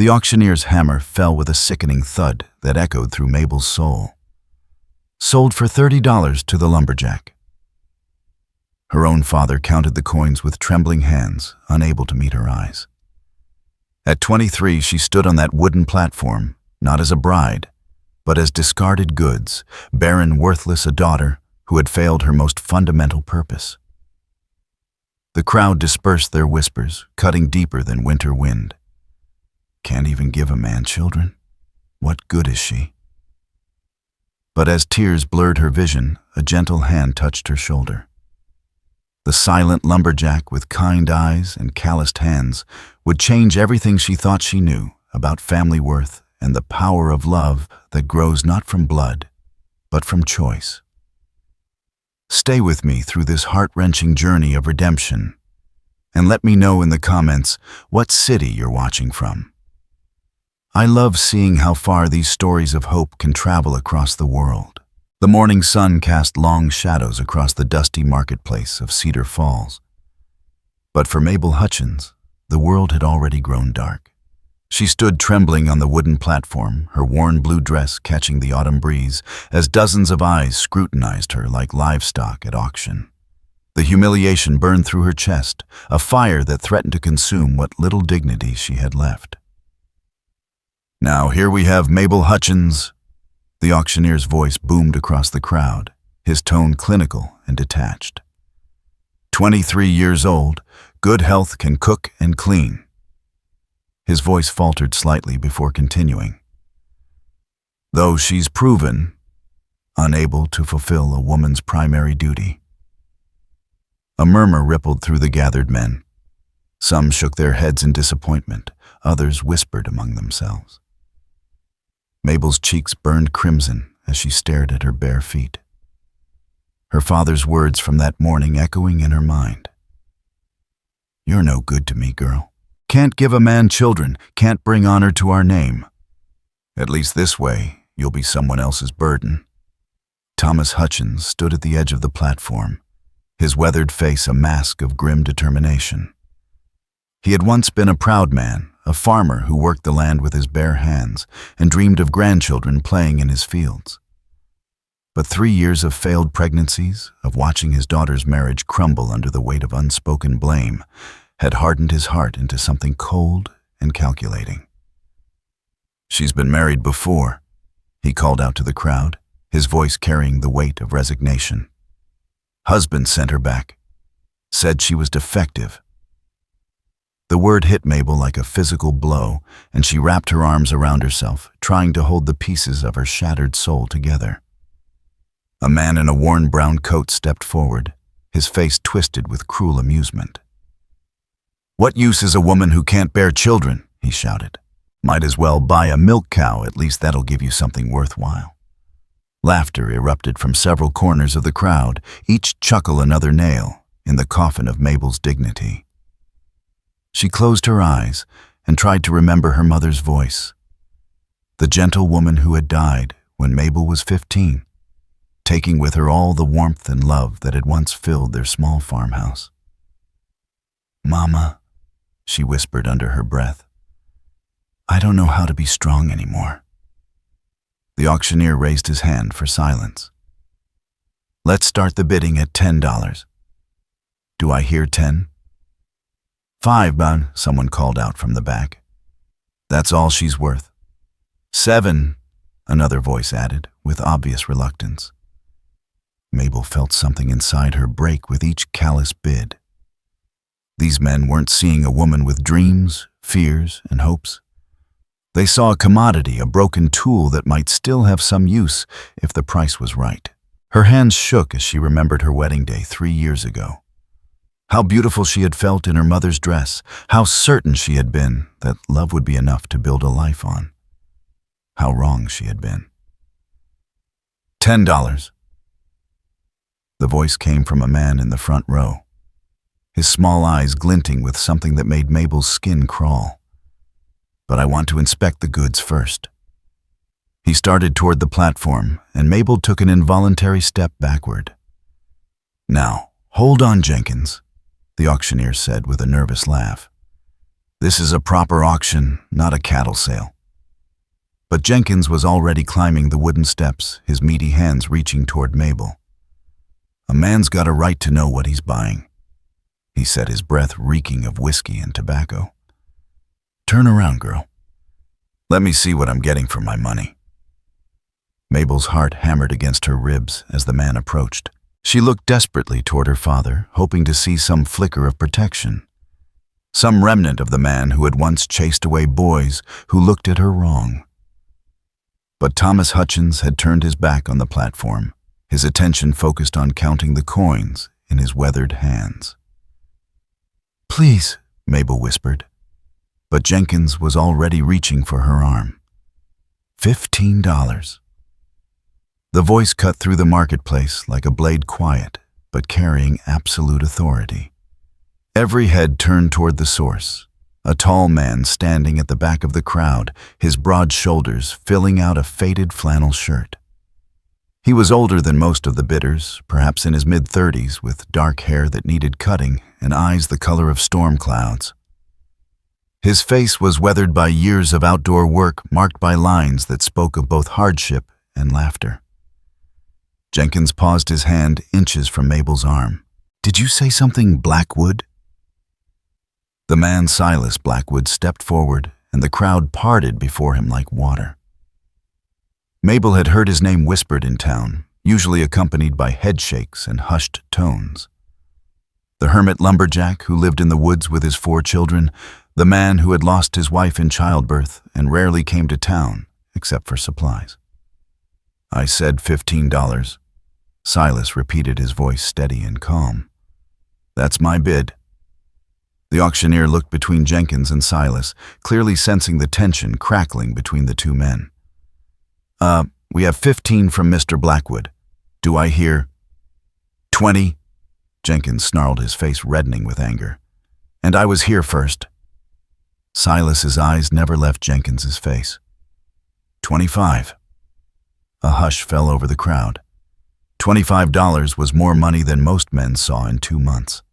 The auctioneer's hammer fell with a sickening thud that echoed through Mabel's soul. Sold for $30 to the Lumberjack. Her own father counted the coins with trembling hands, unable to meet her eyes. At 23, she stood on that wooden platform, not as a bride, but as discarded goods, barren, worthless, a daughter who had failed her most fundamental purpose. The crowd dispersed their whispers, cutting deeper than winter wind. Can't even give a man children? What good is she? But as tears blurred her vision, a gentle hand touched her shoulder. The silent lumberjack with kind eyes and calloused hands would change everything she thought she knew about family worth and the power of love that grows not from blood, but from choice. Stay with me through this heart-wrenching journey of redemption, and let me know in the comments what city you're watching from. I love seeing how far these stories of hope can travel across the world. The morning sun cast long shadows across the dusty marketplace of Cedar Falls. But for Mabel Hutchins, the world had already grown dark. She stood trembling on the wooden platform, her worn blue dress catching the autumn breeze, as dozens of eyes scrutinized her like livestock at auction. The humiliation burned through her chest, a fire that threatened to consume what little dignity she had left. Now here we have Mabel Hutchins. The auctioneer's voice boomed across the crowd, his tone clinical and detached. 23 years old, good health, can cook and clean. His voice faltered slightly before continuing. Though she's proven unable to fulfill a woman's primary duty. A murmur rippled through the gathered men. Some shook their heads in disappointment, others whispered among themselves. Mabel's cheeks burned crimson as she stared at her bare feet. Her father's words from that morning echoing in her mind. You're no good to me, girl. Can't give a man children, can't bring honor to our name. At least this way, you'll be someone else's burden. Thomas Hutchins stood at the edge of the platform, his weathered face a mask of grim determination. He had once been a proud man, a farmer who worked the land with his bare hands and dreamed of grandchildren playing in his fields. But 3 years of failed pregnancies, of watching his daughter's marriage crumble under the weight of unspoken blame, had hardened his heart into something cold and calculating. She's been married before, he called out to the crowd, his voice carrying the weight of resignation. Husband sent her back, said she was defective. The word hit Mabel like a physical blow, and she wrapped her arms around herself, trying to hold the pieces of her shattered soul together. A man in a worn brown coat stepped forward, his face twisted with cruel amusement. What use is a woman who can't bear children? He shouted. Might as well buy a milk cow, at least that'll give you something worthwhile. Laughter erupted from several corners of the crowd, each chuckle another nail in the coffin of Mabel's dignity. She closed her eyes and tried to remember her mother's voice. The gentle woman who had died when Mabel was 15, taking with her all the warmth and love that had once filled their small farmhouse. Mama, she whispered under her breath, I don't know how to be strong anymore. The auctioneer raised his hand for silence. Let's start the bidding at $10. Do I hear 10? 5, Bun, someone called out from the back. That's all she's worth. 7, another voice added, with obvious reluctance. Mabel felt something inside her break with each callous bid. These men weren't seeing a woman with dreams, fears, and hopes. They saw a commodity, a broken tool that might still have some use if the price was right. Her hands shook as she remembered her wedding day 3 years ago. How beautiful she had felt in her mother's dress, how certain she had been that love would be enough to build a life on. How wrong she had been. $10. The voice came from a man in the front row, his small eyes glinting with something that made Mabel's skin crawl. But I want to inspect the goods first. He started toward the platform, and Mabel took an involuntary step backward. Now, hold on, Jenkins, the auctioneer said with a nervous laugh. This is a proper auction, not a cattle sale. But Jenkins was already climbing the wooden steps, his meaty hands reaching toward Mabel. A man's got a right to know what he's buying, he said, his breath reeking of whiskey and tobacco. Turn around, girl. Let me see what I'm getting for my money. Mabel's heart hammered against her ribs as the man approached. She looked desperately toward her father, hoping to see some flicker of protection. Some remnant of the man who had once chased away boys who looked at her wrong. But Thomas Hutchins had turned his back on the platform, his attention focused on counting the coins in his weathered hands. Please, Mabel whispered, but Jenkins was already reaching for her arm. $15. The voice cut through the marketplace like a blade, quiet, but carrying absolute authority. Every head turned toward the source, a tall man standing at the back of the crowd, his broad shoulders filling out a faded flannel shirt. He was older than most of the bidders, perhaps in his mid-30s, with dark hair that needed cutting and eyes the color of storm clouds. His face was weathered by years of outdoor work, marked by lines that spoke of both hardship and laughter. Jenkins paused, his hand inches from Mabel's arm. Did you say something, Blackwood? The man, Silas Blackwood, stepped forward, and the crowd parted before him like water. Mabel had heard his name whispered in town, usually accompanied by headshakes and hushed tones. The hermit lumberjack who lived in the woods with his 4 children, the man who had lost his wife in childbirth and rarely came to town except for supplies. I said $15. Silas repeated, his voice steady and calm. That's my bid. The auctioneer looked between Jenkins and Silas, clearly sensing the tension crackling between the two men. We have 15 from Mr. Blackwood. Do I hear 20? Jenkins snarled, his face reddening with anger. And I was here first. Silas's eyes never left Jenkins's face. 25. A hush fell over the crowd. $25 was more money than most men saw in 2 months.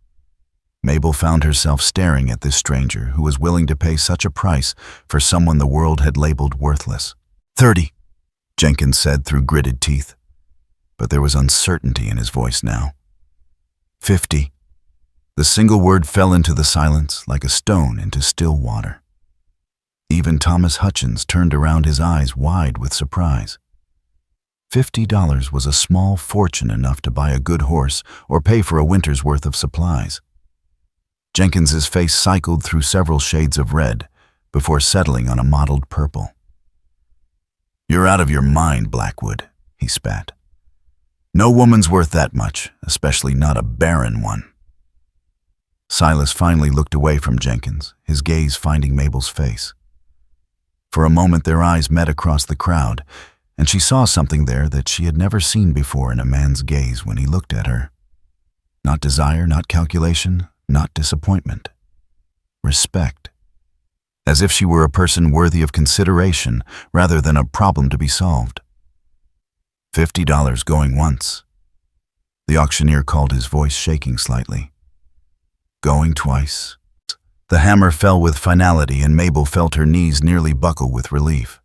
Mabel found herself staring at this stranger who was willing to pay such a price for someone the world had labeled worthless. 30, Jenkins said through gritted teeth, but there was uncertainty in his voice now. 50. The single word fell into the silence like a stone into still water. Even Thomas Hutchins turned around, his eyes wide with surprise. $50 was a small fortune, enough to buy a good horse or pay for a winter's worth of supplies. Jenkins's face cycled through several shades of red before settling on a mottled purple. You're out of your mind, Blackwood, he spat. No woman's worth that much, especially not a barren one. Silas finally looked away from Jenkins, his gaze finding Mabel's face. For a moment their eyes met across the crowd, and she saw something there that she had never seen before in a man's gaze when he looked at her. Not desire, not calculation, not disappointment. Respect. As if she were a person worthy of consideration rather than a problem to be solved. $50 going once. The auctioneer called, his voice shaking slightly. Going twice. The hammer fell with finality, and Mabel felt her knees nearly buckle with relief.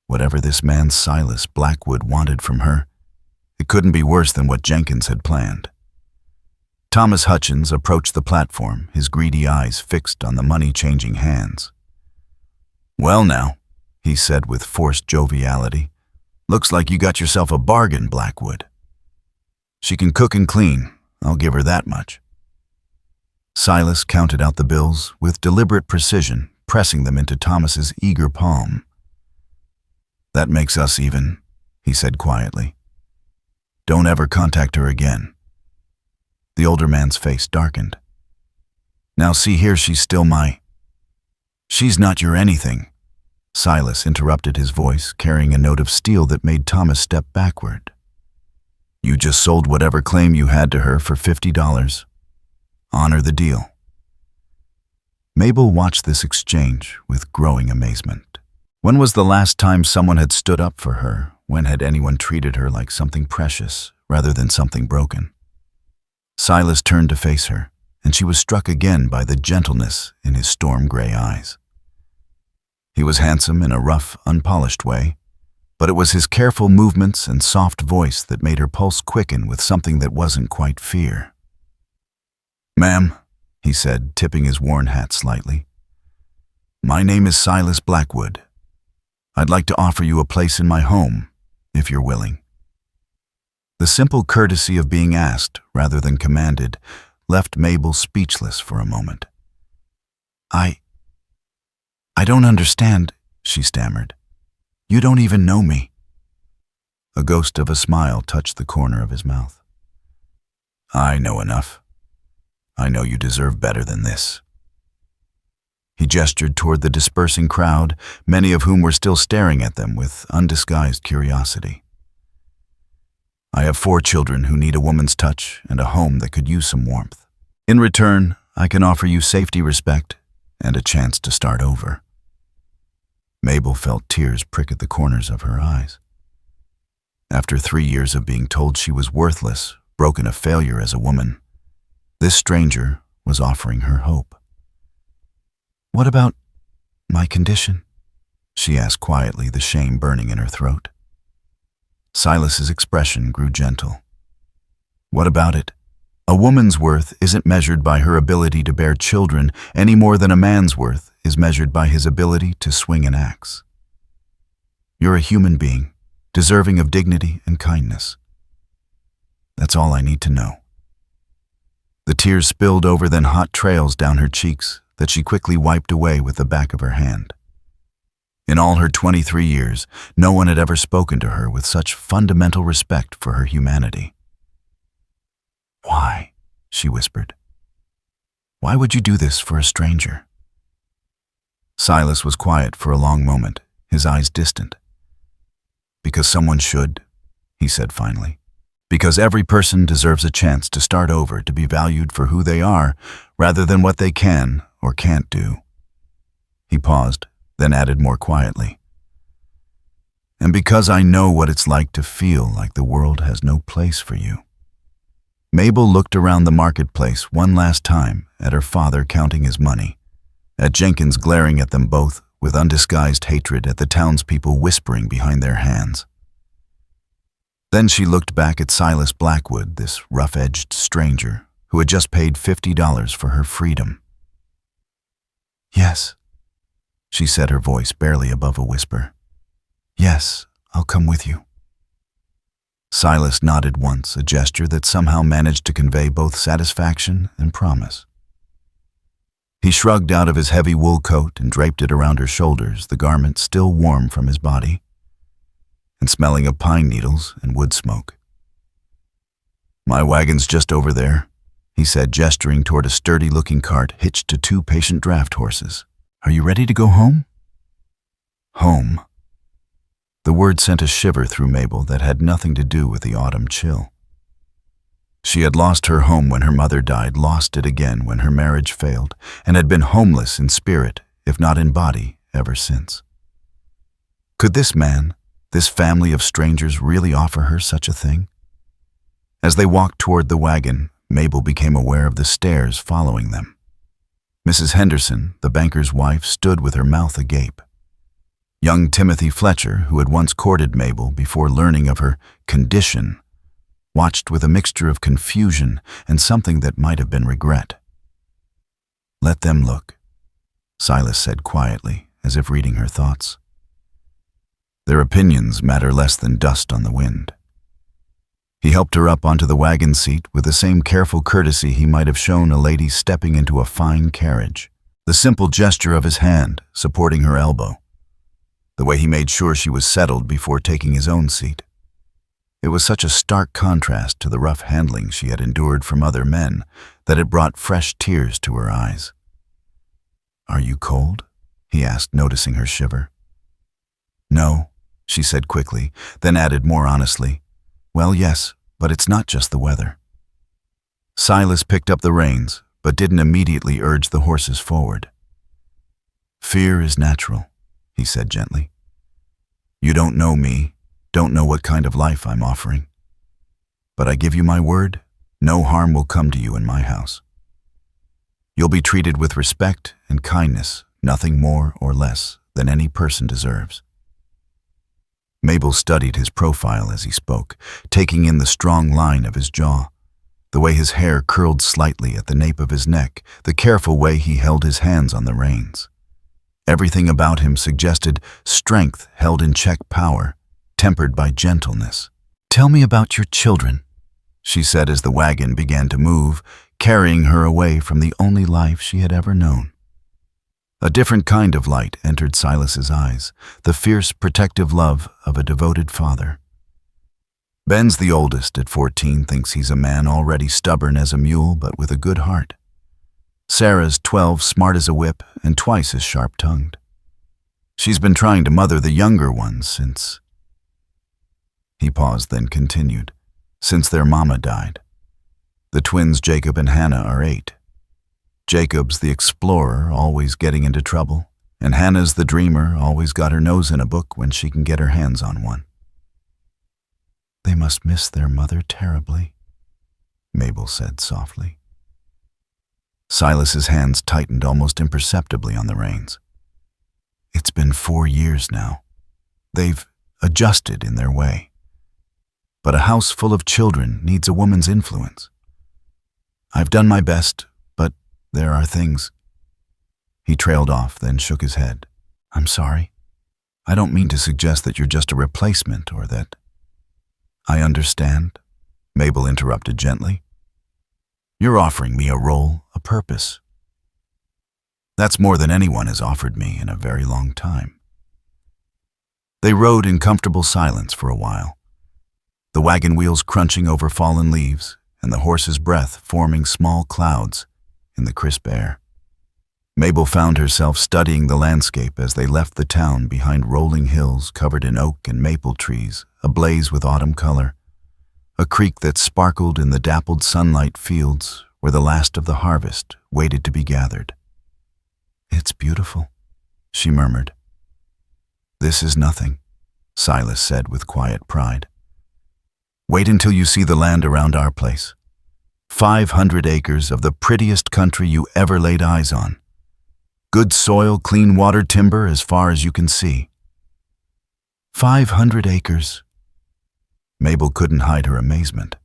Whatever this man Silas Blackwood wanted from her, it couldn't be worse than what Jenkins had planned. Thomas Hutchins approached the platform, his greedy eyes fixed on the money-changing hands. Well now, he said with forced joviality, looks like you got yourself a bargain, Blackwood. She can cook and clean, I'll give her that much. Silas counted out the bills with deliberate precision, pressing them into Thomas's eager palm. That makes us even, he said quietly. Don't ever contact her again. The older man's face darkened. Now see here, she's still my... She's not your anything. Silas interrupted, his voice carrying a note of steel that made Thomas step backward. You just sold whatever claim you had to her for $50. Honor the deal. Mabel watched this exchange with growing amazement. When was the last time someone had stood up for her? When had anyone treated her like something precious rather than something broken? Silas turned to face her, and she was struck again by the gentleness in his storm-gray eyes. He was handsome in a rough, unpolished way, but it was his careful movements and soft voice that made her pulse quicken with something that wasn't quite fear. "Ma'am," he said, tipping his worn hat slightly, "my name is Silas Blackwood. I'd like to offer you a place in my home, if you're willing." The simple courtesy of being asked, rather than commanded, left Mabel speechless for a moment. I don't understand," she stammered. "You don't even know me." A ghost of a smile touched the corner of his mouth. "I know enough. I know you deserve better than this." He gestured toward the dispersing crowd, many of whom were still staring at them with undisguised curiosity. "I have 4 children who need a woman's touch and a home that could use some warmth. In return, I can offer you safety, respect, and a chance to start over." Mabel felt tears prick at the corners of her eyes. After 3 years of being told she was worthless, broken, a failure as a woman, this stranger was offering her hope. "What about my condition?" she asked quietly, the shame burning in her throat. Silas's expression grew gentle. "What about it? A woman's worth isn't measured by her ability to bear children any more than a man's worth is measured by his ability to swing an axe. You're a human being, deserving of dignity and kindness. That's all I need to know." The tears spilled over, then hot trails down her cheeks that she quickly wiped away with the back of her hand. In all her 23 years, no one had ever spoken to her with such fundamental respect for her humanity. "Why?" she whispered. "Why would you do this for a stranger?" Silas was quiet for a long moment, his eyes distant. "Because someone should," he said finally. "Because every person deserves a chance to start over, to be valued for who they are, rather than what they can or can't do." He paused, then added more quietly, "And because I know what it's like to feel like the world has no place for you." Mabel looked around the marketplace one last time at her father counting his money, at Jenkins glaring at them both with undisguised hatred, at the townspeople whispering behind their hands. Then she looked back at Silas Blackwood, this rough-edged stranger who had just paid $50 for her freedom. "Yes," she said, her voice barely above a whisper. "Yes, I'll come with you." Silas nodded once, a gesture that somehow managed to convey both satisfaction and promise. He shrugged out of his heavy wool coat and draped it around her shoulders, the garment still warm from his body and smelling of pine needles and wood smoke. "My wagon's just over there," he said, gesturing toward a sturdy-looking cart hitched to 2 patient draft horses. "Are you ready to go home?" Home. The word sent a shiver through Mabel that had nothing to do with the autumn chill. She had lost her home when her mother died, lost it again when her marriage failed, and had been homeless in spirit, if not in body, ever since. Could this man, this family of strangers, really offer her such a thing? As they walked toward the wagon, Mabel became aware of the stares following them. Mrs. Henderson, the banker's wife, stood with her mouth agape. Young Timothy Fletcher, who had once courted Mabel before learning of her condition, watched with a mixture of confusion and something that might have been regret. "Let them look," Silas said quietly, as if reading her thoughts. "Their opinions matter less than dust on the wind." He helped her up onto the wagon seat with the same careful courtesy he might have shown a lady stepping into a fine carriage. The simple gesture of his hand supporting her elbow. The way he made sure she was settled before taking his own seat. It was such a stark contrast to the rough handling she had endured from other men that it brought fresh tears to her eyes. "Are you cold?" he asked, noticing her shiver. "No," she said quickly, then added more honestly, "Well, yes, but it's not just the weather." Silas picked up the reins, but didn't immediately urge the horses forward. "Fear is natural," he said gently. "You don't know me, don't know what kind of life I'm offering. But I give you my word, no harm will come to you in my house. You'll be treated with respect and kindness, nothing more or less than any person deserves." Mabel studied his profile as he spoke, taking in the strong line of his jaw, the way his hair curled slightly at the nape of his neck, the careful way he held his hands on the reins. Everything about him suggested strength held in check, power tempered by gentleness. "Tell me about your children," she said as the wagon began to move, carrying her away from the only life she had ever known. A different kind of light entered Silas's eyes, the fierce, protective love of a devoted father. Ben's the oldest, at 14, thinks he's a man already stubborn as a mule but with a good heart. Sarah's 12, smart as a whip and twice as sharp-tongued. She's been trying to mother the younger ones since... He paused, then continued, "Since their mama died. The twins Jacob and Hannah are 8. Jacob's the explorer, always getting into trouble, and Hannah's the dreamer, always got her nose in a book when she can get her hands on one." "They must miss their mother terribly," Mabel said softly. Silas's hands tightened almost imperceptibly on the reins. "It's been 4 years now. They've adjusted in their way. But a house full of children needs a woman's influence. I've done my best, but there are things..." He trailed off, then shook his head. "I'm sorry. I don't mean to suggest that you're just a replacement or that..." "I understand," Mabel interrupted gently. "You're offering me a role, a purpose. That's more than anyone has offered me in a very long time." They rode in comfortable silence for a while, the wagon wheels crunching over fallen leaves and the horse's breath forming small clouds in the crisp air. Mabel found herself studying the landscape as they left the town behind rolling hills covered in oak and maple trees, ablaze with autumn color, a creek that sparkled in the dappled sunlight fields where the last of the harvest waited to be gathered. "It's beautiful," she murmured. "This is nothing," Silas said with quiet pride. "Wait until you see the land around our place. 500 acres of the prettiest country you ever laid eyes on. Good soil, clean water, timber as far as you can see." 500 acres. Mabel couldn't hide her amazement.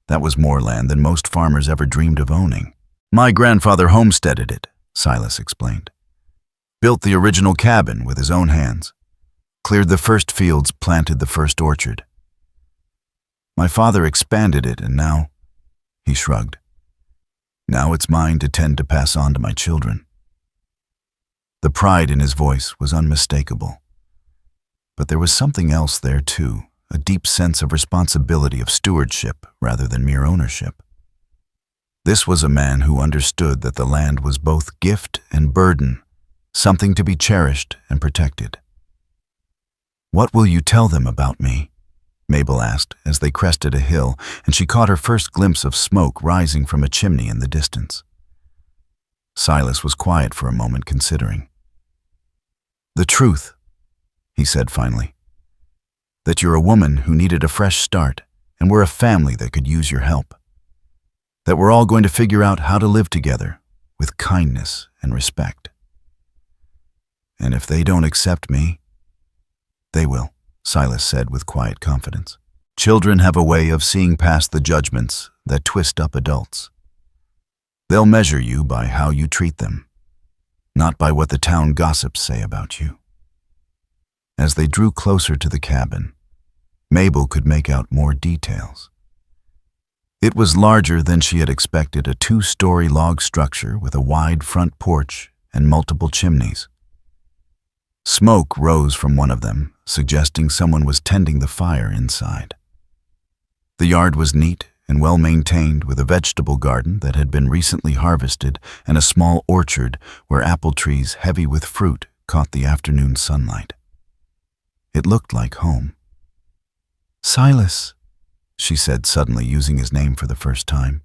That was more land than most farmers ever dreamed of owning. "My grandfather homesteaded it," Silas explained. "Built the original cabin with his own hands. Cleared the first fields, planted the first orchard. My father expanded it, and now..." He shrugged. "Now it's mine to tend to pass on to my children." The pride in his voice was unmistakable. But there was something else there too, a deep sense of responsibility, of stewardship rather than mere ownership. This was a man who understood that the land was both gift and burden, something to be cherished and protected. "What will you tell them about me?" Mabel asked as they crested a hill, and she caught her first glimpse of smoke rising from a chimney in the distance. Silas was quiet for a moment, considering. "The truth," he said finally. "That you're a woman who needed a fresh start, and we're a family that could use your help. That we're all going to figure out how to live together with kindness and respect. And if they don't accept me, they will," Silas said with quiet confidence. "Children have a way of seeing past the judgments that twist up adults. They'll measure you by how you treat them, not by what the town gossips say about you." As they drew closer to the cabin, Mabel could make out more details. It was larger than she had expected, a 2-story log structure with a wide front porch and multiple chimneys. Smoke rose from one of them, suggesting someone was tending the fire inside. The yard was neat and well-maintained, with a vegetable garden that had been recently harvested and a small orchard where apple trees heavy with fruit caught the afternoon sunlight. It looked like home. "Silas," she said suddenly, using his name for the first time.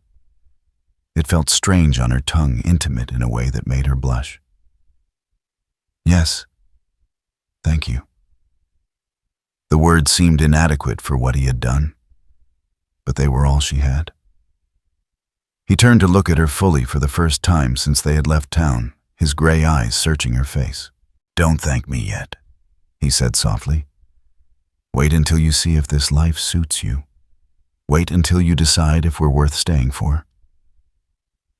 It felt strange on her tongue, intimate in a way that made her blush. "Yes. Thank you." The words seemed inadequate for what he had done, but they were all she had. He turned to look at her fully for the first time since they had left town, his gray eyes searching her face. "Don't thank me yet," he said softly. "Wait until you see if this life suits you. Wait until you decide if we're worth staying for."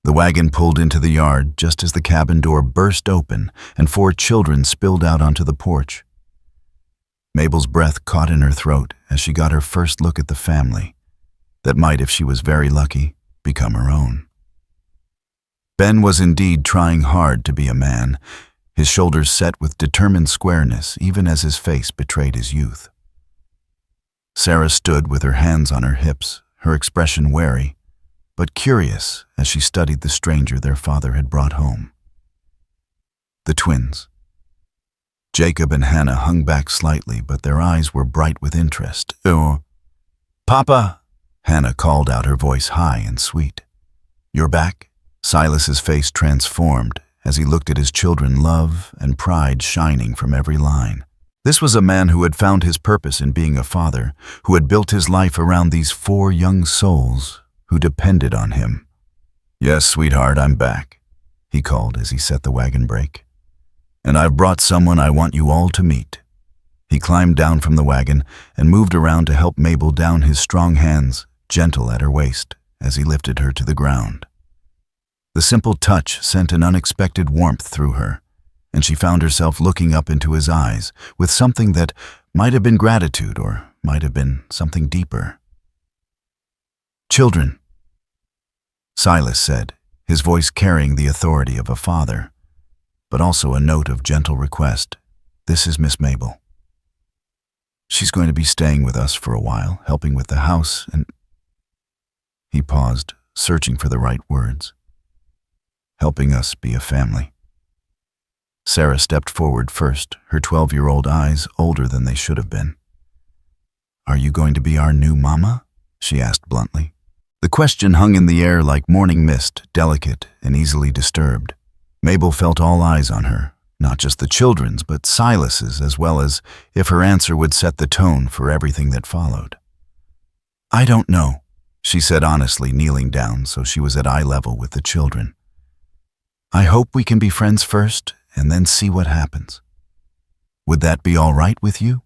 The wagon pulled into the yard just as the cabin door burst open and 4 children spilled out onto the porch. Mabel's breath caught in her throat as she got her first look at the family that might, if she was very lucky, become her own. Ben was indeed trying hard to be a man, his shoulders set with determined squareness even as his face betrayed his youth. Sarah stood with her hands on her hips, her expression wary, but curious as she studied the stranger their father had brought home. The twins. Jacob and Hannah hung back slightly, but their eyes were bright with interest. "Oh, Papa," Hannah called out, her voice high and sweet. "You're back?" Silas's face transformed as he looked at his children, love and pride shining from every line. This was a man who had found his purpose in being a father, who had built his life around these 4 young souls who depended on him. "Yes, sweetheart, I'm back," he called as he set the wagon brake. "And I've brought someone I want you all to meet." He climbed down from the wagon and moved around to help Mabel down, his strong hands gentle at her waist as he lifted her to the ground. The simple touch sent an unexpected warmth through her, and she found herself looking up into his eyes with something that might have been gratitude or might have been something deeper. "Children," Silas said, his voice carrying the authority of a father, but also a note of gentle request. "This is Miss Mabel. She's going to be staying with us for a while, helping with the house and—" He paused, searching for the right words. "Helping us be a family." Sarah stepped forward first, her 12-year-old eyes older than they should have been. "Are you going to be our new mama?" she asked bluntly. The question hung in the air like morning mist, delicate and easily disturbed. Mabel felt all eyes on her, not just the children's, but Silas's, as well as if her answer would set the tone for everything that followed. "I don't know," she said honestly, kneeling down so she was at eye level with the children. "I hope we can be friends first and then see what happens. Would that be all right with you?"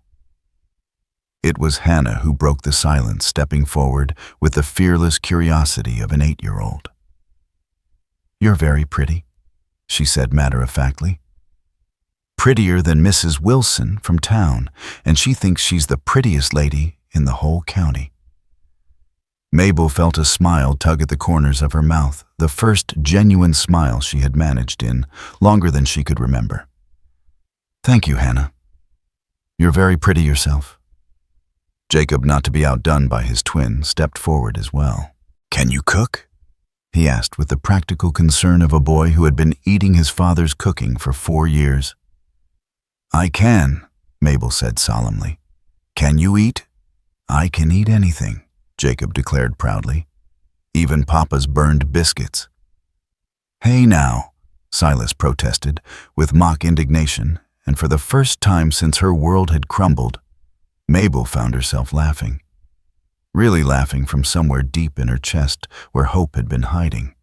It was Hannah who broke the silence, stepping forward with the fearless curiosity of an 8-year-old. "You're very pretty," she said matter-of-factly. "Prettier than Mrs. Wilson from town, and she thinks she's the prettiest lady in the whole county." Mabel felt a smile tug at the corners of her mouth, the first genuine smile she had managed in longer than she could remember. "Thank you, Hannah. You're very pretty yourself." Jacob, not to be outdone by his twin, stepped forward as well. "Can you cook?" he asked with the practical concern of a boy who had been eating his father's cooking for 4 years. "I can," Mabel said solemnly. "Can you eat?" "I can eat anything," Jacob declared proudly. "Even Papa's burned biscuits." "Hey now," Silas protested with mock indignation, and for the first time since her world had crumbled, Mabel found herself laughing. Really laughing from somewhere deep in her chest where hope had been hiding.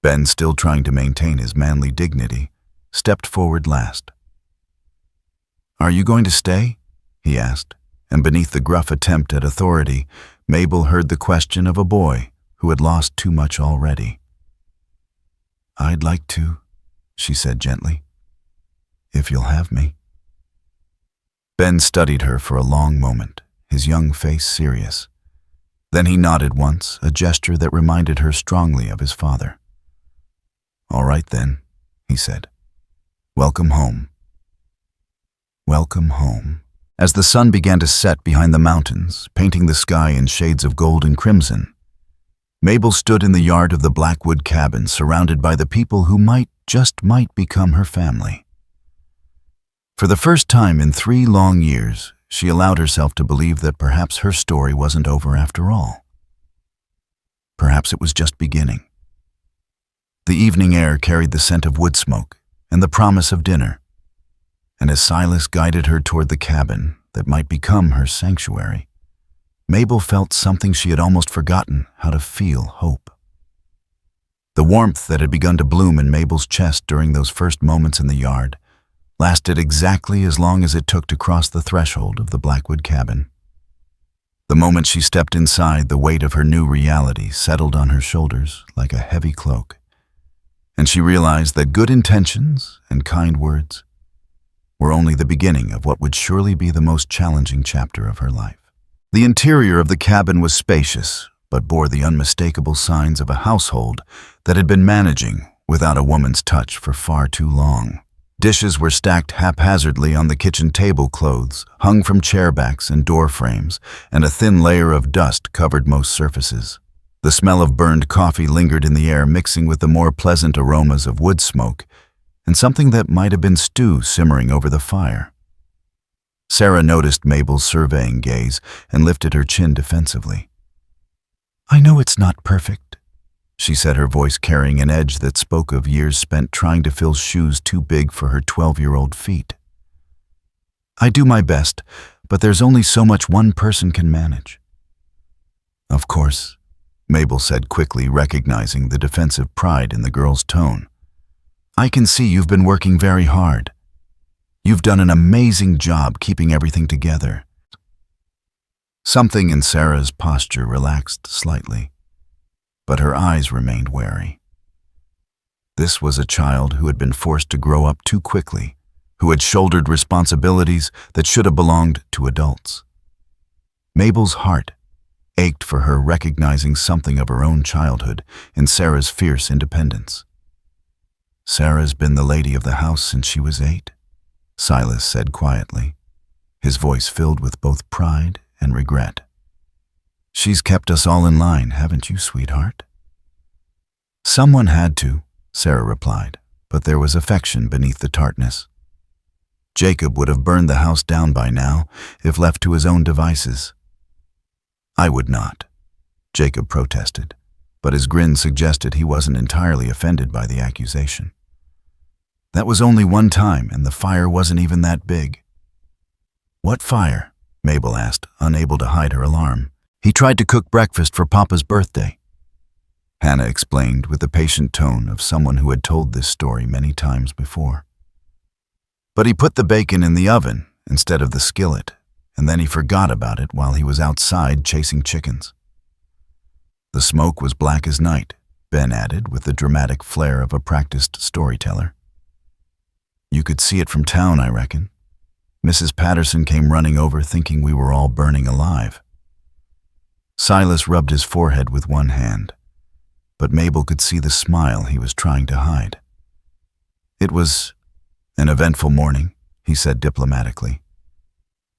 Ben, still trying to maintain his manly dignity, stepped forward last. "Are you going to stay?" he asked, and beneath the gruff attempt at authority, Mabel heard the question of a boy who had lost too much already. "I'd like to," she said gently, "if you'll have me." Ben studied her for a long moment, his young face serious. Then he nodded once, a gesture that reminded her strongly of his father. "All right then," he said. "Welcome home." Welcome home. As the sun began to set behind the mountains, painting the sky in shades of gold and crimson, Mabel stood in the yard of the Blackwood cabin, surrounded by the people who might become her family. For the first time in 3 long years, she allowed herself to believe that perhaps her story wasn't over after all. Perhaps it was just beginning. The evening air carried the scent of wood smoke and the promise of dinner, and as Silas guided her toward the cabin that might become her sanctuary, Mabel felt something she had almost forgotten how to feel: hope. The warmth that had begun to bloom in Mabel's chest during those first moments in the yard lasted exactly as long as it took to cross the threshold of the Blackwood cabin. The moment she stepped inside, the weight of her new reality settled on her shoulders like a heavy cloak, and she realized that good intentions and kind words were only the beginning of what would surely be the most challenging chapter of her life. The interior of the cabin was spacious, but bore the unmistakable signs of a household that had been managing without a woman's touch for far too long. Dishes were stacked haphazardly on the kitchen table, clothes hung from chair backs and door frames, and a thin layer of dust covered most surfaces. The smell of burned coffee lingered in the air, mixing with the more pleasant aromas of wood smoke and something that might have been stew simmering over the fire. Sarah noticed Mabel's surveying gaze and lifted her chin defensively. "I know it's not perfect," she said, her voice carrying an edge that spoke of years spent trying to fill shoes too big for her 12-year-old feet. "I do my best, but there's only so much one person can manage." "Of course," Mabel said quickly, recognizing the defensive pride in the girl's tone. "I can see you've been working very hard. You've done an amazing job keeping everything together." Something in Sarah's posture relaxed slightly, but her eyes remained wary. This was a child who had been forced to grow up too quickly, who had shouldered responsibilities that should have belonged to adults. Mabel's heart ached for her, recognizing something of her own childhood in Sarah's fierce independence. "Sarah's been the lady of the house since she was 8, Silas said quietly, his voice filled with both pride and regret. "She's kept us all in line, haven't you, sweetheart?" "Someone had to," Sarah replied, but there was affection beneath the tartness. "Jacob would have burned the house down by now if left to his own devices." "I would not," Jacob protested, but his grin suggested he wasn't entirely offended by the accusation. "That was only one time, and the fire wasn't even that big." "What fire?" Mabel asked, unable to hide her alarm. "He tried to cook breakfast for Papa's birthday," Hannah explained with the patient tone of someone who had told this story many times before. "But he put the bacon in the oven instead of the skillet, and then he forgot about it while he was outside chasing chickens." "The smoke was black as night," Ben added with the dramatic flair of a practiced storyteller. "You could see it from town, I reckon. Mrs. Patterson came running over thinking we were all burning alive." Silas rubbed his forehead with one hand, but Mabel could see the smile he was trying to hide. "It was an eventful morning," he said diplomatically.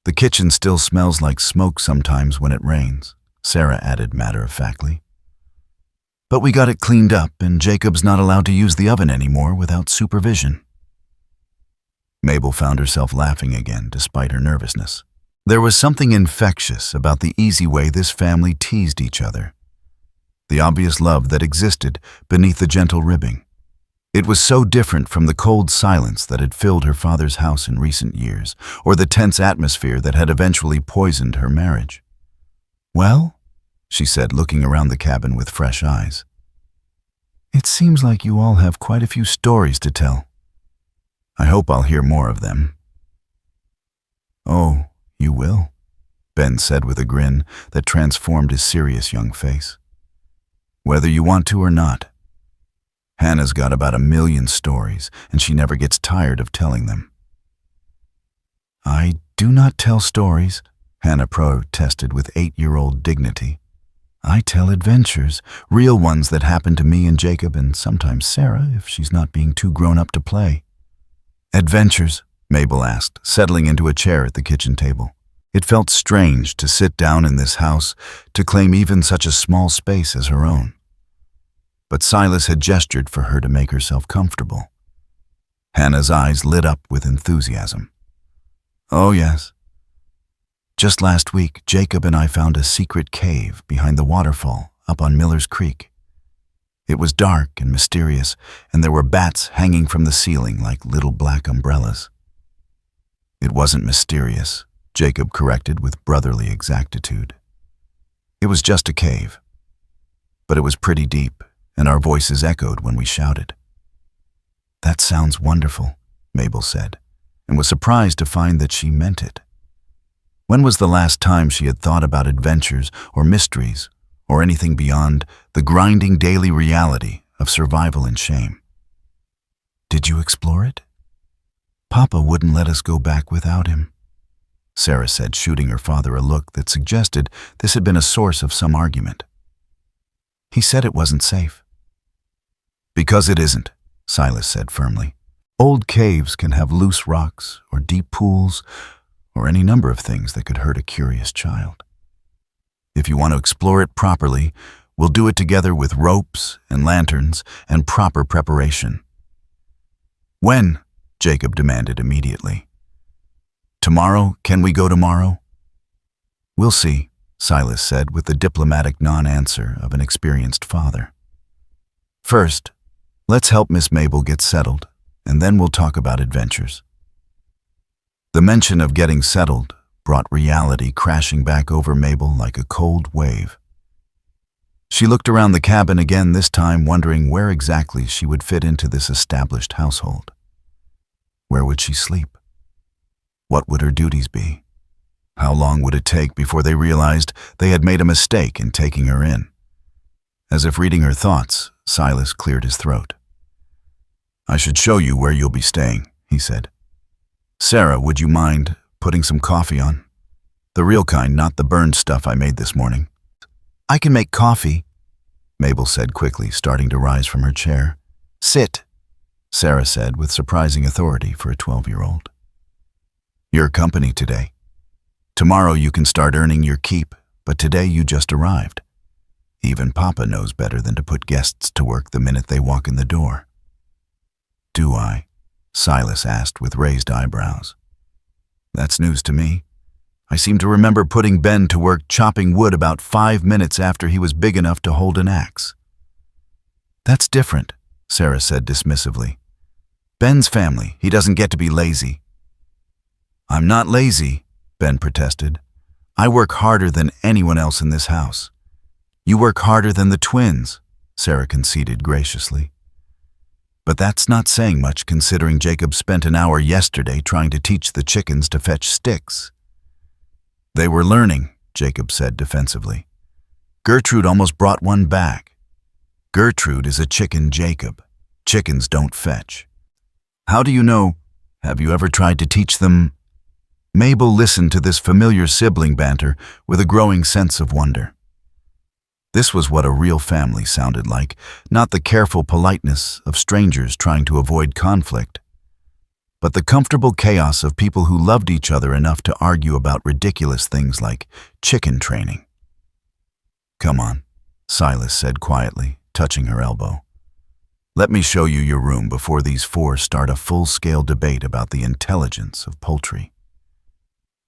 "The kitchen still smells like smoke sometimes when it rains," Sarah added matter-of-factly. "But we got it cleaned up, and Jacob's not allowed to use the oven anymore without supervision." Mabel found herself laughing again despite her nervousness. There was something infectious about the easy way this family teased each other, the obvious love that existed beneath the gentle ribbing. It was so different from the cold silence that had filled her father's house in recent years, or the tense atmosphere that had eventually poisoned her marriage. "Well," she said, looking around the cabin with fresh eyes, "it seems like you all have quite a few stories to tell. I hope I'll hear more of them." "Oh, you will," Ben said with a grin that transformed his serious young face. "Whether you want to or not. Hannah's got about 1,000,000 stories, and she never gets tired of telling them." "I do not tell stories," Hannah protested with 8-year-old dignity. "I tell adventures, real ones that happen to me and Jacob, and sometimes Sarah if she's not being too grown up to play." "Adventures?" Mabel asked, settling into a chair at the kitchen table. It felt strange to sit down in this house, to claim even such a small space as her own. But Silas had gestured for her to make herself comfortable. Hannah's eyes lit up with enthusiasm. "Oh, yes. Just last week, Jacob and I found a secret cave behind the waterfall up on Miller's Creek. It was dark and mysterious, and there were bats hanging from the ceiling like little black umbrellas." "It wasn't mysterious," Jacob corrected with brotherly exactitude. "It was just a cave. But it was pretty deep, and our voices echoed when we shouted. "That sounds wonderful," Mabel said, and was surprised to find that she meant it. When was the last time she had thought about adventures or mysteries or anything beyond the grinding daily reality of survival and shame? "Did you explore it?" "Papa wouldn't let us go back without him," Sarah said, shooting her father a look that suggested this had been a source of some argument. "He said it wasn't safe." "Because it isn't," Silas said firmly. "Old caves can have loose rocks or deep pools or any number of things that could hurt a curious child. If you want to explore it properly, we'll do it together with ropes and lanterns and proper preparation." "When?" Jacob demanded immediately. "Tomorrow? Can we go tomorrow?" "We'll see," Silas said with the diplomatic non-answer of an experienced father. "First, let's help Miss Mabel get settled, and then we'll talk about adventures." The mention of getting settled brought reality crashing back over Mabel like a cold wave. She looked around the cabin again, this time wondering where exactly she would fit into this established household. Where would she sleep? What would her duties be? How long would it take before they realized they had made a mistake in taking her in? As if reading her thoughts, Silas cleared his throat. "I should show you where you'll be staying," he said. "Sarah, would you mind putting some coffee on? The real kind, not the burned stuff I made this morning." "I can make coffee," Mabel said quickly, starting to rise from her chair. "Sit," Sarah said with surprising authority for a 12-year-old. "You're company today. Tomorrow you can start earning your keep, but today you just arrived. Even Papa knows better than to put guests to work the minute they walk in the door." "Do I?" Silas asked with raised eyebrows. "That's news to me. I seem to remember putting Ben to work chopping wood about 5 minutes after he was big enough to hold an axe." "That's different," Sarah said dismissively. "Ben's family. He doesn't get to be lazy." "I'm not lazy," Ben protested. "I work harder than anyone else in this house." "You work harder than the twins," Sarah conceded graciously. But that's not saying much considering Jacob spent an hour yesterday trying to teach the chickens to fetch sticks. "They were learning," Jacob said defensively. "Gertrude almost brought one back." "Gertrude is a chicken, Jacob. Chickens don't fetch." "How do you know? Have you ever tried to teach them?" Mabel listened to this familiar sibling banter with a growing sense of wonder. This was what a real family sounded like, not the careful politeness of strangers trying to avoid conflict, but the comfortable chaos of people who loved each other enough to argue about ridiculous things like chicken training. "Come on," Silas said quietly, touching her elbow. "Let me show you your room before these four start a full-scale debate about the intelligence of poultry."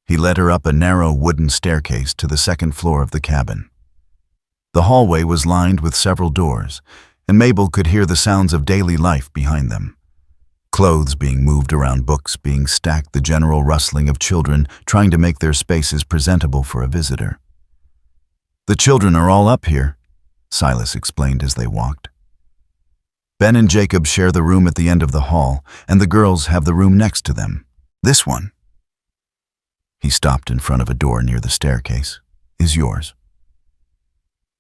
He led her up a narrow wooden staircase to the second floor of the cabin. The hallway was lined with several doors, and Mabel could hear the sounds of daily life behind them. Clothes being moved around, books being stacked, the general rustling of children trying to make their spaces presentable for a visitor. "The children are all up here," Silas explained as they walked. "Ben and Jacob share the room at the end of the hall, and the girls have the room next to them. This one," he stopped in front of a door near the staircase, "is yours."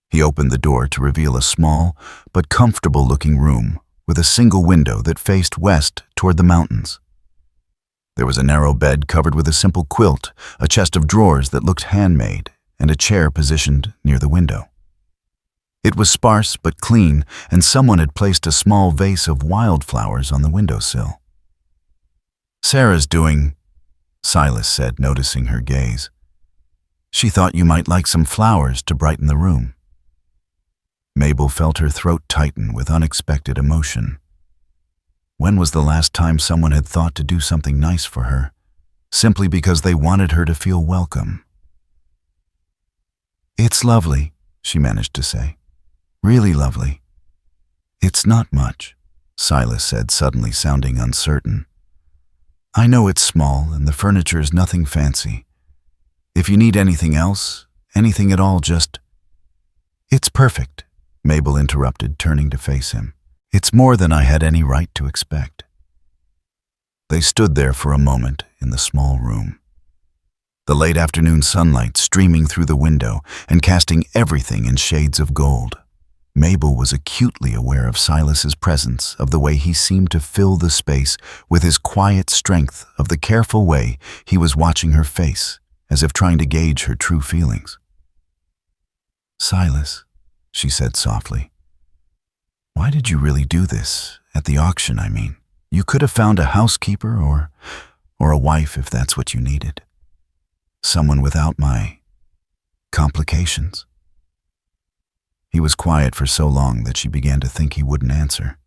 He opened the door to reveal a small but comfortable-looking room with a single window that faced west toward the mountains. There was a narrow bed covered with a simple quilt, a chest of drawers that looked handmade, and a chair positioned near the window. It was sparse but clean, and someone had placed a small vase of wildflowers on the windowsill. "Sarah's doing," Silas said, noticing her gaze. "She thought you might like some flowers to brighten the room." Mabel felt her throat tighten with unexpected emotion. When was the last time someone had thought to do something nice for her, simply because they wanted her to feel welcome? "It's lovely," she managed to say. "Really lovely." "It's not much," Silas said, suddenly sounding uncertain. "I know it's small and the furniture is nothing fancy. If you need anything else, anything at all, just—" "It's perfect," Mabel interrupted, turning to face him. "It's more than I had any right to expect." They stood there for a moment in the small room, the late afternoon sunlight streaming through the window and casting everything in shades of gold. Mabel was acutely aware of Silas's presence, of the way he seemed to fill the space with his quiet strength, of the careful way he was watching her face, as if trying to gauge her true feelings. "Silas," she said softly, "why did you really do this? At the auction, I mean. You could have found a housekeeper or a wife if that's what you needed. Someone without my complications." He was quiet for so long that she began to think he wouldn't answer.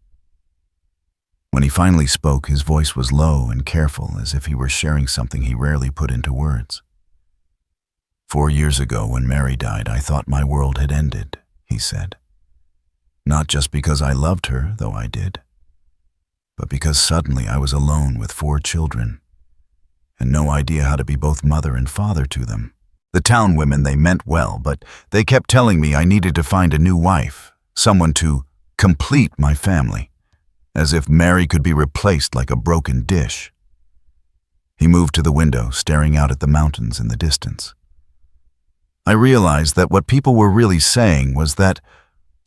When he finally spoke, his voice was low and careful, as if he were sharing something he rarely put into words. "4 years ago, when Mary died, I thought my world had ended," he said. "Not just because I loved her, though I did, but because suddenly I was alone with 4 children, and no idea how to be both mother and father to them. The town women, they meant well, but they kept telling me I needed to find a new wife, someone to complete my family, as if Mary could be replaced like a broken dish." He moved to the window, staring out at the mountains in the distance. "I realized that what people were really saying was that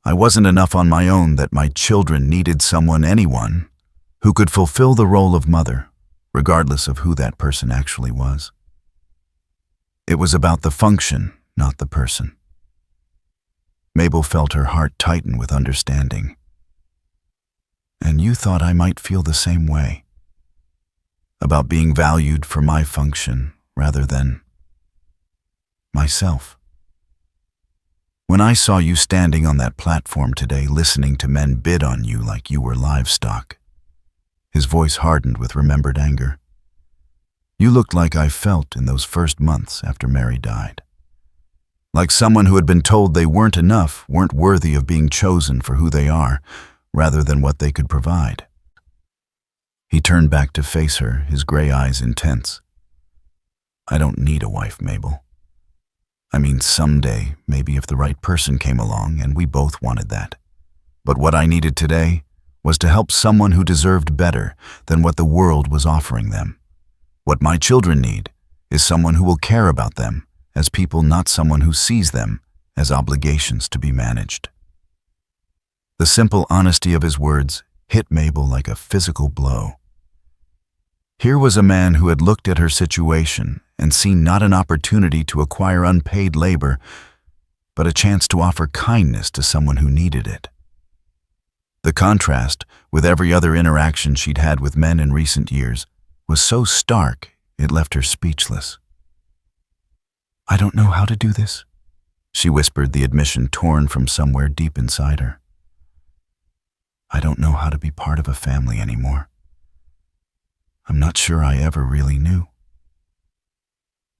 I wasn't enough on my own, that my children needed someone, anyone, who could fulfill the role of mother, regardless of who that person actually was. It was about the function, not the person." Mabel felt her heart tighten with understanding. "And you thought I might feel the same way, about being valued for my function rather than myself. When I saw you standing on that platform today, listening to men bid on you like you were livestock." His voice hardened with remembered anger. "You looked like I felt in those first months after Mary died. Like someone who had been told they weren't enough, weren't worthy of being chosen for who they are, rather than what they could provide." He turned back to face her, his gray eyes intense. "I don't need a wife, Mabel. I mean, someday, maybe if the right person came along, and we both wanted that. But what I needed today was to help someone who deserved better than what the world was offering them. What my children need is someone who will care about them as people, not someone who sees them as obligations to be managed." The simple honesty of his words hit Mabel like a physical blow. Here was a man who had looked at her situation and seen not an opportunity to acquire unpaid labor, but a chance to offer kindness to someone who needed it. The contrast with every other interaction she'd had with men in recent years was so stark it left her speechless. "I don't know how to do this," she whispered, the admission torn from somewhere deep inside her. "I don't know how to be part of a family anymore. I'm not sure I ever really knew."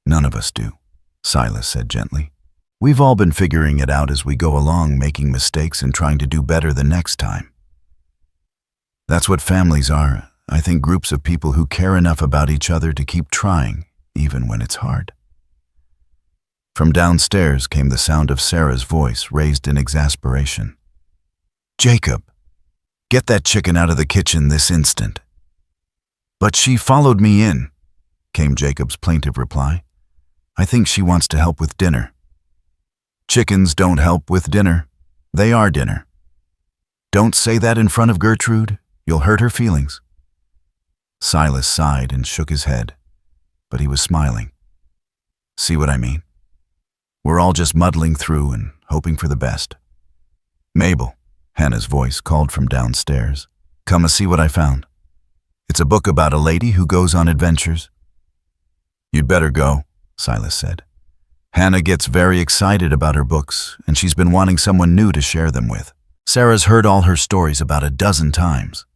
"None of us do," Silas said gently. "We've all been figuring it out as we go along, making mistakes and trying to do better the next time. That's what families are. I think groups of people who care enough about each other to keep trying, even when it's hard." From downstairs came the sound of Sarah's voice, raised in exasperation. "Jacob, get that chicken out of the kitchen this instant." "But she followed me in," came Jacob's plaintive reply. "I think she wants to help with dinner." "Chickens don't help with dinner. They are dinner." "Don't say that in front of Gertrude. You'll hurt her feelings." Silas sighed and shook his head, but he was smiling. "See what I mean? We're all just muddling through and hoping for the best." "Mabel," Hannah's voice called from downstairs, "come and see what I found. It's a book about a lady who goes on adventures." "You'd better go," Silas said. "Hannah gets very excited about her books, and she's been wanting someone new to share them with. Sarah's heard all her stories about a dozen times."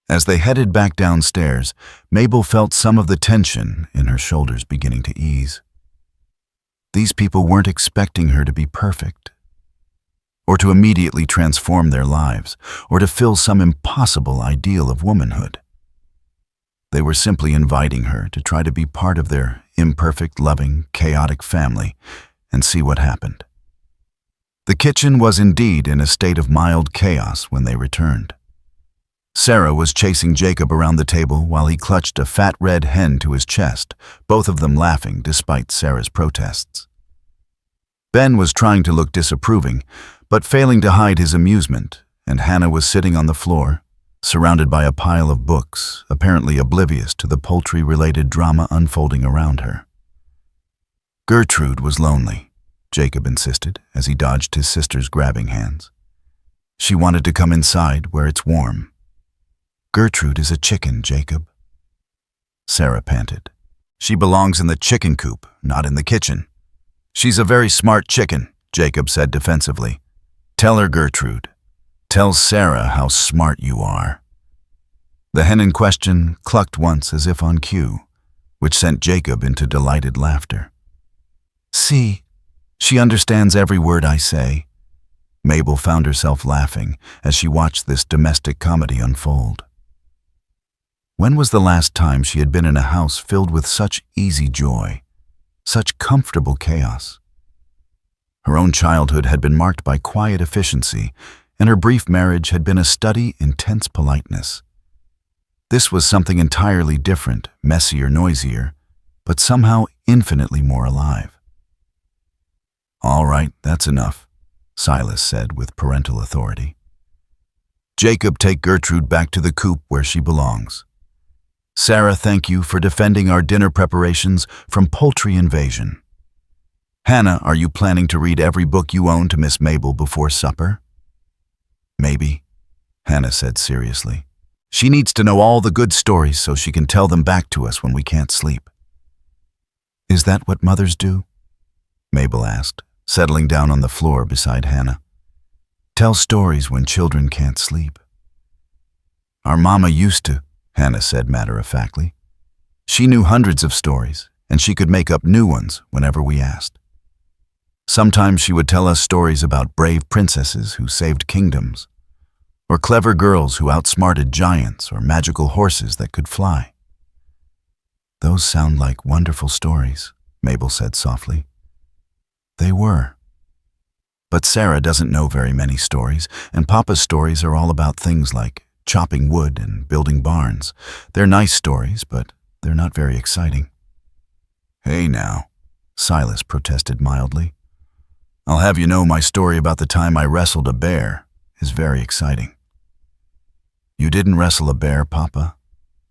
As they headed back downstairs, Mabel felt some of the tension in her shoulders beginning to ease. These people weren't expecting her to be perfect, or to immediately transform their lives, or to fill some impossible ideal of womanhood. They were simply inviting her to try to be part of their imperfect, loving, chaotic family and see what happened. The kitchen was indeed in a state of mild chaos when they returned. Sarah was chasing Jacob around the table while he clutched a fat red hen to his chest, both of them laughing despite Sarah's protests. Ben was trying to look disapproving, but failing to hide his amusement, and Hannah was sitting on the floor, surrounded by a pile of books, apparently oblivious to the poultry-related drama unfolding around her. Gertrude was lonely, Jacob insisted as he dodged his sister's grabbing hands. She wanted to come inside where it's warm. Gertrude is a chicken, Jacob. Sarah panted. She belongs in the chicken coop, not in the kitchen. She's a very smart chicken, Jacob said defensively. Tell her, Gertrude. Tell Sarah how smart you are. The hen in question clucked once as if on cue, which sent Jacob into delighted laughter. See, she understands every word I say. Mabel found herself laughing as she watched this domestic comedy unfold. When was the last time she had been in a house filled with such easy joy, such comfortable chaos? Her own childhood had been marked by quiet efficiency, and her brief marriage had been a study in tense politeness. This was something entirely different, messier, noisier, but somehow infinitely more alive. All right, that's enough, Silas said with parental authority. Jacob, take Gertrude back to the coop where she belongs. Sarah, thank you for defending our dinner preparations from poultry invasion. Hannah, are you planning to read every book you own to Miss Mabel before supper? Maybe, Hannah said seriously. She needs to know all the good stories so she can tell them back to us when we can't sleep. Is that what mothers do? Mabel asked, settling down on the floor beside Hannah. Tell stories when children can't sleep. Our mama used to, Hannah said matter-of-factly. She knew hundreds of stories, and she could make up new ones whenever we asked. Sometimes she would tell us stories about brave princesses who saved kingdoms, or clever girls who outsmarted giants, or magical horses that could fly. Those sound like wonderful stories, Mabel said softly. They were. But Sarah doesn't know very many stories, and Papa's stories are all about things like chopping wood and building barns. They're nice stories, but they're not very exciting. Hey now, Silas protested mildly. I'll have you know my story about the time I wrestled a bear is very exciting. You didn't wrestle a bear, Papa,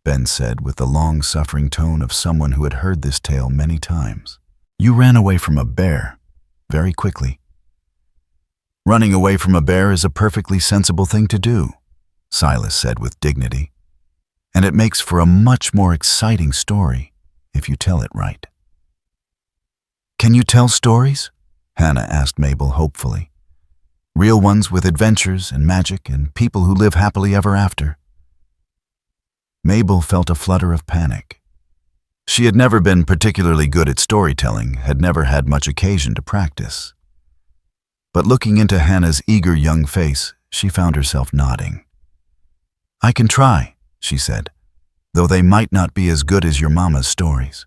Ben said with the long-suffering tone of someone who had heard this tale many times. You ran away from a bear, very quickly. Running away from a bear is a perfectly sensible thing to do, Silas said with dignity, and it makes for a much more exciting story if you tell it right. Can you tell stories? Hannah asked Mabel hopefully. Real ones with adventures and magic and people who live happily ever after. Mabel felt a flutter of panic. She had never been particularly good at storytelling, had never had much occasion to practice. But looking into Hannah's eager young face, she found herself nodding. I can try, she said, though they might not be as good as your mama's stories.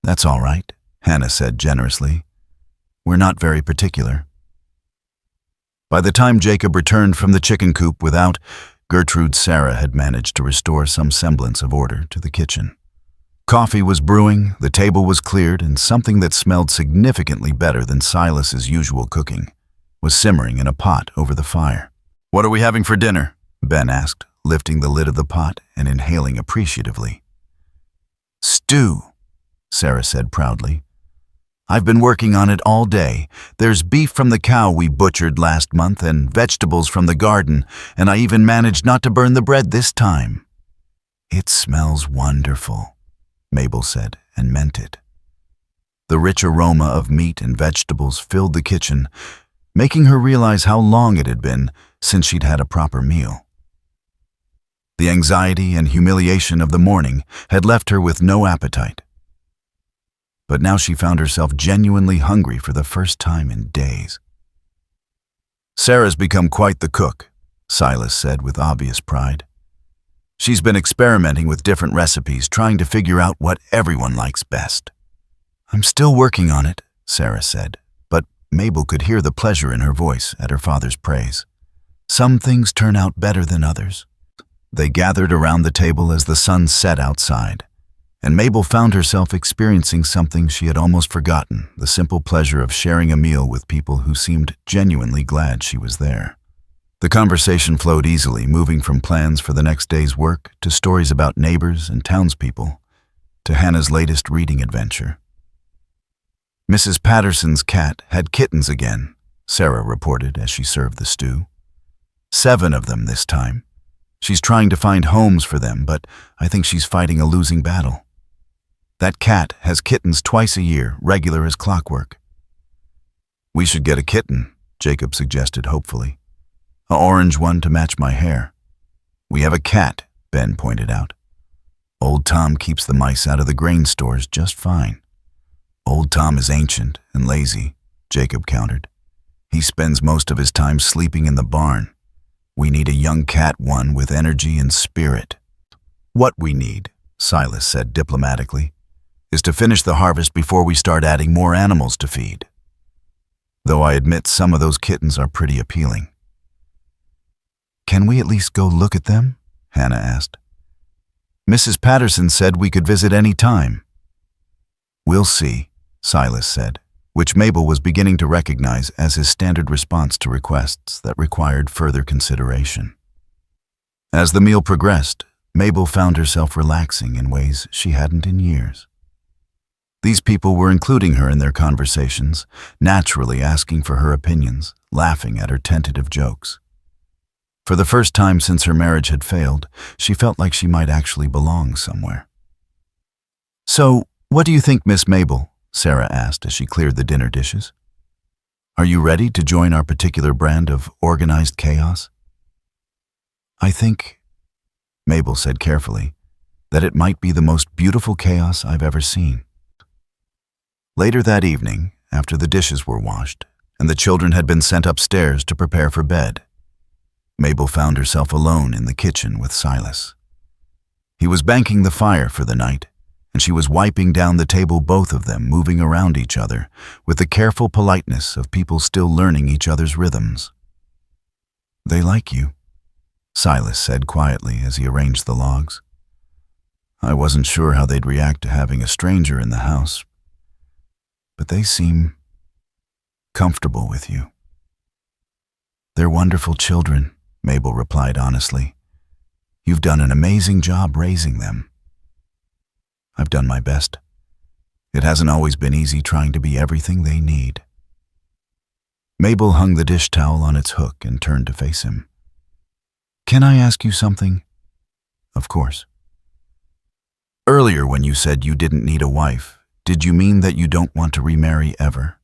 That's all right, Hannah said generously. We're not very particular. By the time Jacob returned from the chicken coop without, Gertrude Sarah had managed to restore some semblance of order to the kitchen. Coffee was brewing, the table was cleared, and something that smelled significantly better than Silas's usual cooking was simmering in a pot over the fire. What are we having for dinner? Ben asked, lifting the lid of the pot and inhaling appreciatively. Stew, Sarah said proudly. I've been working on it all day. There's beef from the cow we butchered last month and vegetables from the garden, and I even managed not to burn the bread this time. It smells wonderful, Mabel said, and meant it. The rich aroma of meat and vegetables filled the kitchen, making her realize how long it had been since she'd had a proper meal. The anxiety and humiliation of the morning had left her with no appetite. But now she found herself genuinely hungry for the first time in days. Sarah's become quite the cook, Silas said with obvious pride. She's been experimenting with different recipes, trying to figure out what everyone likes best. I'm still working on it, Sarah said, but Mabel could hear the pleasure in her voice at her father's praise. Some things turn out better than others. They gathered around the table as the sun set outside, and Mabel found herself experiencing something she had almost forgotten, the simple pleasure of sharing a meal with people who seemed genuinely glad she was there. The conversation flowed easily, moving from plans for the next day's work to stories about neighbors and townspeople, to Hannah's latest reading adventure. Mrs. Patterson's cat had kittens again, Sarah reported as she served the stew. 7 of them this time. She's trying to find homes for them, but I think she's fighting a losing battle. That cat has kittens twice a year, regular as clockwork. We should get a kitten, Jacob suggested hopefully. An orange one to match my hair. We have a cat, Ben pointed out. Old Tom keeps the mice out of the grain stores just fine. Old Tom is ancient and lazy, Jacob countered. He spends most of his time sleeping in the barn. We need a young cat one with energy and spirit. What we need, Silas said diplomatically, is to finish the harvest before we start adding more animals to feed. Though I admit some of those kittens are pretty appealing. Can we at least go look at them? Hannah asked. Mrs. Patterson said we could visit any time. We'll see, Silas said, which Mabel was beginning to recognize as his standard response to requests that required further consideration. As the meal progressed, Mabel found herself relaxing in ways she hadn't in years. These people were including her in their conversations, naturally asking for her opinions, laughing at her tentative jokes. For the first time since her marriage had failed, she felt like she might actually belong somewhere. So, what do you think, Miss Mabel? Sarah asked as she cleared the dinner dishes. Are you ready to join our particular brand of organized chaos? I think, Mabel said carefully, that it might be the most beautiful chaos I've ever seen. Later that evening, after the dishes were washed and the children had been sent upstairs to prepare for bed, Mabel found herself alone in the kitchen with Silas. He was banking the fire for the night, and she was wiping down the table, both of them moving around each other with the careful politeness of people still learning each other's rhythms. They like you, Silas said quietly as he arranged the logs. I wasn't sure how they'd react to having a stranger in the house, but they seem comfortable with you. They're wonderful children, Mabel replied honestly. You've done an amazing job raising them. I've done my best. It hasn't always been easy trying to be everything they need. Mabel hung the dish towel on its hook and turned to face him. Can I ask you something? Of course. Earlier when you said you didn't need a wife, did you mean that you don't want to remarry ever?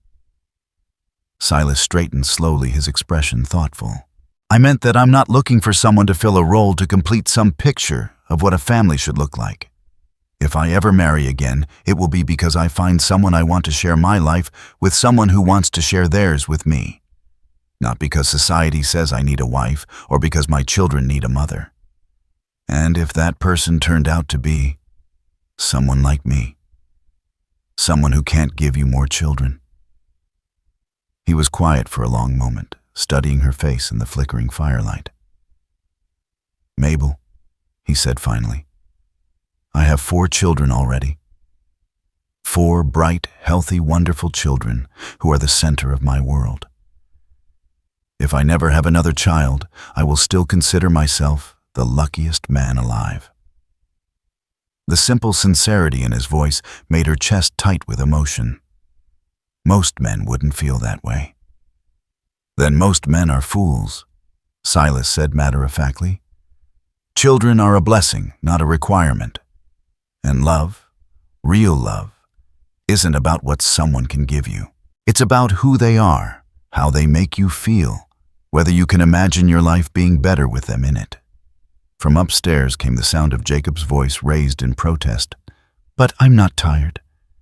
Silas straightened slowly, his expression thoughtful. I meant that I'm not looking for someone to fill a role to complete some picture of what a family should look like. If I ever marry again, it will be because I find someone I want to share my life with, someone who wants to share theirs with me. Not because society says I need a wife or because my children need a mother. And if that person turned out to be someone like me, someone who can't give you more children. He was quiet for a long moment, studying her face in the flickering firelight. Mabel, he said finally, I have 4 children already. 4 bright, healthy, wonderful children who are the center of my world. If I never have another child, I will still consider myself the luckiest man alive. The simple sincerity in his voice made her chest tight with emotion. Most men wouldn't feel that way. Then most men are fools, Silas said matter-of-factly. Children are a blessing, not a requirement. And love, real love, isn't about what someone can give you. It's about who they are, how they make you feel, whether you can imagine your life being better with them in it. From upstairs came the sound of Jacob's voice raised in protest. But I'm not tired.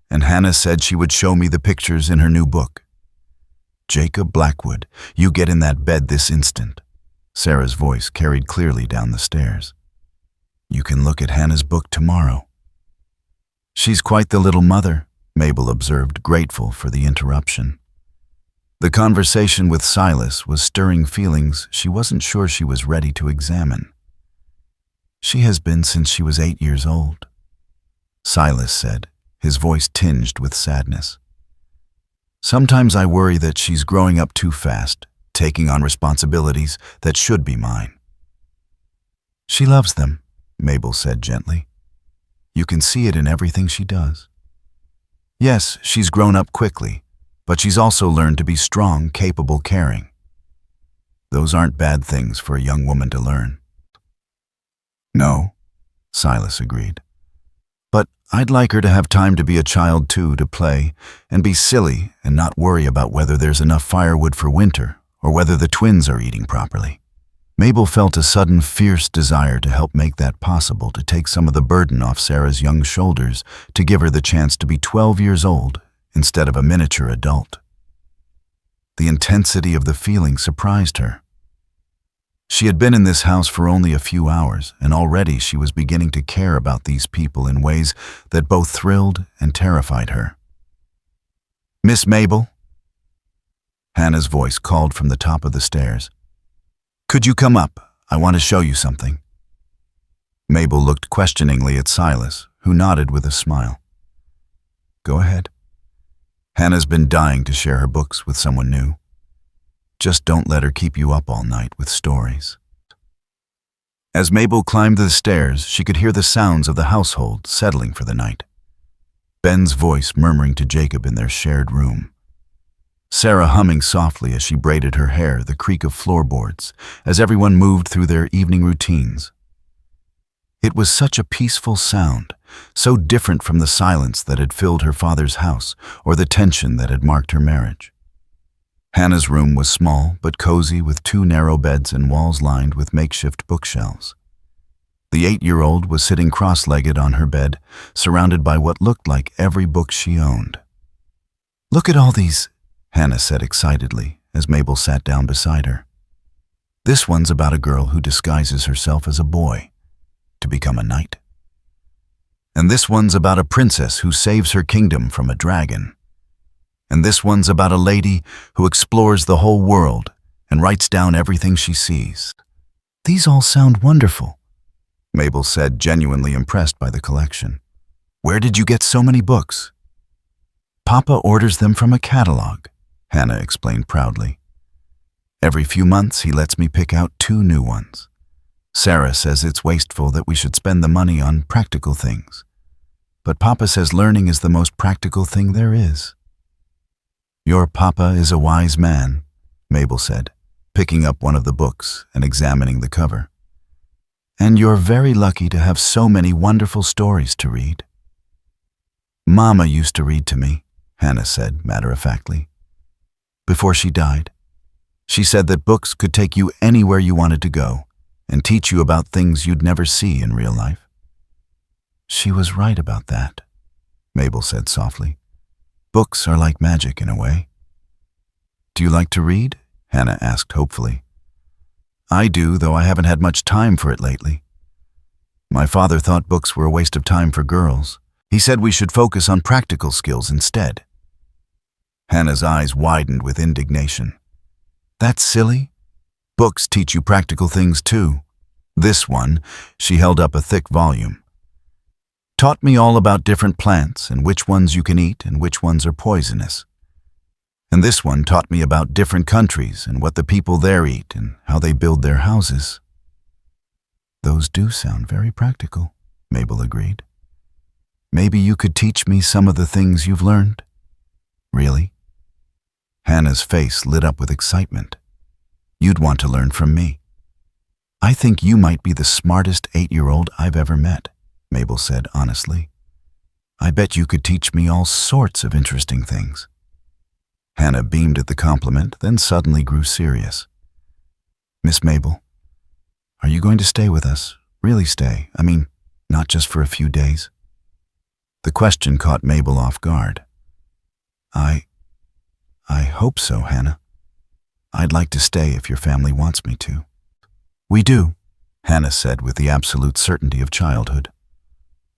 And Hannah said she would show me the pictures in her new book. Jacob Blackwood, you get in that bed this instant. Sarah's voice carried clearly down the stairs. You can look at Hannah's book tomorrow. She's quite the little mother, Mabel observed, grateful for the interruption. The conversation with Silas was stirring feelings she wasn't sure she was ready to examine. "She has been since she was 8 years old," Silas said, his voice tinged with sadness. "Sometimes I worry that she's growing up too fast, taking on responsibilities that should be mine." "She loves them," Mabel said gently. "You can see it in everything she does." "Yes, she's grown up quickly, but she's also learned to be strong, capable, caring. Those aren't bad things for a young woman to learn." "No," Silas agreed. "But I'd like her to have time to be a child too, to play and be silly and not worry about whether there's enough firewood for winter or whether the twins are eating properly." Mabel felt a sudden fierce desire to help make that possible, to take some of the burden off Sarah's young shoulders, to give her the chance to be 12 years old instead of a miniature adult. The intensity of the feeling surprised her. She had been in this house for only a few hours, and already she was beginning to care about these people in ways that both thrilled and terrified her. "Miss Mabel?" Hannah's voice called from the top of the stairs. "Could you come up? I want to show you something." Mabel looked questioningly at Silas, who nodded with a smile. "Go ahead. Hannah's been dying to share her books with someone new. Just don't let her keep you up all night with stories." As Mabel climbed the stairs, she could hear the sounds of the household settling for the night. Ben's voice murmuring to Jacob in their shared room. Sarah humming softly as she braided her hair, the creak of floorboards, as everyone moved through their evening routines. It was such a peaceful sound, so different from the silence that had filled her father's house or the tension that had marked her marriage. Hannah's room was small but cozy, with 2 narrow beds and walls lined with makeshift bookshelves. The 8-year-old was sitting cross-legged on her bed, surrounded by what looked like every book she owned. "Look at all these," Hannah said excitedly as Mabel sat down beside her. "This one's about a girl who disguises herself as a boy to become a knight. And this one's about a princess who saves her kingdom from a dragon. And this one's about a lady who explores the whole world and writes down everything she sees." "These all sound wonderful," Mabel said, genuinely impressed by the collection. "Where did you get so many books?" "Papa orders them from a catalog," Hannah explained proudly. "Every few months he lets me pick out 2 new ones. Sarah says it's wasteful that we should spend the money on practical things. But Papa says learning is the most practical thing there is." "Your papa is a wise man," Mabel said, picking up one of the books and examining the cover. "And you're very lucky to have so many wonderful stories to read." "Mama used to read to me," Hannah said matter-of-factly. "Before she died. She said that books could take you anywhere you wanted to go and teach you about things you'd never see in real life." "She was right about that," Mabel said softly. "Books are like magic in a way." "Do you like to read?" Hannah asked hopefully. "I do, though I haven't had much time for it lately. My father thought books were a waste of time for girls. He said we should focus on practical skills instead." Hannah's eyes widened with indignation. "That's silly. Books teach you practical things too. This one," she held up a thick volume, "taught me all about different plants and which ones you can eat and which ones are poisonous. And this one taught me about different countries and what the people there eat and how they build their houses." "Those do sound very practical," Mabel agreed. "Maybe you could teach me some of the things you've learned?" "Really?" Hannah's face lit up with excitement. "You'd want to learn from me." "I think you might be the smartest 8-year-old I've ever met," Mabel said honestly. "I bet you could teach me all sorts of interesting things." Hannah beamed at the compliment, then suddenly grew serious. "Miss Mabel, are you going to stay with us? Really stay? I mean, not just for a few days?" The question caught Mabel off guard. I hope so, Hannah. I'd like to stay if your family wants me to." "We do," Hannah said with the absolute certainty of childhood.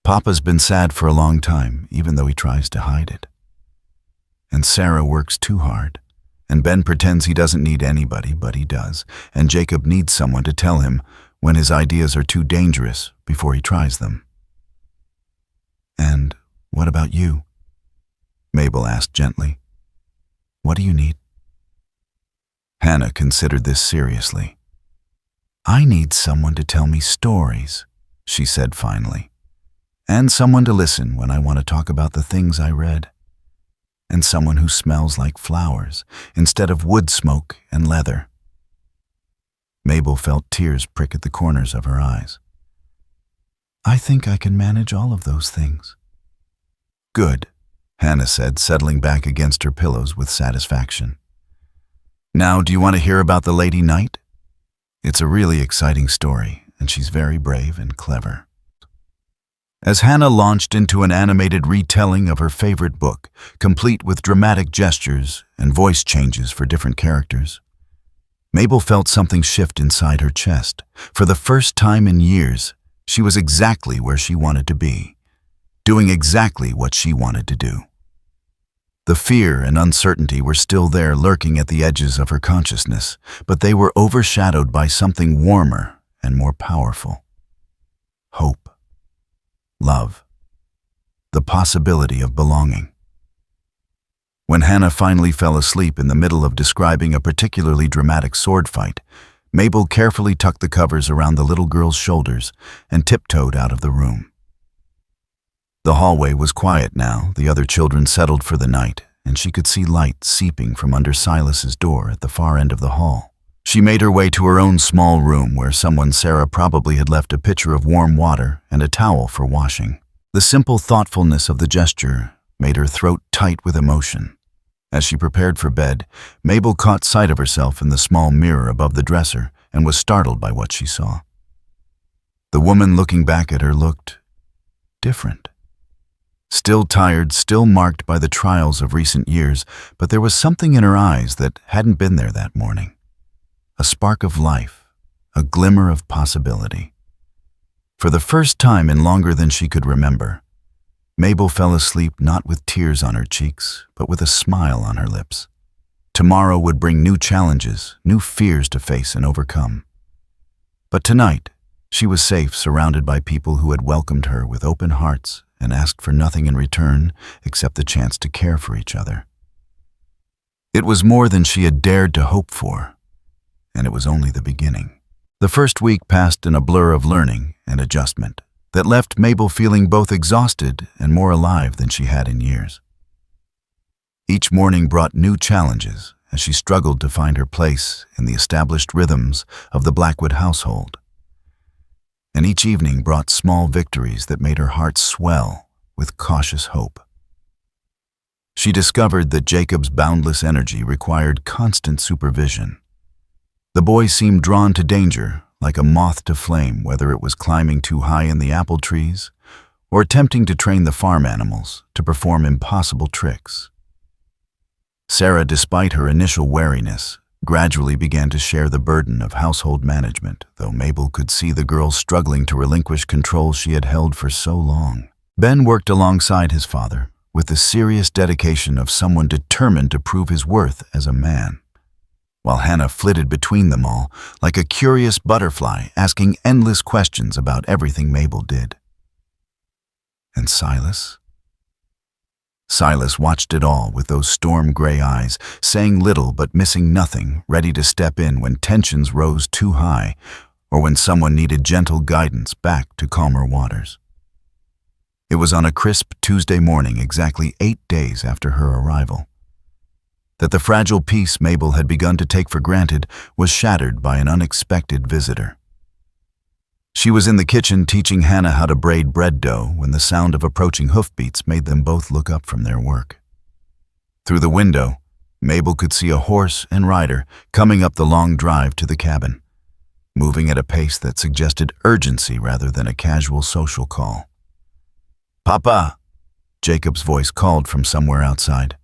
"Papa's been sad for a long time, even though he tries to hide it. And Sarah works too hard, And Ben pretends he doesn't need anybody, but he does, and Jacob needs someone to tell him when his ideas are too dangerous before he tries them. "And what about you?" Mabel asked gently. "What do you need?" Hannah considered this seriously. "I need someone to tell me stories," she said finally, "and someone to listen when I want to talk about the things I read, and someone who smells like flowers instead of wood smoke and leather." Mabel felt tears prick at the corners of her eyes. "I think I can manage all of those things." "Good," Hannah said, settling back against her pillows with satisfaction. "Now, do you want to hear about the Lady Knight? It's a really exciting story, and she's very brave and clever." As Hannah launched into an animated retelling of her favorite book, complete with dramatic gestures and voice changes for different characters, Mabel felt something shift inside her chest. For the first time in years, she was exactly where she wanted to be, doing exactly what she wanted to do. The fear and uncertainty were still there, lurking at the edges of her consciousness, but they were overshadowed by something warmer and more powerful. Hope. Love. The possibility of belonging. When Hannah finally fell asleep in the middle of describing a particularly dramatic sword fight, Mabel carefully tucked the covers around the little girl's shoulders and tiptoed out of the room. The hallway was quiet now, the other children settled for the night, and she could see light seeping from under Silas's door at the far end of the hall. She made her way to her own small room where Sarah probably had left a pitcher of warm water and a towel for washing. The simple thoughtfulness of the gesture made her throat tight with emotion. As she prepared for bed, Mabel caught sight of herself in the small mirror above the dresser and was startled by what she saw. The woman looking back at her looked different. Still tired, still marked by the trials of recent years, but there was something in her eyes that hadn't been there that morning. A spark of life, a glimmer of possibility. For the first time in longer than she could remember, Mabel fell asleep not with tears on her cheeks, but with a smile on her lips. Tomorrow would bring new challenges, new fears to face and overcome. But tonight, she was safe, surrounded by people who had welcomed her with open hearts and asked for nothing in return except the chance to care for each other. It was more than she had dared to hope for, and it was only the beginning. The first week passed in a blur of learning and adjustment that left Mabel feeling both exhausted and more alive than she had in years. Each morning brought new challenges as she struggled to find her place in the established rhythms of the Blackwood household. And each evening brought small victories that made her heart swell with cautious hope. She discovered that Jacob's boundless energy required constant supervision. The boy seemed drawn to danger, like a moth to flame, whether it was climbing too high in the apple trees or attempting to train the farm animals to perform impossible tricks. Sarah, despite her initial wariness, gradually began to share the burden of household management, though Mabel could see the girl struggling to relinquish control she had held for so long. Ben worked alongside his father, with the serious dedication of someone determined to prove his worth as a man, while Hannah flitted between them all like a curious butterfly, asking endless questions about everything Mabel did. And Silas? Silas watched it all with those storm-gray eyes, saying little but missing nothing, ready to step in when tensions rose too high or when someone needed gentle guidance back to calmer waters. It was on a crisp Tuesday morning, exactly 8 days after her arrival, that the fragile peace Mabel had begun to take for granted was shattered by an unexpected visitor. She was in the kitchen teaching Hannah how to braid bread dough when the sound of approaching hoofbeats made them both look up from their work. Through the window, Mabel could see a horse and rider coming up the long drive to the cabin, moving at a pace that suggested urgency rather than a casual social call. "Papa!" Jacob's voice called from somewhere outside.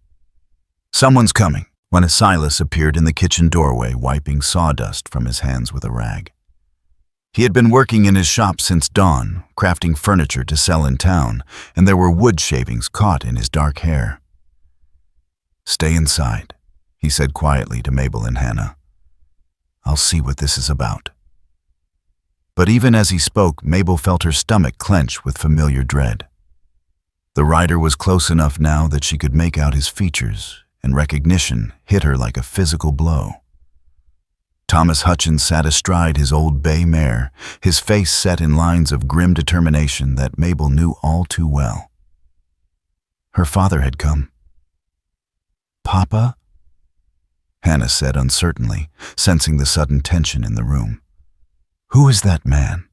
"Someone's coming," when Silas appeared in the kitchen doorway, wiping sawdust from his hands with a rag. He had been working in his shop since dawn, crafting furniture to sell in town, and there were wood shavings caught in his dark hair. "Stay inside," he said quietly to Mabel and Hannah. "I'll see what this is about." But even as he spoke, Mabel felt her stomach clench with familiar dread. The rider was close enough now that she could make out his features, and recognition hit her like a physical blow. Thomas Hutchins sat astride his old bay mare, his face set in lines of grim determination that Mabel knew all too well. Her father had come. "Papa?" Hannah said uncertainly, sensing the sudden tension in the room. "Who is that man?"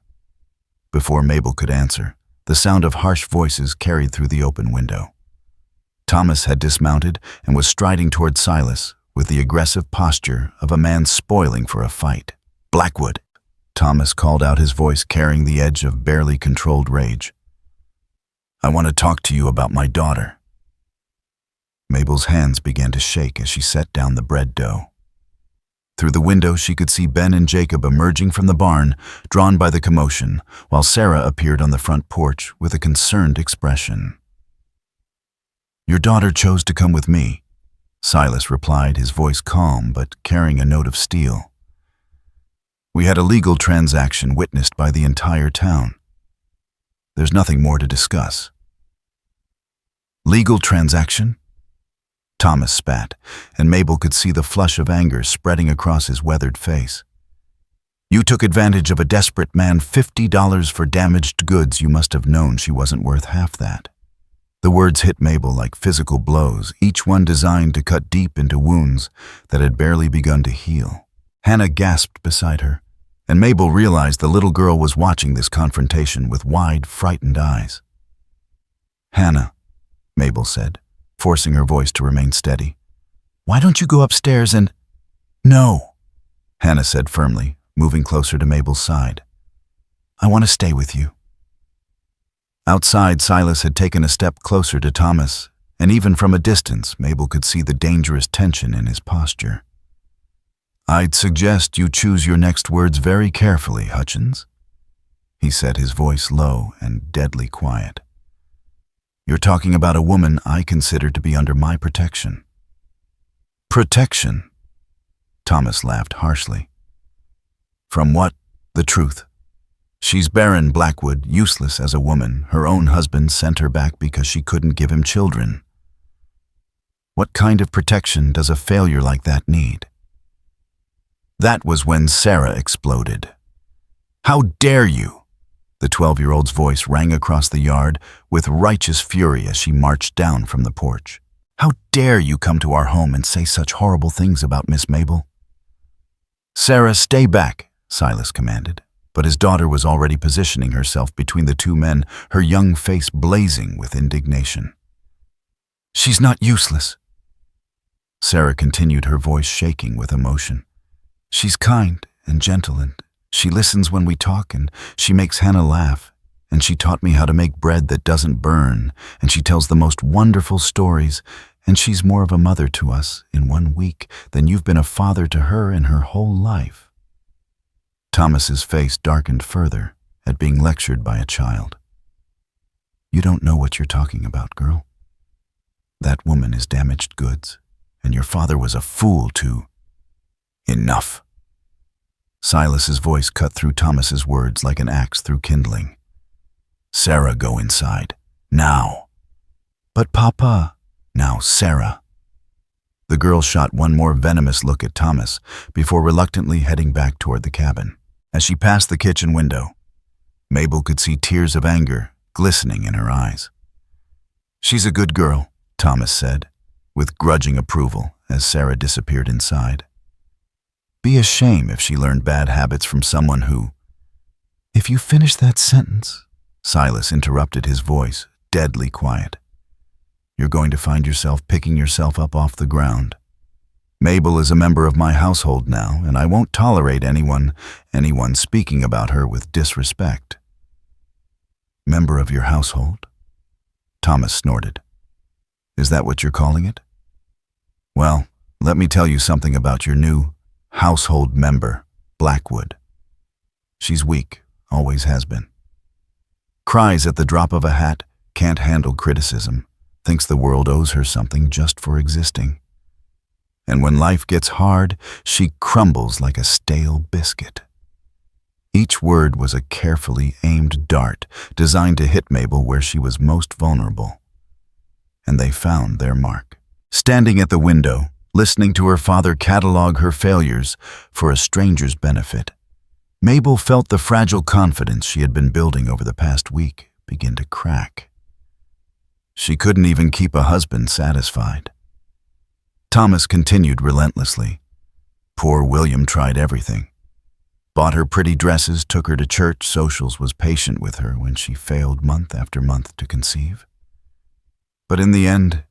Before Mabel could answer, the sound of harsh voices carried through the open window. Thomas had dismounted and was striding toward Silas with the aggressive posture of a man spoiling for a fight. "Blackwood," Thomas called out, his voice carrying the edge of barely controlled rage. "I want to talk to you about my daughter." Mabel's hands began to shake as she set down the bread dough. Through the window, she could see Ben and Jacob emerging from the barn, drawn by the commotion, while Sarah appeared on the front porch with a concerned expression. "Your daughter chose to come with me," Silas replied, his voice calm but carrying a note of steel. "We had a legal transaction witnessed by the entire town. There's nothing more to discuss." "Legal transaction?" Thomas spat, and Mabel could see the flush of anger spreading across his weathered face. "You took advantage of a desperate man, $50 for damaged goods. You must have known she wasn't worth half that." The words hit Mabel like physical blows, each one designed to cut deep into wounds that had barely begun to heal. Hannah gasped beside her, and Mabel realized the little girl was watching this confrontation with wide, frightened eyes. "Hannah," Mabel said, forcing her voice to remain steady, "why don't you go upstairs and—" "No," Hannah said firmly, moving closer to Mabel's side. "I want to stay with you." Outside, Silas had taken a step closer to Thomas, and even from a distance, Mabel could see the dangerous tension in his posture. "I'd suggest you choose your next words very carefully, Hutchins," he said, his voice low and deadly quiet. "You're talking about a woman I consider to be under my protection." "Protection?" Thomas laughed harshly. "From what? The truth. She's barren, Blackwood, useless as a woman. Her own husband sent her back because she couldn't give him children. What kind of protection does a failure like that need?" That was when Sarah exploded. "How dare you!" The 12-year-old's voice rang across the yard with righteous fury as she marched down from the porch. "How dare you come to our home and say such horrible things about Miss Mabel?" "Sarah, stay back," Silas commanded, but his daughter was already positioning herself between the two men, her young face blazing with indignation. "She's not useless," Sarah continued, her voice shaking with emotion. "She's kind and gentle, and she listens when we talk, and she makes Hannah laugh, and she taught me how to make bread that doesn't burn, and she tells the most wonderful stories, and she's more of a mother to us in 1 week than you've been a father to her in her whole life." Thomas's face darkened further at being lectured by a child. "You don't know what you're talking about, girl. That woman is damaged goods, and your father was a fool to—" "Enough." Silas's voice cut through Thomas's words like an axe through kindling. "Sarah, go inside. Now." "But Papa—" "Now, Sarah." The girl shot one more venomous look at Thomas before reluctantly heading back toward the cabin. As she passed the kitchen window, Mabel could see tears of anger glistening in her eyes. "She's a good girl," Thomas said, with grudging approval as Sarah disappeared inside. "Be a shame if she learned bad habits from someone who—" "If you finish that sentence," Silas interrupted, his voice deadly quiet, "you're going to find yourself picking yourself up off the ground. Mabel is a member of my household now, and I won't tolerate anyone speaking about her with disrespect." "Member of your household?" Thomas snorted. "Is that what you're calling it? Well, let me tell you something about your new household member, Blackwood. She's weak, always has been. Cries at the drop of a hat, can't handle criticism, thinks the world owes her something just for existing. And when life gets hard, she crumbles like a stale biscuit. Each word was a carefully aimed dart designed to hit Mabel where she was most vulnerable. And they found their mark. Standing at the window, listening to her father catalog her failures for a stranger's benefit, Mabel felt the fragile confidence she had been building over the past week begin to crack. She couldn't even keep a husband satisfied. Thomas continued relentlessly. Poor William tried everything. Bought her pretty dresses, took her to church socials, was patient with her when she failed month after month to conceive. But in the end,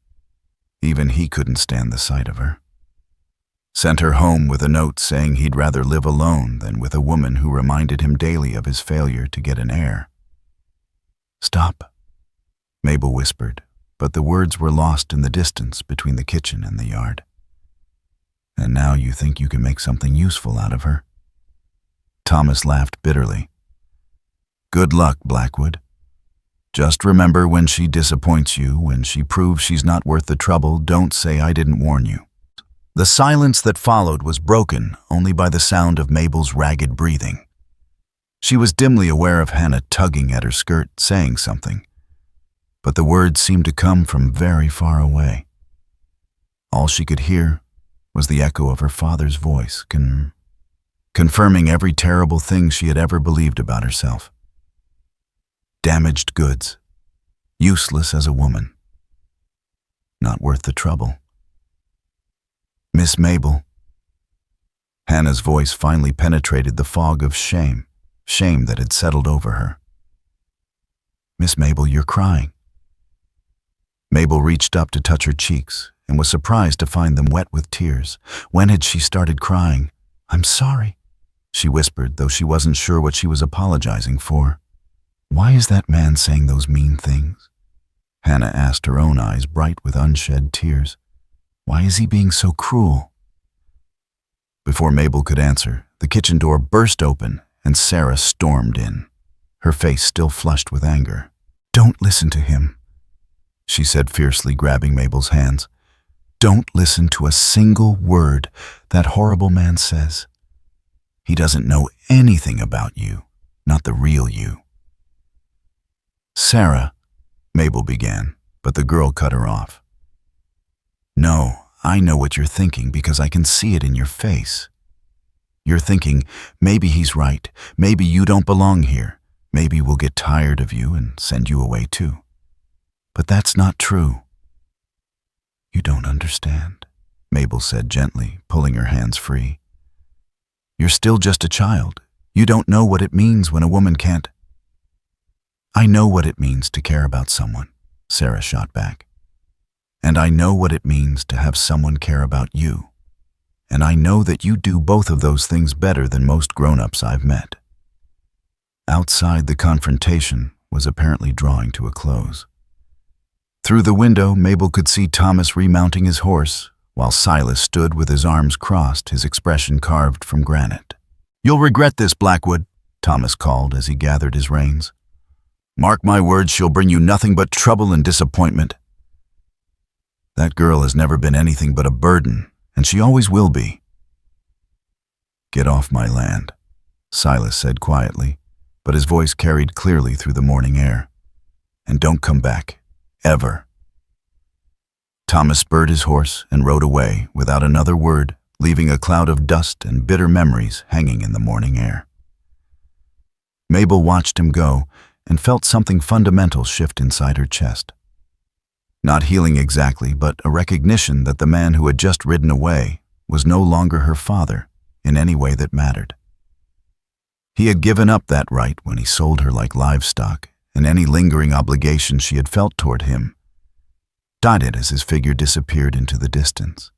even he couldn't stand the sight of her. Sent her home with a note saying he'd rather live alone than with a woman who reminded him daily of his failure to get an heir. "Stop," Mabel whispered, but the words were lost in the distance between the kitchen and the yard. "And now you think you can make something useful out of her?" Thomas laughed bitterly. "Good luck, Blackwood. Just remember, when she disappoints you, when she proves she's not worth the trouble, don't say I didn't warn you." The silence that followed was broken only by the sound of Mabel's ragged breathing. She was dimly aware of Hannah tugging at her skirt, saying something, but the words seemed to come from very far away. All she could hear was the echo of her father's voice, confirming every terrible thing she had ever believed about herself. Damaged goods, useless as a woman, not worth the trouble. "Miss Mabel." Hannah's voice finally penetrated the fog of shame that had settled over her. "Miss Mabel, you're crying." Mabel reached up to touch her cheeks and was surprised to find them wet with tears. When had she started crying? "I'm sorry," she whispered, though she wasn't sure what she was apologizing for. "Why is that man saying those mean things?" Hannah asked, her own eyes bright with unshed tears. "Why is he being so cruel?" Before Mabel could answer, the kitchen door burst open and Sarah stormed in, her face still flushed with anger. "Don't listen to him," she said fiercely, grabbing Mabel's hands. "Don't listen to a single word that horrible man says. He doesn't know anything about you, not the real you." "Sarah," Mabel began, but the girl cut her off. "No, I know what you're thinking because I can see it in your face. You're thinking, maybe he's right, maybe you don't belong here, maybe we'll get tired of you and send you away too. But that's not true." "You don't understand," Mabel said gently, pulling her hands free. "You're still just a child. You don't know what it means when a woman can't—" "I know what it means to care about someone," Sarah shot back. "And I know what it means to have someone care about you. And I know that you do both of those things better than most grown-ups I've met." Outside, the confrontation was apparently drawing to a close. Through the window, Mabel could see Thomas remounting his horse, while Silas stood with his arms crossed, his expression carved from granite. "You'll regret this, Blackwood," Thomas called as he gathered his reins. "Mark my words, she'll bring you nothing but trouble and disappointment. That girl has never been anything but a burden, and she always will be." "Get off my land," Silas said quietly, but his voice carried clearly through the morning air. "And don't come back, ever." Thomas spurred his horse and rode away without another word, leaving a cloud of dust and bitter memories hanging in the morning air. Mabel watched him go and felt something fundamental shift inside her chest. Not healing exactly, but a recognition that the man who had just ridden away was no longer her father in any way that mattered. He had given up that right when he sold her like livestock, and any lingering obligation she had felt toward him died as his figure disappeared into the distance.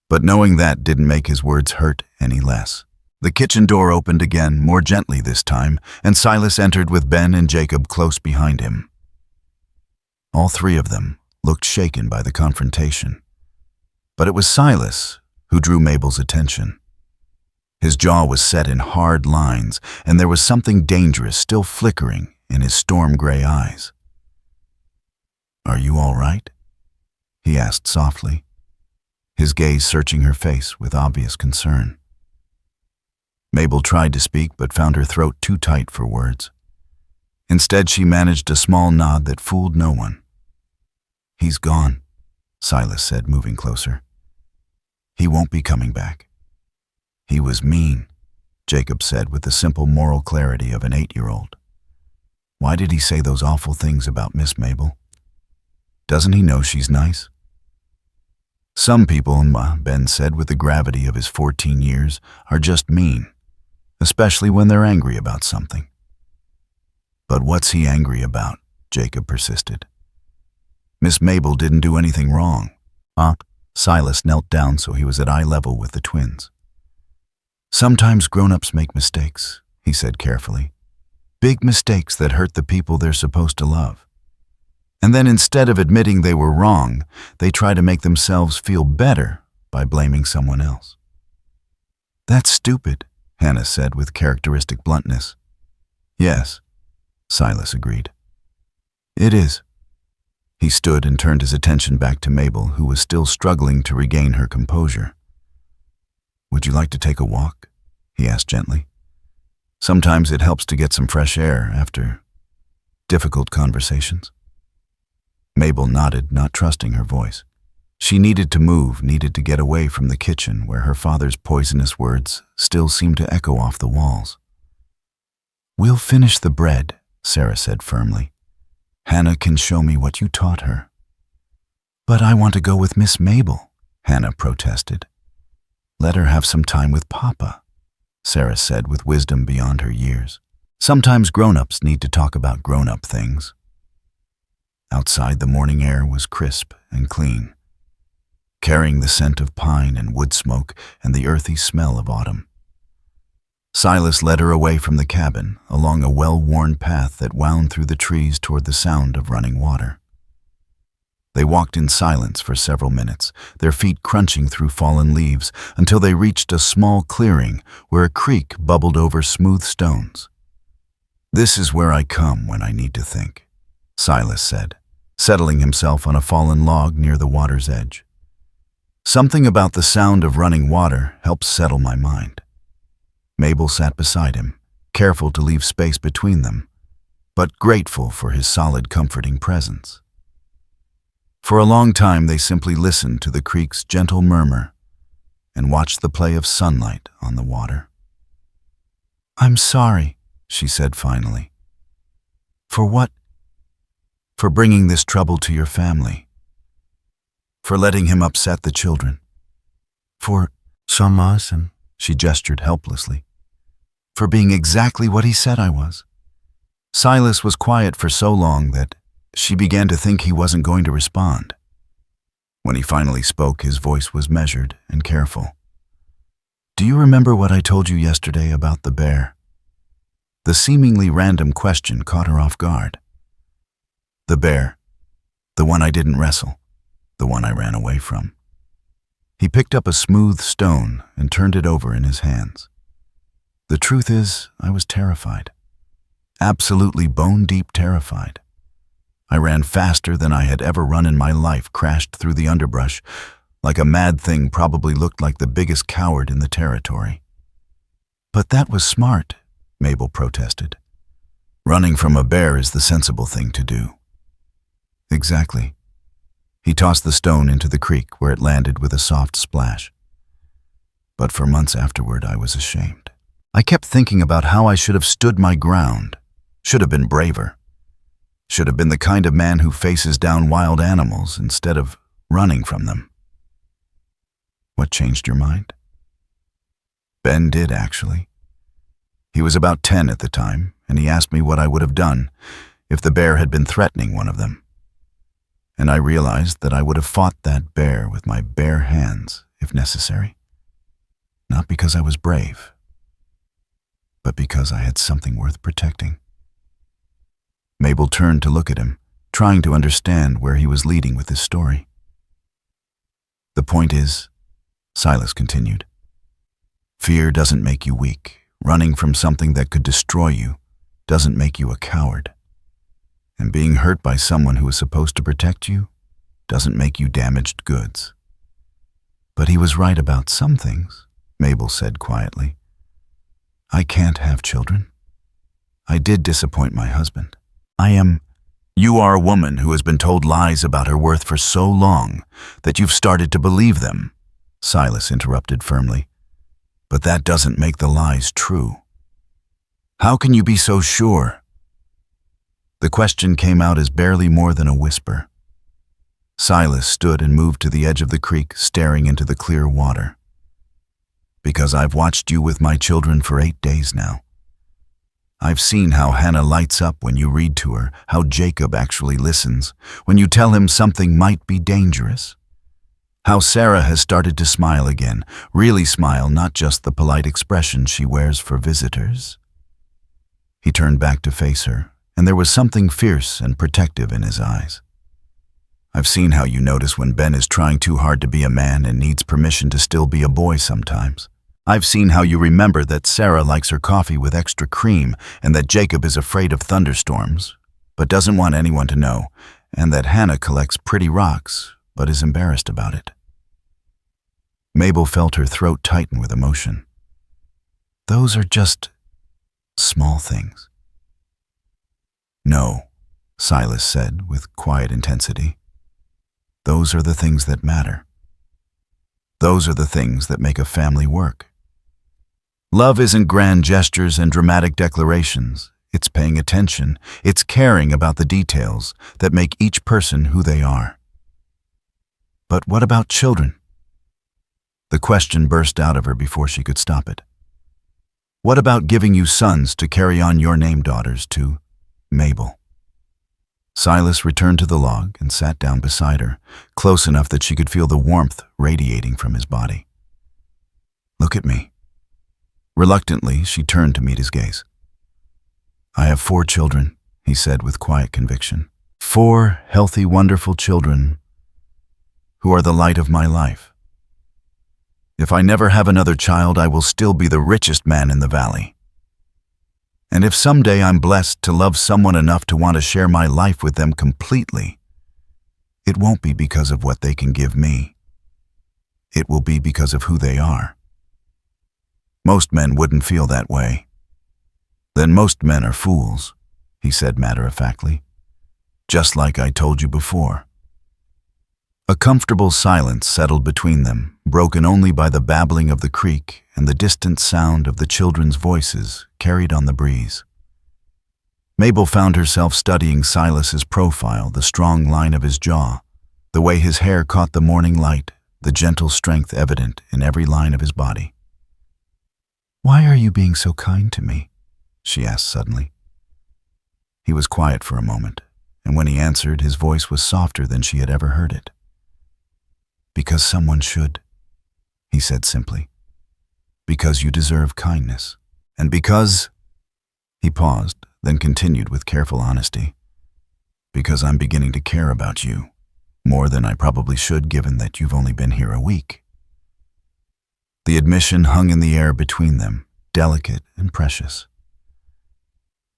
But knowing that didn't make his words hurt any less. The kitchen door opened again, more gently this time, and Silas entered with Ben and Jacob close behind him. All three of them looked shaken by the confrontation. But it was Silas who drew Mabel's attention. His jaw was set in hard lines, and there was something dangerous still flickering in his storm-gray eyes. "Are you all right?" he asked softly. his gaze searching her face with obvious concern. Mabel tried to speak but found her throat too tight for words. Instead, she managed a small nod that fooled no one. "He's gone," Silas said, moving closer. "He won't be coming back." "He was mean," Jacob said with the simple moral clarity of an 8-year-old. "Why did he say those awful things about Miss Mabel? Doesn't he know she's nice?" "Some people," Ben said with the gravity of his 14 years, "are just mean, especially when they're angry about something." "But what's he angry about?" Jacob persisted. "Miss Mabel didn't do anything wrong." Silas knelt down so he was at eye level with the twins. "Sometimes grown-ups make mistakes," he said carefully. "Big mistakes that hurt the people they're supposed to love. And then instead of admitting they were wrong, they try to make themselves feel better by blaming someone else." "That's stupid," Hannah said with characteristic bluntness. "Yes," Silas agreed. "It is." He stood and turned his attention back to Mabel, who was still struggling to regain her composure. "Would you like to take a walk?" he asked gently. "Sometimes it helps to get some fresh air after difficult conversations." Mabel nodded, not trusting her voice. She needed to move, needed to get away from the kitchen where her father's poisonous words still seemed to echo off the walls. "We'll finish the bread," Sarah said firmly. "Hannah can show me what you taught her." "But I want to go with Miss Mabel," Hannah protested. "Let her have some time with Papa," Sarah said with wisdom beyond her years. "Sometimes grown-ups need to talk about grown-up things." Outside, the morning air was crisp and clean, carrying the scent of pine and wood smoke and the earthy smell of autumn. Silas led her away from the cabin, along a well-worn path that wound through the trees toward the sound of running water. They walked in silence for several minutes, their feet crunching through fallen leaves, until they reached a small clearing where a creek bubbled over smooth stones. "This is where I come when I need to think," Silas said, settling himself on a fallen log near the water's edge. "Something about the sound of running water helps settle my mind." Mabel sat beside him, careful to leave space between them, but grateful for his solid, comforting presence. For a long time they simply listened to the creek's gentle murmur and watched the play of sunlight on the water. "I'm sorry," she said finally. "For what?" "For bringing this trouble to your family. For letting him upset the children. For Shamas," and she gestured helplessly. "For being exactly what he said I was." Silas was quiet for so long that she began to think he wasn't going to respond. When he finally spoke, his voice was measured and careful. "Do you remember what I told you yesterday about the bear?" The seemingly random question caught her off guard. "The bear. The one I didn't wrestle. The one I ran away from." He picked up a smooth stone and turned it over in his hands. "The truth is, I was terrified. Absolutely bone-deep terrified. I ran faster than I had ever run in my life, crashed through the underbrush, like a mad thing, probably looked like the biggest coward in the territory." "But that was smart," Mabel protested. "Running from a bear is the sensible thing to do." "Exactly." He tossed the stone into the creek, where it landed with a soft splash. "But for months afterward, I was ashamed. I kept thinking about how I should have stood my ground, should have been braver, should have been the kind of man who faces down wild animals instead of running from them." "What changed your mind?" "Ben did, actually. He was about 10 at the time, and he asked me what I would have done if the bear had been threatening one of them. And I realized that I would have fought that bear with my bare hands, if necessary. Not because I was brave, but because I had something worth protecting." Mabel turned to look at him, trying to understand where he was leading with his story. "The point is," Silas continued, "fear doesn't make you weak. Running from something that could destroy you doesn't make you a coward. And being hurt by someone who is supposed to protect you doesn't make you damaged goods. But he was right about some things, Mabel said quietly. I can't have children. I did disappoint my husband. You are a woman who has been told lies about her worth for so long that you've started to believe them, Silas interrupted firmly. But that doesn't make the lies true. How can you be so sure? The question came out as barely more than a whisper. Silas stood and moved to the edge of the creek, staring into the clear water. Because I've watched you with my children for 8 days now. I've seen how Hannah lights up when you read to her, how Jacob actually listens when you tell him something might be dangerous. How Sarah has started to smile again, really smile, not just the polite expression she wears for visitors. He turned back to face her, and there was something fierce and protective in his eyes. I've seen how you notice when Ben is trying too hard to be a man and needs permission to still be a boy sometimes. I've seen how you remember that Sarah likes her coffee with extra cream and that Jacob is afraid of thunderstorms, but doesn't want anyone to know, and that Hannah collects pretty rocks, but is embarrassed about it. Mabel felt her throat tighten with emotion. Those are just small things. No, Silas said with quiet intensity. Those are the things that matter. Those are the things that make a family work. Love isn't grand gestures and dramatic declarations. It's paying attention. It's caring about the details that make each person who they are. But what about children? The question burst out of her before she could stop it. What about giving you sons to carry on your name, daughters, to Mabel? Silas returned to the log and sat down beside her, close enough that she could feel the warmth radiating from his body. Look at me. Reluctantly, she turned to meet his gaze. I have 4 children, he said with quiet conviction. 4 healthy, wonderful children who are the light of my life. If I never have another child, I will still be the richest man in the valley. And if someday I'm blessed to love someone enough to want to share my life with them completely, it won't be because of what they can give me. It will be because of who they are. Most men wouldn't feel that way. Then most men are fools, he said matter-of-factly, just like I told you before. A comfortable silence settled between them, broken only by the babbling of the creek and the distant sound of the children's voices carried on the breeze. Mabel found herself studying Silas's profile, the strong line of his jaw, the way his hair caught the morning light, the gentle strength evident in every line of his body. Why are you being so kind to me? She asked suddenly. He was quiet for a moment, and when he answered, his voice was softer than she had ever heard it. Because someone should, he said simply. Because you deserve kindness. And because... He paused, then continued with careful honesty. Because I'm beginning to care about you, more than I probably should given that you've only been here a week. The admission hung in the air between them, delicate and precious.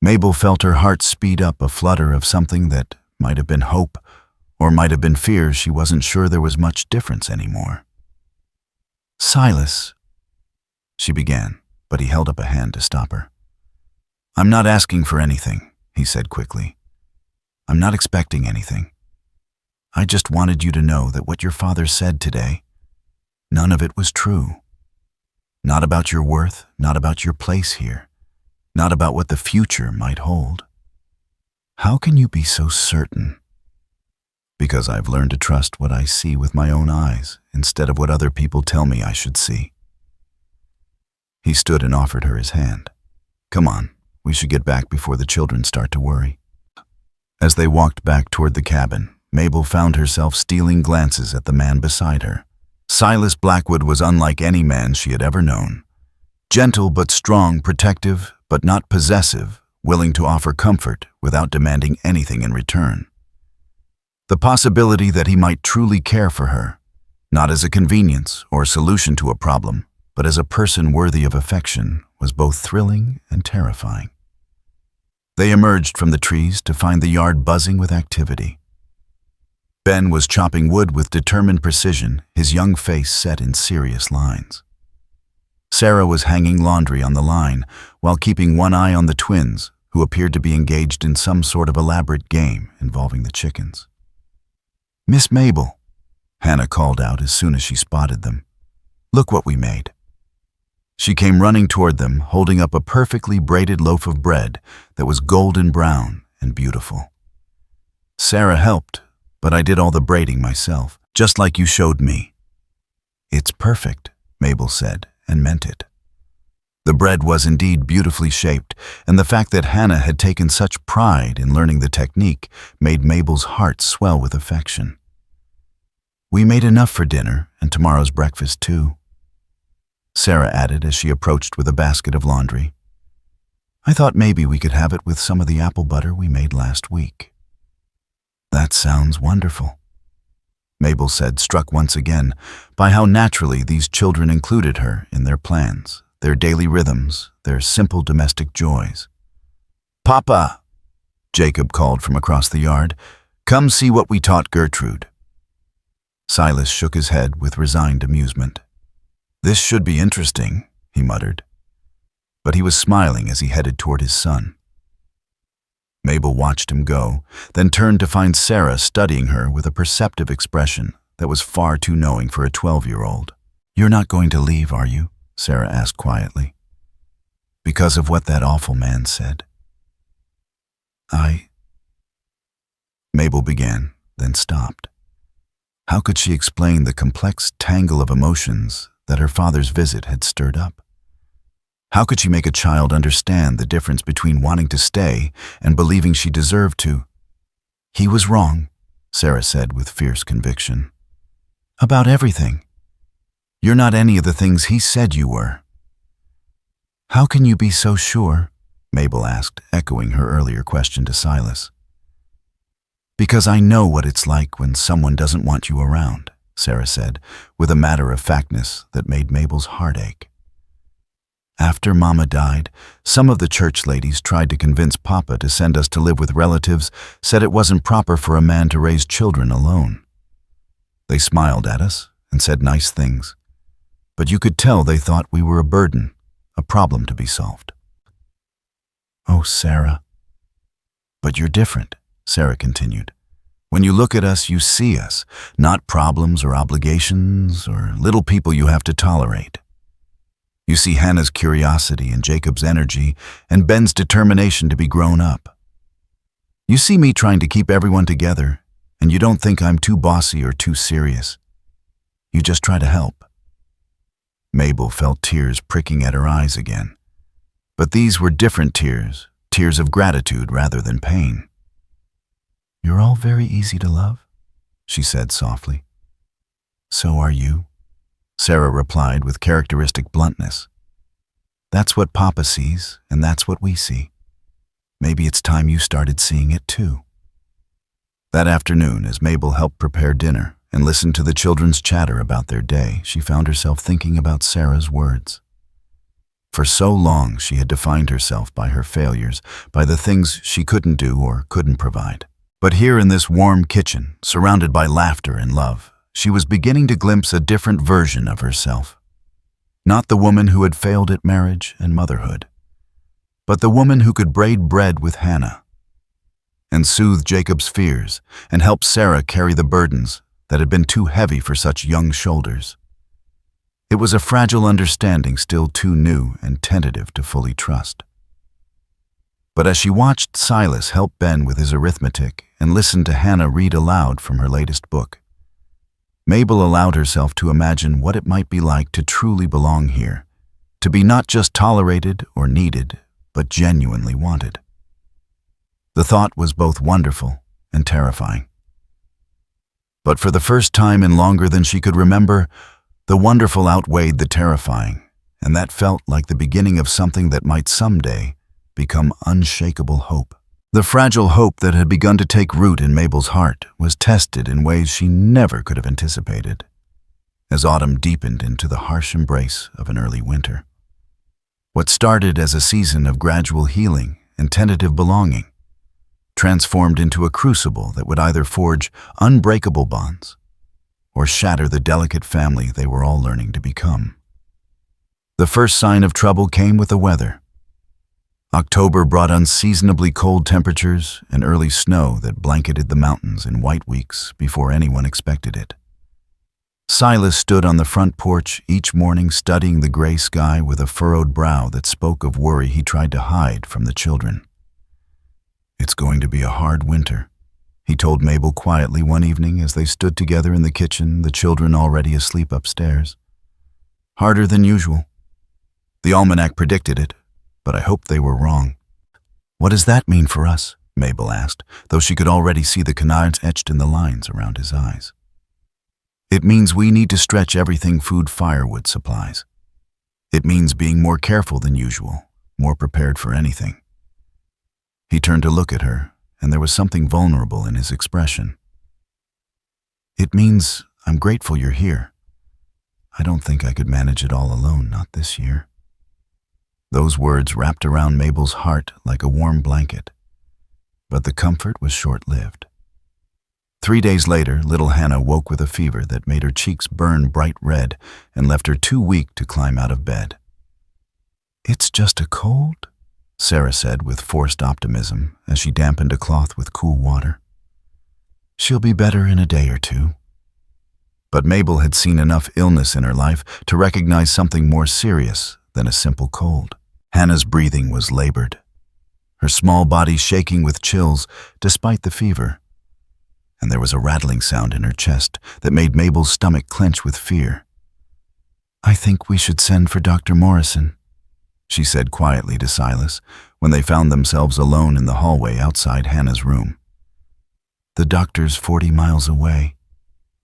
Mabel felt her heart speed up, a flutter of something that might have been hope or might have been fear. She wasn't sure there was much difference anymore. Silas, she began, but he held up a hand to stop her. I'm not asking for anything, he said quickly. I'm not expecting anything. I just wanted you to know that what your father said today, none of it was true. Not about your worth, not about your place here, not about what the future might hold. How can you be so certain? Because I've learned to trust what I see with my own eyes instead of what other people tell me I should see. He stood and offered her his hand. Come on, we should get back before the children start to worry. As they walked back toward the cabin, Mabel found herself stealing glances at the man beside her. Silas Blackwood was unlike any man she had ever known. Gentle but strong, protective but not possessive, willing to offer comfort without demanding anything in return. The possibility that he might truly care for her, not as a convenience or solution to a problem, but as a person worthy of affection, was both thrilling and terrifying. They emerged from the trees to find the yard buzzing with activity. Ben was chopping wood with determined precision, his young face set in serious lines. Sarah was hanging laundry on the line while keeping one eye on the twins, who appeared to be engaged in some sort of elaborate game involving the chickens. "Miss Mabel," Hannah called out as soon as she spotted them. "Look what we made." She came running toward them, holding up a perfectly braided loaf of bread that was golden brown and beautiful. "Sarah helped, but I did all the braiding myself, just like you showed me." "It's perfect," Mabel said, and meant it. The bread was indeed beautifully shaped, and the fact that Hannah had taken such pride in learning the technique made Mabel's heart swell with affection. "We made enough for dinner and tomorrow's breakfast too," Sarah added as she approached with a basket of laundry. "I thought maybe we could have it with some of the apple butter we made last week." "That sounds wonderful," Mabel said, struck once again by how naturally these children included her in their plans, their daily rhythms, their simple domestic joys. "Papa," Jacob called from across the yard, "come see what we taught Gertrude." Silas shook his head with resigned amusement. "This should be interesting," he muttered. But he was smiling as he headed toward his son. Mabel watched him go, then turned to find Sarah studying her with a perceptive expression that was far too knowing for a 12-year-old. "You're not going to leave, are you?" Sarah asked quietly. "Because of what that awful man said?" Mabel began, then stopped. How could she explain the complex tangle of emotions that her father's visit had stirred up? How could she make a child understand the difference between wanting to stay and believing she deserved to? "He was wrong," Sarah said with fierce conviction. "About everything. You're not any of the things he said you were." "How can you be so sure?" Mabel asked, echoing her earlier question to Silas. "Because I know what it's like when someone doesn't want you around," Sarah said, with a matter-of-factness that made Mabel's heart ache. "After Mama died, some of the church ladies tried to convince Papa to send us to live with relatives, said it wasn't proper for a man to raise children alone. They smiled at us and said nice things, but you could tell they thought we were a burden, a problem to be solved." "Oh, Sarah." "But you're different," Sarah continued. "When you look at us, you see us, not problems or obligations or little people you have to tolerate. You see Hannah's curiosity and Jacob's energy and Ben's determination to be grown up. You see me trying to keep everyone together, and you don't think I'm too bossy or too serious. You just try to help." Mabel felt tears pricking at her eyes again. But these were different tears, tears of gratitude rather than pain. "You're all very easy to love," she said softly. "So are you," Sarah replied with characteristic bluntness. "That's what Papa sees, and that's what we see. Maybe it's time you started seeing it too." That afternoon, as Mabel helped prepare dinner and listened to the children's chatter about their day, she found herself thinking about Sarah's words. For so long, she had defined herself by her failures, by the things she couldn't do or couldn't provide. But here in this warm kitchen, surrounded by laughter and love, she was beginning to glimpse a different version of herself. Not the woman who had failed at marriage and motherhood, but the woman who could braid bread with Hannah and soothe Jacob's fears and help Sarah carry the burdens that had been too heavy for such young shoulders. It was a fragile understanding still too new and tentative to fully trust. But as she watched Silas help Ben with his arithmetic and listened to Hannah read aloud from her latest book, Mabel allowed herself to imagine what it might be like to truly belong here, to be not just tolerated or needed, but genuinely wanted. The thought was both wonderful and terrifying. But for the first time in longer than she could remember, the wonderful outweighed the terrifying, and that felt like the beginning of something that might someday become unshakable hope. The fragile hope that had begun to take root in Mabel's heart was tested in ways she never could have anticipated, as autumn deepened into the harsh embrace of an early winter. What started as a season of gradual healing and tentative belonging transformed into a crucible that would either forge unbreakable bonds or shatter the delicate family they were all learning to become. The first sign of trouble came with the weather. October brought unseasonably cold temperatures and early snow that blanketed the mountains in white weeks before anyone expected it. Silas stood on the front porch each morning studying the gray sky with a furrowed brow that spoke of worry he tried to hide from the children. "It's going to be a hard winter," he told Mabel quietly one evening as they stood together in the kitchen, the children already asleep upstairs. "Harder than usual. The almanac predicted it, but I hope they were wrong." "What does that mean for us?" Mabel asked, though she could already see the canards etched in the lines around his eyes. "It means we need to stretch everything food firewood supplies. It means being more careful than usual, more prepared for anything." He turned to look at her, and there was something vulnerable in his expression. "It means I'm grateful you're here. I don't think I could manage it all alone, not this year." Those words wrapped around Mabel's heart like a warm blanket, but the comfort was short-lived. 3 days later, little Hannah woke with a fever that made her cheeks burn bright red and left her too weak to climb out of bed. "It's just a cold," Sarah said with forced optimism as she dampened a cloth with cool water. "She'll be better in a day or two." But Mabel had seen enough illness in her life to recognize something more serious than a simple cold. Hannah's breathing was labored, her small body shaking with chills despite the fever, and there was a rattling sound in her chest that made Mabel's stomach clench with fear. "I think we should send for Dr. Morrison," she said quietly to Silas when they found themselves alone in the hallway outside Hannah's room. "The doctor's 40 miles away,"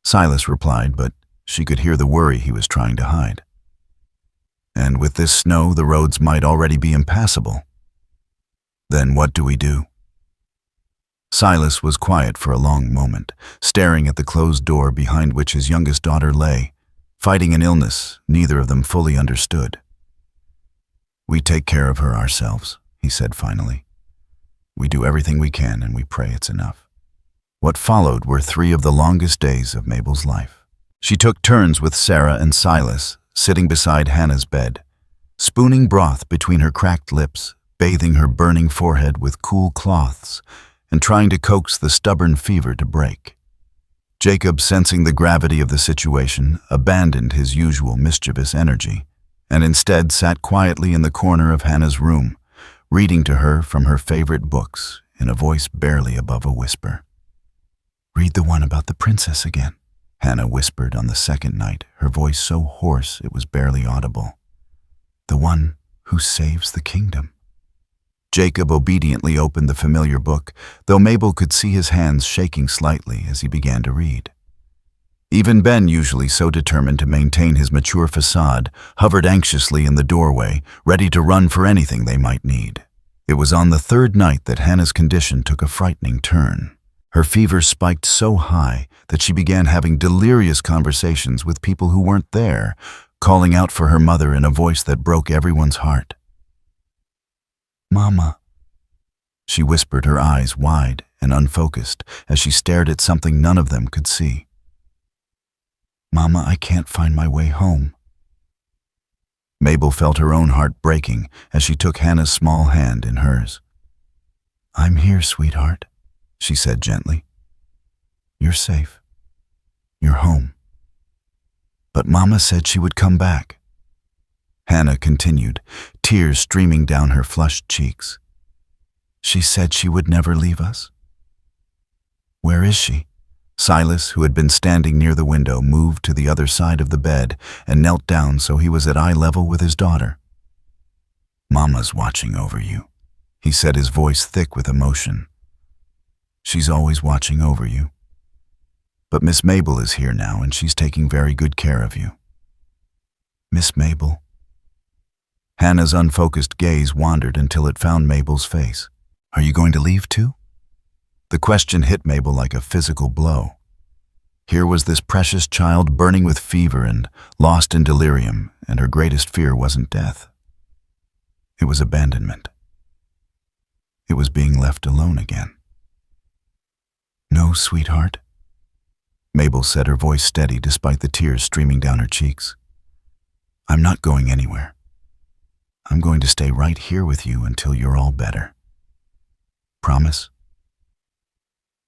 Silas replied, but she could hear the worry he was trying to hide. "And with this snow, the roads might already be impassable. Then what do we do?" Silas was quiet for a long moment, staring at the closed door behind which his youngest daughter lay, fighting an illness neither of them fully understood. "We take care of her ourselves," he said finally. "We do everything we can and we pray it's enough." What followed were 3 of the longest days of Mabel's life. She took turns with Sarah and Silas, sitting beside Hannah's bed, spooning broth between her cracked lips, bathing her burning forehead with cool cloths, and trying to coax the stubborn fever to break. Jacob, sensing the gravity of the situation, abandoned his usual mischievous energy, and instead sat quietly in the corner of Hannah's room, reading to her from her favorite books in a voice barely above a whisper. "Read the one about the princess again," Hannah whispered on the second night, her voice so hoarse it was barely audible. "The one who saves the kingdom." Jacob obediently opened the familiar book, though Mabel could see his hands shaking slightly as he began to read. Even Ben, usually so determined to maintain his mature facade, hovered anxiously in the doorway, ready to run for anything they might need. It was on the 3rd night that Hannah's condition took a frightening turn. Her fever spiked so high that she began having delirious conversations with people who weren't there, calling out for her mother in a voice that broke everyone's heart. "Mama," she whispered, her eyes wide and unfocused as she stared at something none of them could see. "Mama, I can't find my way home." Mabel felt her own heart breaking as she took Hannah's small hand in hers. "I'm here, sweetheart," she said gently. "You're safe. You're home." "But Mama said she would come back," Hannah continued, tears streaming down her flushed cheeks. "She said she would never leave us." "Where is she?" Silas, who had been standing near the window, moved to the other side of the bed and knelt down so he was at eye level with his daughter. "Mama's watching over you," he said, his voice thick with emotion. "She's always watching over you. But Miss Mabel is here now and she's taking very good care of you." "Miss Mabel?" Hannah's unfocused gaze wandered until it found Mabel's face. "Are you going to leave too?" The question hit Mabel like a physical blow. Here was this precious child burning with fever and lost in delirium, and her greatest fear wasn't death. It was abandonment. It was being left alone again. No, sweetheart, Mabel said, her voice steady despite the tears streaming down her cheeks. I'm not going anywhere. I'm going to stay right here with you until you're all better. Promise?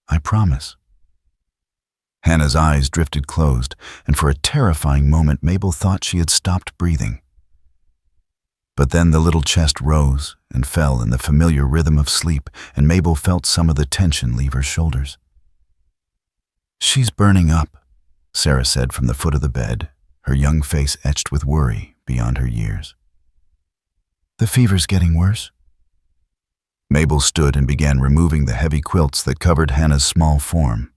I promise. Hannah's eyes drifted closed, and for a terrifying moment Mabel thought she had stopped breathing. But then the little chest rose and fell in the familiar rhythm of sleep, and Mabel felt some of the tension leave her shoulders. She's burning up, Sarah said from the foot of the bed, her young face etched with worry beyond her years. The fever's getting worse. Mabel stood and began removing the heavy quilts that covered Hannah's small form.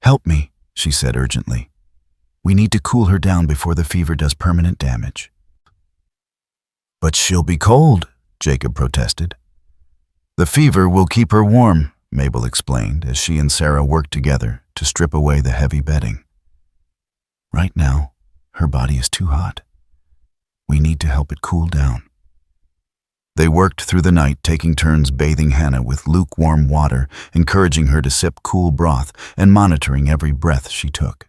Help me, she said urgently. We need to cool her down before the fever does permanent damage. But she'll be cold, Jacob protested. The fever will keep her warm, Mabel explained as she and Sarah worked together to strip away the heavy bedding. Right now, her body is too hot. We need to help it cool down. They worked through the night, taking turns bathing Hannah with lukewarm water, encouraging her to sip cool broth, and monitoring every breath she took.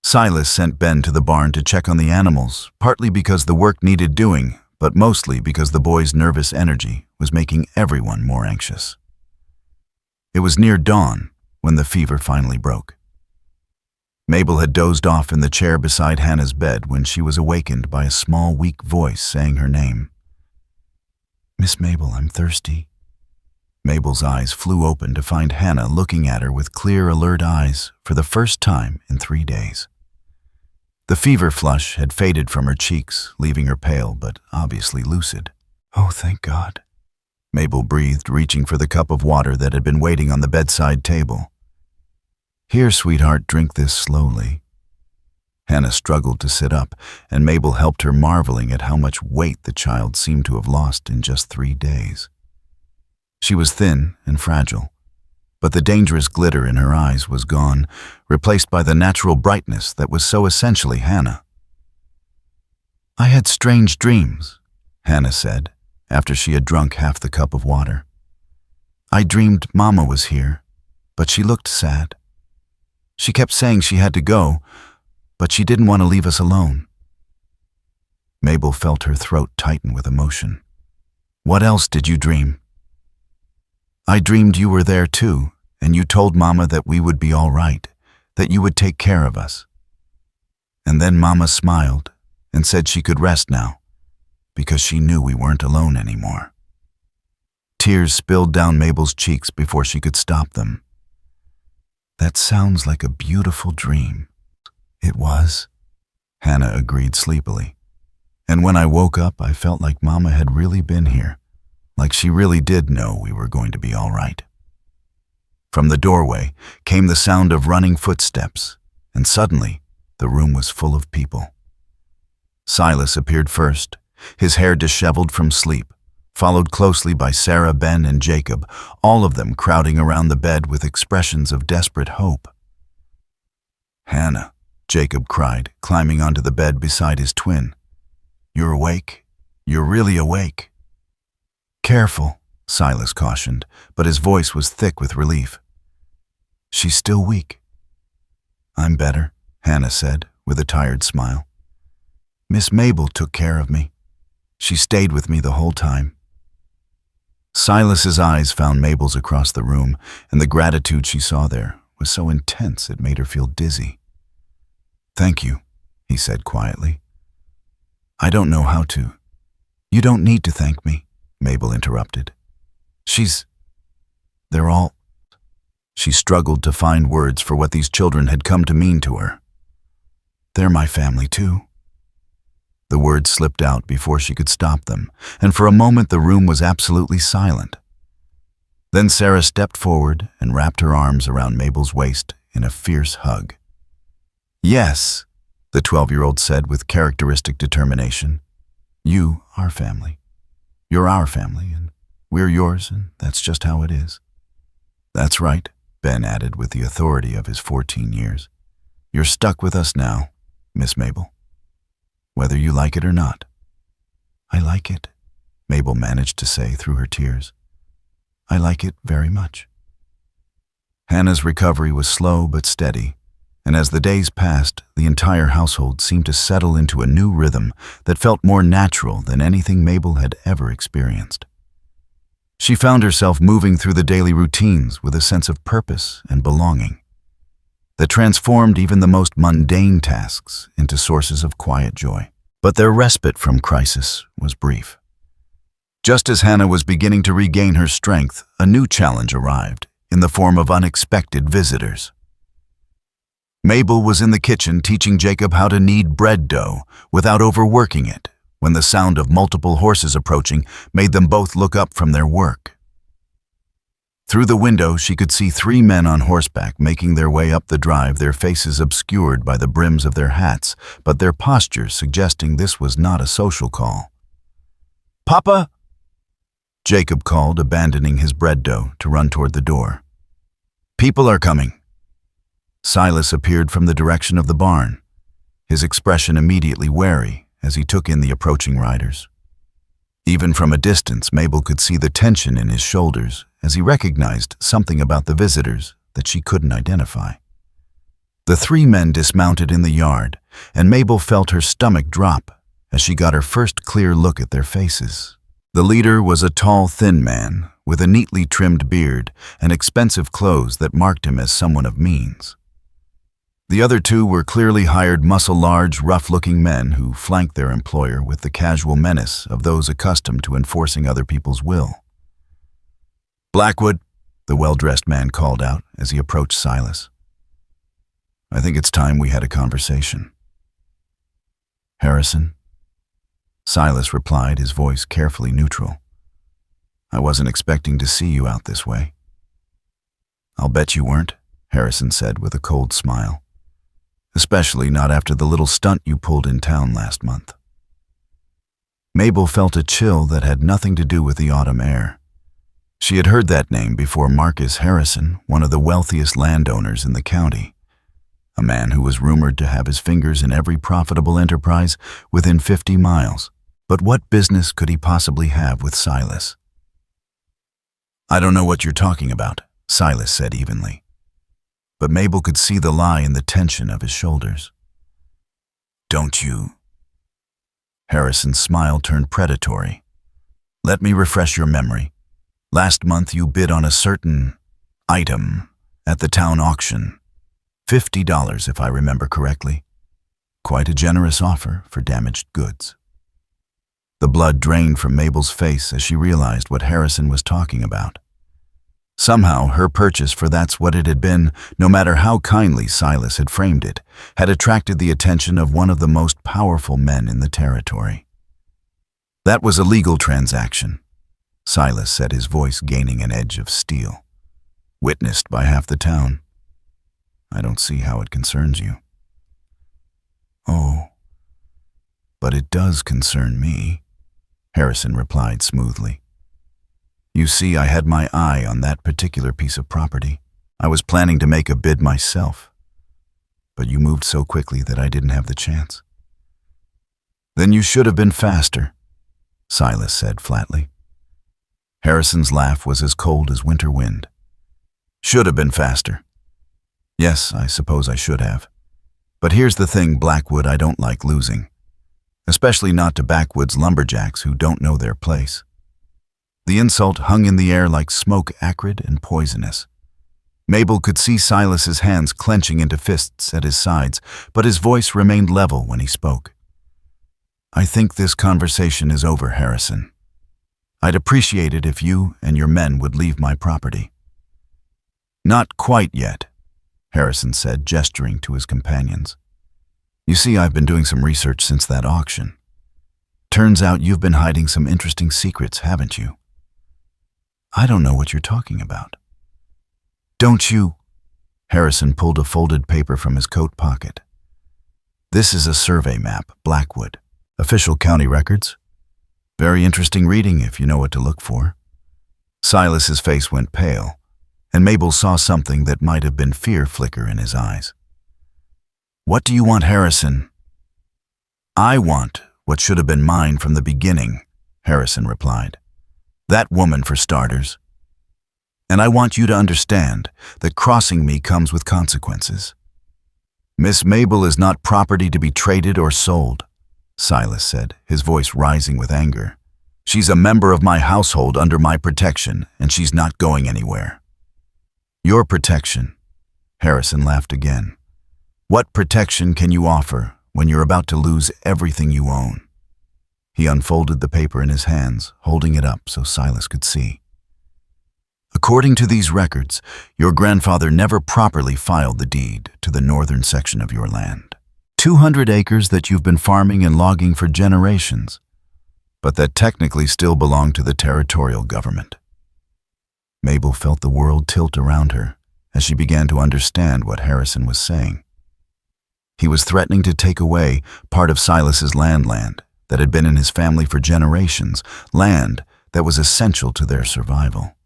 Silas sent Ben to the barn to check on the animals, partly because the work needed doing, but mostly because the boy's nervous energy was making everyone more anxious. It was near dawn when the fever finally broke. Mabel had dozed off in the chair beside Hannah's bed when she was awakened by a small, weak voice saying her name. Miss Mabel, I'm thirsty. Mabel's eyes flew open to find Hannah looking at her with clear, alert eyes for the first time in 3 days. The fever flush had faded from her cheeks, leaving her pale but obviously lucid. Oh, thank God, Mabel breathed, reaching for the cup of water that had been waiting on the bedside table. Here, sweetheart, drink this slowly. Hannah struggled to sit up, and Mabel helped her, marveling at how much weight the child seemed to have lost in just 3 days. She was thin and fragile, but the dangerous glitter in her eyes was gone, replaced by the natural brightness that was so essentially Hannah. I had strange dreams, Hannah said, after she had drunk half the cup of water. I dreamed Mama was here, but she looked sad. She kept saying she had to go, but she didn't want to leave us alone. Mabel felt her throat tighten with emotion. What else did you dream? I dreamed you were there too, and you told Mama that we would be all right, that you would take care of us. And then Mama smiled and said she could rest now, because she knew we weren't alone anymore. Tears spilled down Mabel's cheeks before she could stop them. That sounds like a beautiful dream. It was, Hannah agreed sleepily. And when I woke up, I felt like Mama had really been here, like she really did know we were going to be all right. From the doorway came the sound of running footsteps, and suddenly the room was full of people. Silas appeared first, his hair disheveled from sleep, followed closely by Sarah, Ben, and Jacob, all of them crowding around the bed with expressions of desperate hope. Hannah, Jacob cried, climbing onto the bed beside his twin. You're awake? You're really awake. Careful, Silas cautioned, but his voice was thick with relief. She's still weak. I'm better, Hannah said, with a tired smile. Miss Mabel took care of me. She stayed with me the whole time. Silas's eyes found Mabel's across the room, and the gratitude she saw there was so intense it made her feel dizzy. Thank you, he said quietly. I don't know how to. You don't need to thank me, Mabel interrupted. They're all... She struggled to find words for what these children had come to mean to her. They're my family too. The words slipped out before she could stop them, and for a moment the room was absolutely silent. Then Sarah stepped forward and wrapped her arms around Mabel's waist in a fierce hug. Yes, the 12-year-old said with characteristic determination. You are family. You're our family, and we're yours, and that's just how it is. That's right, Ben added with the authority of his 14 years. You're stuck with us now, Miss Mabel. Whether you like it or not. I like it, Mabel managed to say through her tears. I like it very much. Hannah's recovery was slow but steady, and as the days passed, the entire household seemed to settle into a new rhythm that felt more natural than anything Mabel had ever experienced. She found herself moving through the daily routines with a sense of purpose and belonging that transformed even the most mundane tasks into sources of quiet joy. But their respite from crisis was brief. Just as Hannah was beginning to regain her strength, a new challenge arrived in the form of unexpected visitors. Mabel was in the kitchen teaching Jacob how to knead bread dough without overworking it when the sound of multiple horses approaching made them both look up from their work. Through the window, she could see 3 men on horseback making their way up the drive, their faces obscured by the brims of their hats, but their postures suggesting this was not a social call. "Papa!" Jacob called, abandoning his bread dough to run toward the door. "People are coming." Silas appeared from the direction of the barn, his expression immediately wary as he took in the approaching riders. Even from a distance, Mabel could see the tension in his shoulders as he recognized something about the visitors that she couldn't identify. The 3 men dismounted in the yard, and Mabel felt her stomach drop as she got her first clear look at their faces. The leader was a tall, thin man with a neatly trimmed beard and expensive clothes that marked him as someone of means. The other 2 were clearly hired, muscle-large, rough-looking men who flanked their employer with the casual menace of those accustomed to enforcing other people's will. "Blackwood," the well-dressed man called out as he approached Silas. "I think it's time we had a conversation." "Harrison?" Silas replied, his voice carefully neutral. "I wasn't expecting to see you out this way." "I'll bet you weren't," Harrison said with a cold smile. "Especially not after the little stunt you pulled in town last month." Mabel felt a chill that had nothing to do with the autumn air. She had heard that name before. Marcus Harrison, one of the wealthiest landowners in the county, a man who was rumored to have his fingers in every profitable enterprise within 50 miles. But what business could he possibly have with Silas? "I don't know what you're talking about," Silas said evenly. But Mabel could see the lie in the tension of his shoulders. "Don't you?" Harrison's smile turned predatory. "Let me refresh your memory. Last month you bid on a certain item at the town auction. $50, if I remember correctly. Quite a generous offer for damaged goods." The blood drained from Mabel's face as she realized what Harrison was talking about. Somehow, her purchase for "that's what it had been," no matter how kindly Silas had framed it, had attracted the attention of one of the most powerful men in the territory. "That was a legal transaction," Silas said, his voice gaining an edge of steel. "Witnessed by half the town. I don't see how it concerns you." "Oh, but it does concern me," Harrison replied smoothly. "You see, I had my eye on that particular piece of property. I was planning to make a bid myself, but you moved so quickly that I didn't have the chance." "Then you should have been faster," Silas said flatly. Harrison's laugh was as cold as winter wind. "Should have been faster. Yes, I suppose I should have. But here's the thing, Blackwood, I don't like losing. Especially not to backwoods lumberjacks who don't know their place." The insult hung in the air like smoke, acrid and poisonous. Mabel could see Silas's hands clenching into fists at his sides, but his voice remained level when he spoke. "I think this conversation is over, Harrison. I'd appreciate it if you and your men would leave my property." "Not quite yet," Harrison said, gesturing to his companions. "You see, I've been doing some research since that auction. Turns out you've been hiding some interesting secrets, haven't you?" "I don't know what you're talking about." "Don't you?" Harrison pulled a folded paper from his coat pocket. "This is a survey map, Blackwood. Official county records. Very interesting reading if you know what to look for." Silas's face went pale, and Mabel saw something that might have been fear flicker in his eyes. "What do you want, Harrison?" "I want what should have been mine from the beginning," Harrison replied. "That woman, for starters." And I want you to understand that crossing me comes with consequences. Miss Mabel is not property to be traded or sold, Silas said, his voice rising with anger. She's a member of my household under my protection, and she's not going anywhere. Your protection? Harrison laughed again. What protection can you offer when you're about to lose everything you own? He unfolded the paper in his hands, holding it up so Silas could see. According to these records, your grandfather never properly filed the deed to the northern section of your land. 200 acres that you've been farming and logging for generations, but that technically still belong to the territorial government. Mabel felt the world tilt around her as she began to understand what Harrison was saying. He was threatening to take away part of Silas's land that had been in his family for generations, land that was essential to their survival.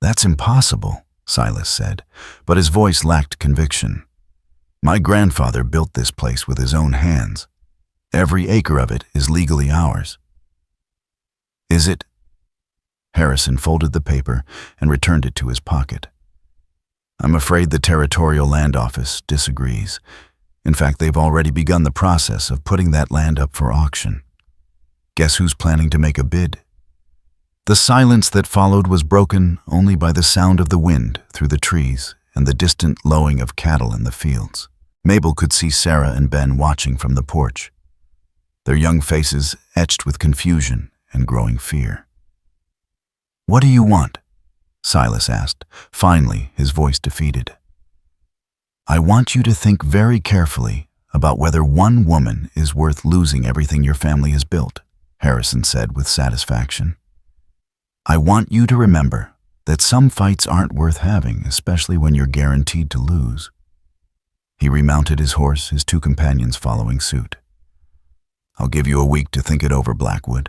That's impossible, Silas said, but his voice lacked conviction. My grandfather built this place with his own hands. Every acre of it is legally ours. Is it? Harrison folded the paper and returned it to his pocket. I'm afraid the Territorial Land Office disagrees. In fact, they've already begun the process of putting that land up for auction. Guess who's planning to make a bid? The silence that followed was broken only by the sound of the wind through the trees and the distant lowing of cattle in the fields. Mabel could see Sarah and Ben watching from the porch, their young faces etched with confusion and growing fear. What do you want? Silas asked, finally, his voice defeated. I want you to think very carefully about whether one woman is worth losing everything your family has built, Harrison said with satisfaction. I want you to remember that some fights aren't worth having, especially when you're guaranteed to lose. He remounted his horse, his two companions following suit. I'll give you a week to think it over, Blackwood.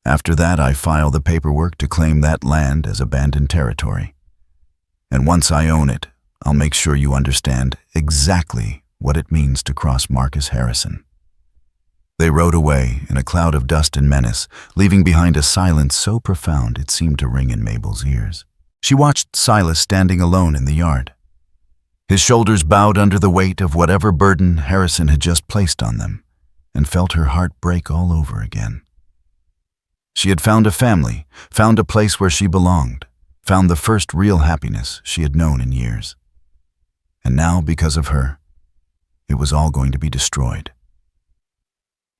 After that, I file the paperwork to claim that land as abandoned territory. And once I own it, I'll make sure you understand exactly what it means to cross Marcus Harrison. They rode away in a cloud of dust and menace, leaving behind a silence so profound it seemed to ring in Mabel's ears. She watched Silas standing alone in the yard. His shoulders bowed under the weight of whatever burden Harrison had just placed on them, and felt her heart break all over again. She had found a family, found a place where she belonged, found the first real happiness she had known in years. And now, because of her, it was all going to be destroyed.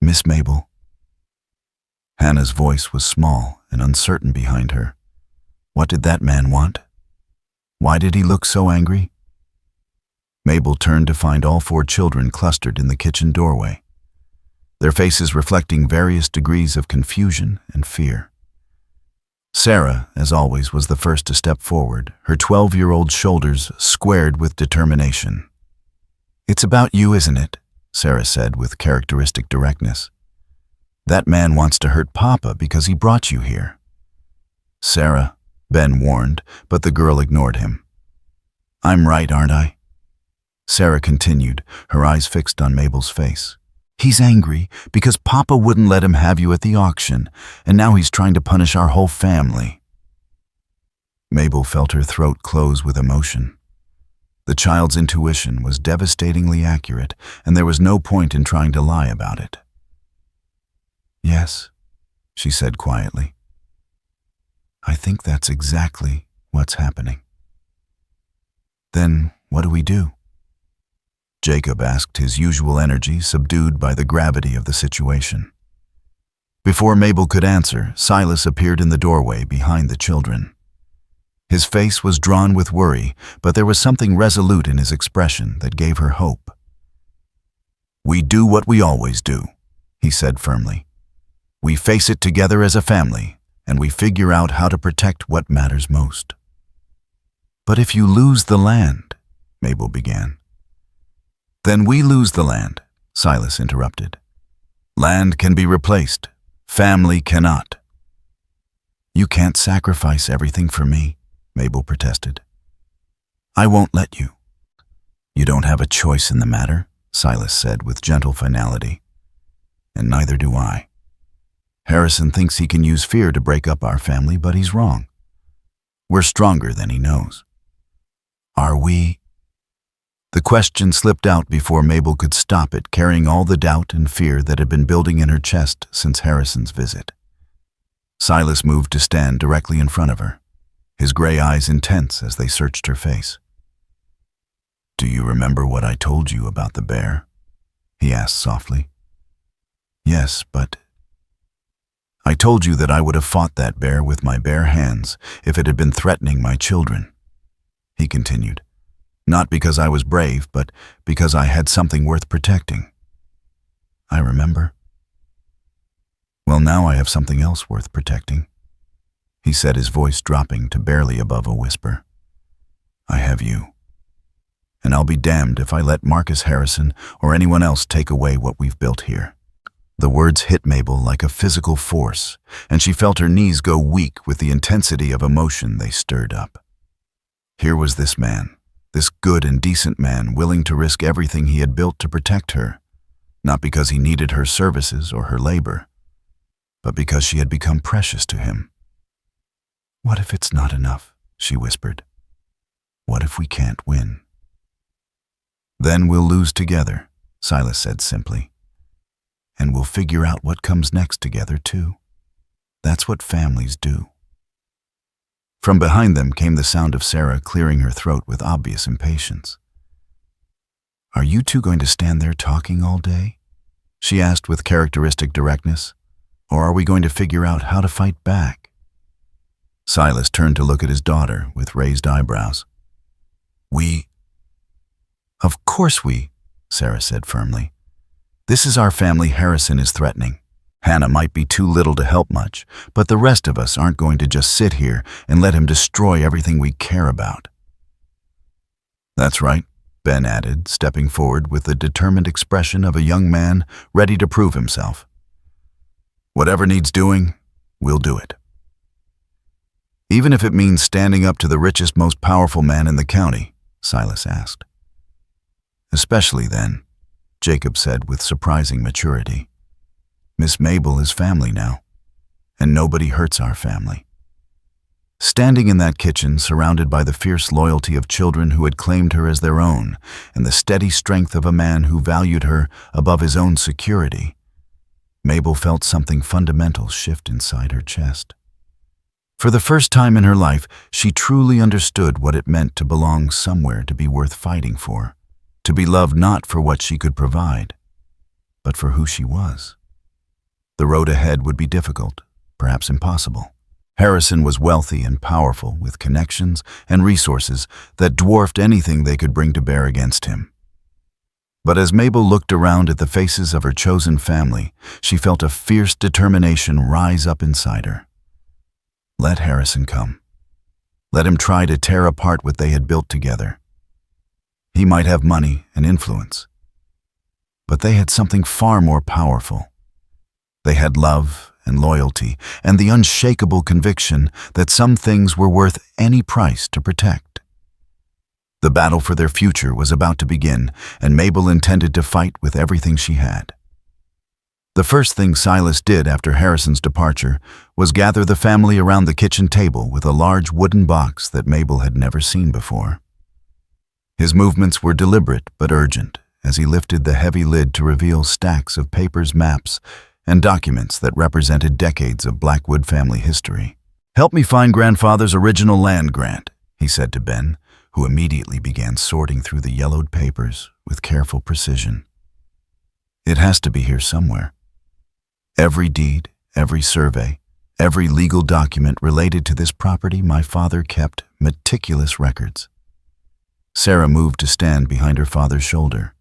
Miss Mabel. Hannah's voice was small and uncertain behind her. What did that man want? Why did he look so angry? Mabel turned to find all 4 children clustered in the kitchen doorway, their faces reflecting various degrees of confusion and fear. Sarah, as always, was the first to step forward, her 12-year-old shoulders squared with determination. It's about you, isn't it? Sarah said with characteristic directness. That man wants to hurt Papa because he brought you here. Sarah, Ben warned, but the girl ignored him. I'm right, aren't I? Sarah continued, her eyes fixed on Mabel's face. He's angry because Papa wouldn't let him have you at the auction, and now he's trying to punish our whole family. Mabel felt her throat close with emotion. The child's intuition was devastatingly accurate, and there was no point in trying to lie about it. Yes, she said quietly. I think that's exactly what's happening. Then what do we do? Jacob asked, his usual energy subdued by the gravity of the situation. Before Mabel could answer, Silas appeared in the doorway behind the children. His face was drawn with worry, but there was something resolute in his expression that gave her hope. We do what we always do, he said firmly. We face it together as a family, and we figure out how to protect what matters most. But if you lose the land, Mabel began. Then we lose the land, Silas interrupted. Land can be replaced. Family cannot. You can't sacrifice everything for me, Mabel protested. I won't let you. You don't have a choice in the matter, Silas said with gentle finality. And neither do I. Harrison thinks he can use fear to break up our family, but he's wrong. We're stronger than he knows. Are we? The question slipped out before Mabel could stop it, carrying all the doubt and fear that had been building in her chest since Harrison's visit. Silas moved to stand directly in front of her, his gray eyes intense as they searched her face. "Do you remember what I told you about the bear?" he asked softly. "Yes, but—" "I told you that I would have fought that bear with my bare hands if it had been threatening my children," he continued. "Not because I was brave, but because I had something worth protecting." "I remember." "Well, now I have something else worth protecting," he said, his voice dropping to barely above a whisper. "I have you. And I'll be damned if I let Marcus Harrison or anyone else take away what we've built here." The words hit Mabel like a physical force, and she felt her knees go weak with the intensity of emotion they stirred up. Here was this man, this good and decent man, willing to risk everything he had built to protect her, not because he needed her services or her labor, but because she had become precious to him. "What if it's not enough?" she whispered. "What if we can't win?" "Then we'll lose together," Silas said simply. "And we'll figure out what comes next together, too. That's what families do." From behind them came the sound of Sarah clearing her throat with obvious impatience. "Are you two going to stand there talking all day?" she asked with characteristic directness. "Or are we going to figure out how to fight back?" Silas turned to look at his daughter with raised eyebrows. "Of course we," Sarah said firmly. "This is our family Harrison is threatening. Hannah might be too little to help much, but the rest of us aren't going to just sit here and let him destroy everything we care about." "That's right," Ben added, stepping forward with the determined expression of a young man ready to prove himself. "Whatever needs doing, we'll do it. Even if it means standing up to the richest, most powerful man in the county," Silas asked. "Especially then," Jacob said with surprising maturity. "Miss Mabel is family now, and nobody hurts our family." Standing in that kitchen, surrounded by the fierce loyalty of children who had claimed her as their own, and the steady strength of a man who valued her above his own security, Mabel felt something fundamental shift inside her chest. For the first time in her life, she truly understood what it meant to belong somewhere, to be worth fighting for, to be loved not for what she could provide, but for who she was. The road ahead would be difficult, perhaps impossible. Harrison was wealthy and powerful, with connections and resources that dwarfed anything they could bring to bear against him. But as Mabel looked around at the faces of her chosen family, she felt a fierce determination rise up inside her. Let Harrison come. Let him try to tear apart what they had built together. He might have money and influence, but they had something far more powerful. They had love and loyalty and the unshakable conviction that some things were worth any price to protect. The battle for their future was about to begin, and Mabel intended to fight with everything she had. The first thing Silas did after Harrison's departure was gather the family around the kitchen table with a large wooden box that Mabel had never seen before. His movements were deliberate but urgent as he lifted the heavy lid to reveal stacks of papers, maps, and documents that represented decades of Blackwood family history. "Help me find Grandfather's original land grant," he said to Ben, who immediately began sorting through the yellowed papers with careful precision. "It has to be here somewhere. Every deed, every survey, every legal document related to this property my father kept meticulous records." Sarah moved to stand behind her father's shoulder,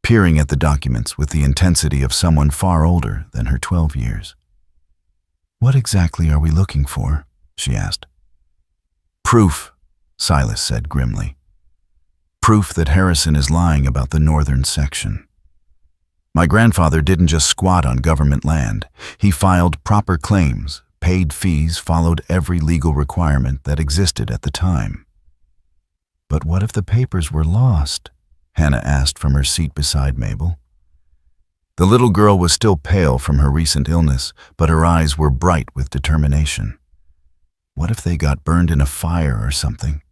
peering at the documents with the intensity of someone far older than her 12 years. "What exactly are we looking for?" she asked. "Proof," Silas said grimly. "Proof that Harrison is lying about the northern section. My grandfather didn't just squat on government land. He filed proper claims, paid fees, followed every legal requirement that existed at the time." "But what if the papers were lost?" Hannah asked from her seat beside Mabel. The little girl was still pale from her recent illness, but her eyes were bright with determination. What if they got burned in a fire or something?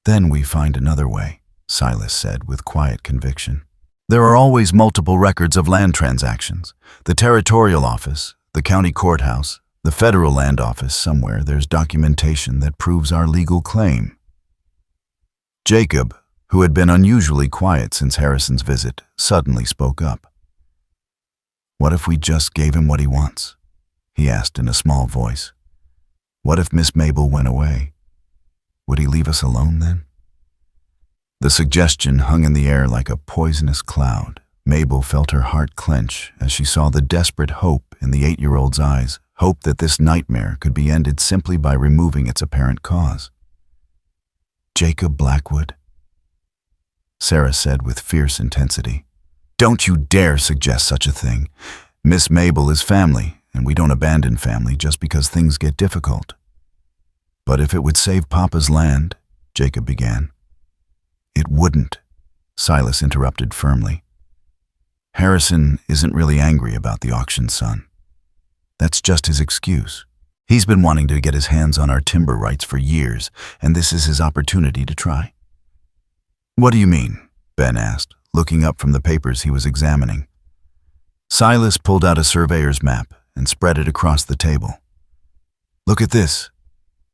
Then we find another way, Silas said with quiet conviction. There are always multiple records of land transactions. The territorial office, the county courthouse, the federal land office. Somewhere there's documentation that proves our legal claim. Jacob, who had been unusually quiet since Harrison's visit, suddenly spoke up. What if we just gave him what he wants? He asked in a small voice. What if Miss Mabel went away? Would he leave us alone then? The suggestion hung in the air like a poisonous cloud. Mabel felt her heart clench as she saw the desperate hope in the 8-year-old's eyes, hope that this nightmare could be ended simply by removing its apparent cause. Jacob Blackwood? Sarah said with fierce intensity. Don't you dare suggest such a thing. Miss Mabel is family, and we don't abandon family just because things get difficult. But if it would save Papa's land, Jacob began. It wouldn't, Silas interrupted firmly. Harrison isn't really angry about the auction, son. That's just his excuse. He's been wanting to get his hands on our timber rights for years, and this is his opportunity to try. What do you mean? Ben asked, looking up from the papers he was examining. Silas pulled out a surveyor's map and spread it across the table. Look at this,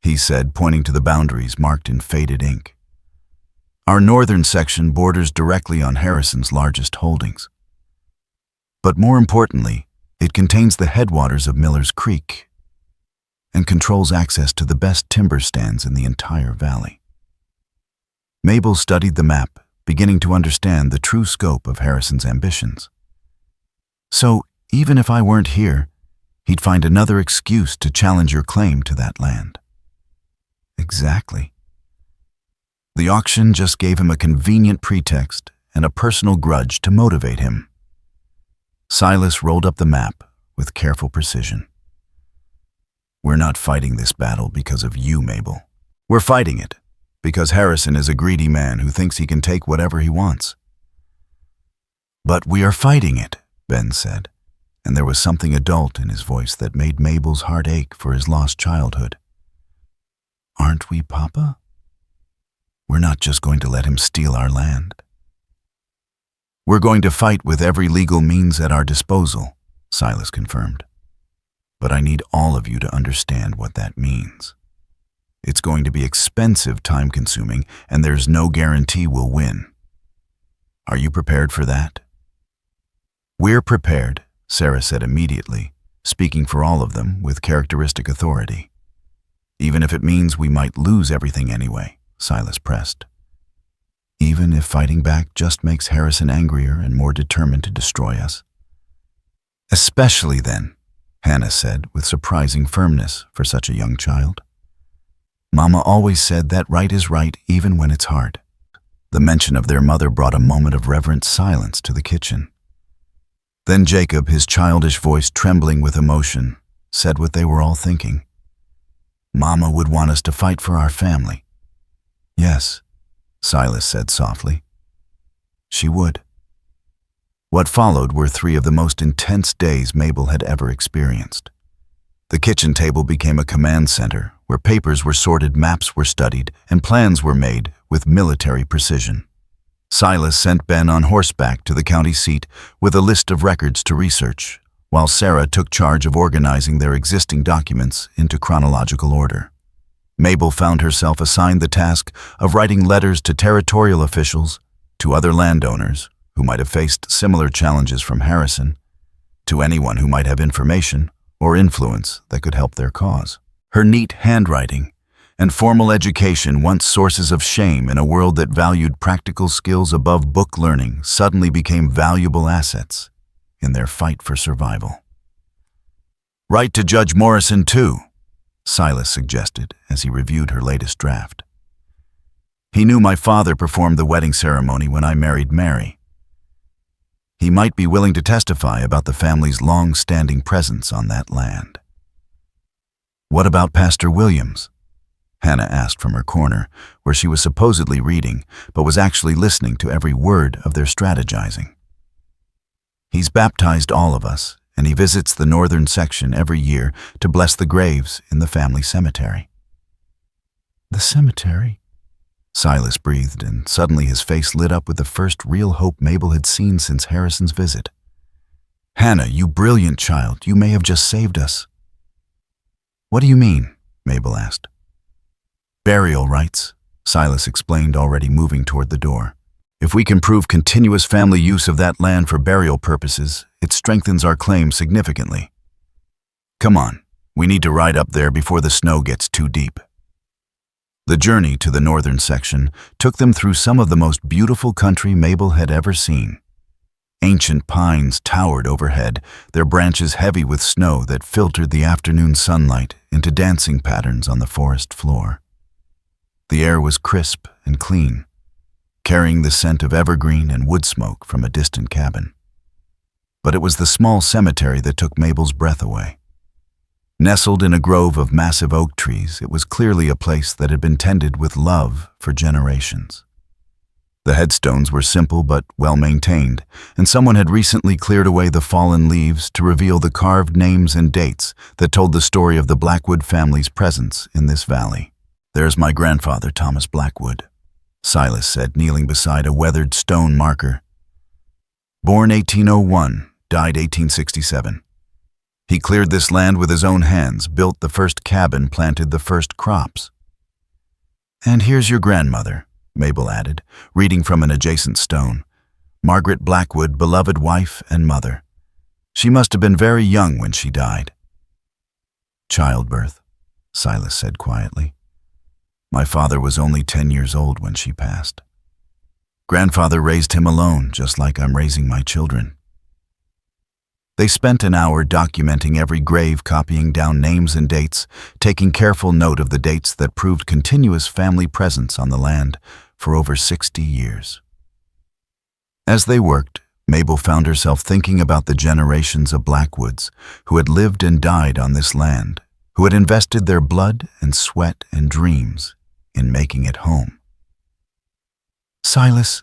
he said, pointing to the boundaries marked in faded ink. Our northern section borders directly on Harrison's largest holdings. But more importantly, it contains the headwaters of Miller's Creek and controls access to the best timber stands in the entire valley. Mabel studied the map, beginning to understand the true scope of Harrison's ambitions. So, even if I weren't here, he'd find another excuse to challenge your claim to that land. Exactly. The auction just gave him a convenient pretext and a personal grudge to motivate him. Silas rolled up the map with careful precision. We're not fighting this battle because of you, Mabel. We're fighting it because Harrison is a greedy man who thinks he can take whatever he wants. But we are fighting it, Ben said, and there was something adult in his voice that made Mabel's heart ache for his lost childhood. Aren't we, Papa? We're not just going to let him steal our land. We're going to fight with every legal means at our disposal, Silas confirmed. But I need all of you to understand what that means. It's going to be expensive, time-consuming, and there's no guarantee we'll win. Are you prepared for that? We're prepared, Sarah said immediately, speaking for all of them with characteristic authority. Even if it means we might lose everything anyway, Silas pressed. Even if fighting back just makes Harrison angrier and more determined to destroy us? Especially then, Hannah said with surprising firmness for such a young child. Mama always said that right is right even when it's hard. The mention of their mother brought a moment of reverent silence to the kitchen. Then Jacob, his childish voice trembling with emotion, said what they were all thinking. Mama would want us to fight for our family. Yes, Silas said softly. She would. What followed were 3 of the most intense days Mabel had ever experienced. The kitchen table became a command center where papers were sorted, maps were studied, and plans were made with military precision. Silas sent Ben on horseback to the county seat with a list of records to research, while Sarah took charge of organizing their existing documents into chronological order. Mabel found herself assigned the task of writing letters to territorial officials, to other landowners who might have faced similar challenges from Harrison, to anyone who might have information or influence that could help their cause. Her neat handwriting and formal education, once sources of shame in a world that valued practical skills above book learning, suddenly became valuable assets in their fight for survival. Write to Judge Morrison, too, Silas suggested as he reviewed her latest draft. He knew my father performed the wedding ceremony when I married Mary. He might be willing to testify about the family's long-standing presence on that land. What about Pastor Williams? Hannah asked from her corner, where she was supposedly reading, but was actually listening to every word of their strategizing. He's baptized all of us, and he visits the northern section every year to bless the graves in the family cemetery." "The cemetery?" Silas breathed, and suddenly his face lit up with the first real hope Mabel had seen since Harrison's visit. "Hannah, you brilliant child, you may have just saved us." "What do you mean?" Mabel asked. "Burial rights," Silas explained, already moving toward the door. "If we can prove continuous family use of that land for burial purposes, it strengthens our claim significantly. Come on, we need to ride up there before the snow gets too deep." The journey to the northern section took them through some of the most beautiful country Mabel had ever seen. Ancient pines towered overhead, their branches heavy with snow that filtered the afternoon sunlight into dancing patterns on the forest floor. The air was crisp and clean, carrying the scent of evergreen and wood smoke from a distant cabin. But it was the small cemetery that took Mabel's breath away. Nestled in a grove of massive oak trees, it was clearly a place that had been tended with love for generations. The headstones were simple but well-maintained, and someone had recently cleared away the fallen leaves to reveal the carved names and dates that told the story of the Blackwood family's presence in this valley. "There's my grandfather, Thomas Blackwood," Silas said, kneeling beside a weathered stone marker. "Born 1801, died 1867. He cleared this land with his own hands, built the first cabin, planted the first crops." "And here's your grandmother," Mabel added, reading from an adjacent stone. "Margaret Blackwood, beloved wife and mother. She must have been very young when she died." "Childbirth," Silas said quietly. "My father was only 10 years old when she passed. Grandfather raised him alone, just like I'm raising my children." They spent an hour documenting every grave, copying down names and dates, taking careful note of the dates that proved continuous family presence on the land for over 60 years. As they worked, Mabel found herself thinking about the generations of Blackwoods who had lived and died on this land, who had invested their blood and sweat and dreams in making it home. "Silas,"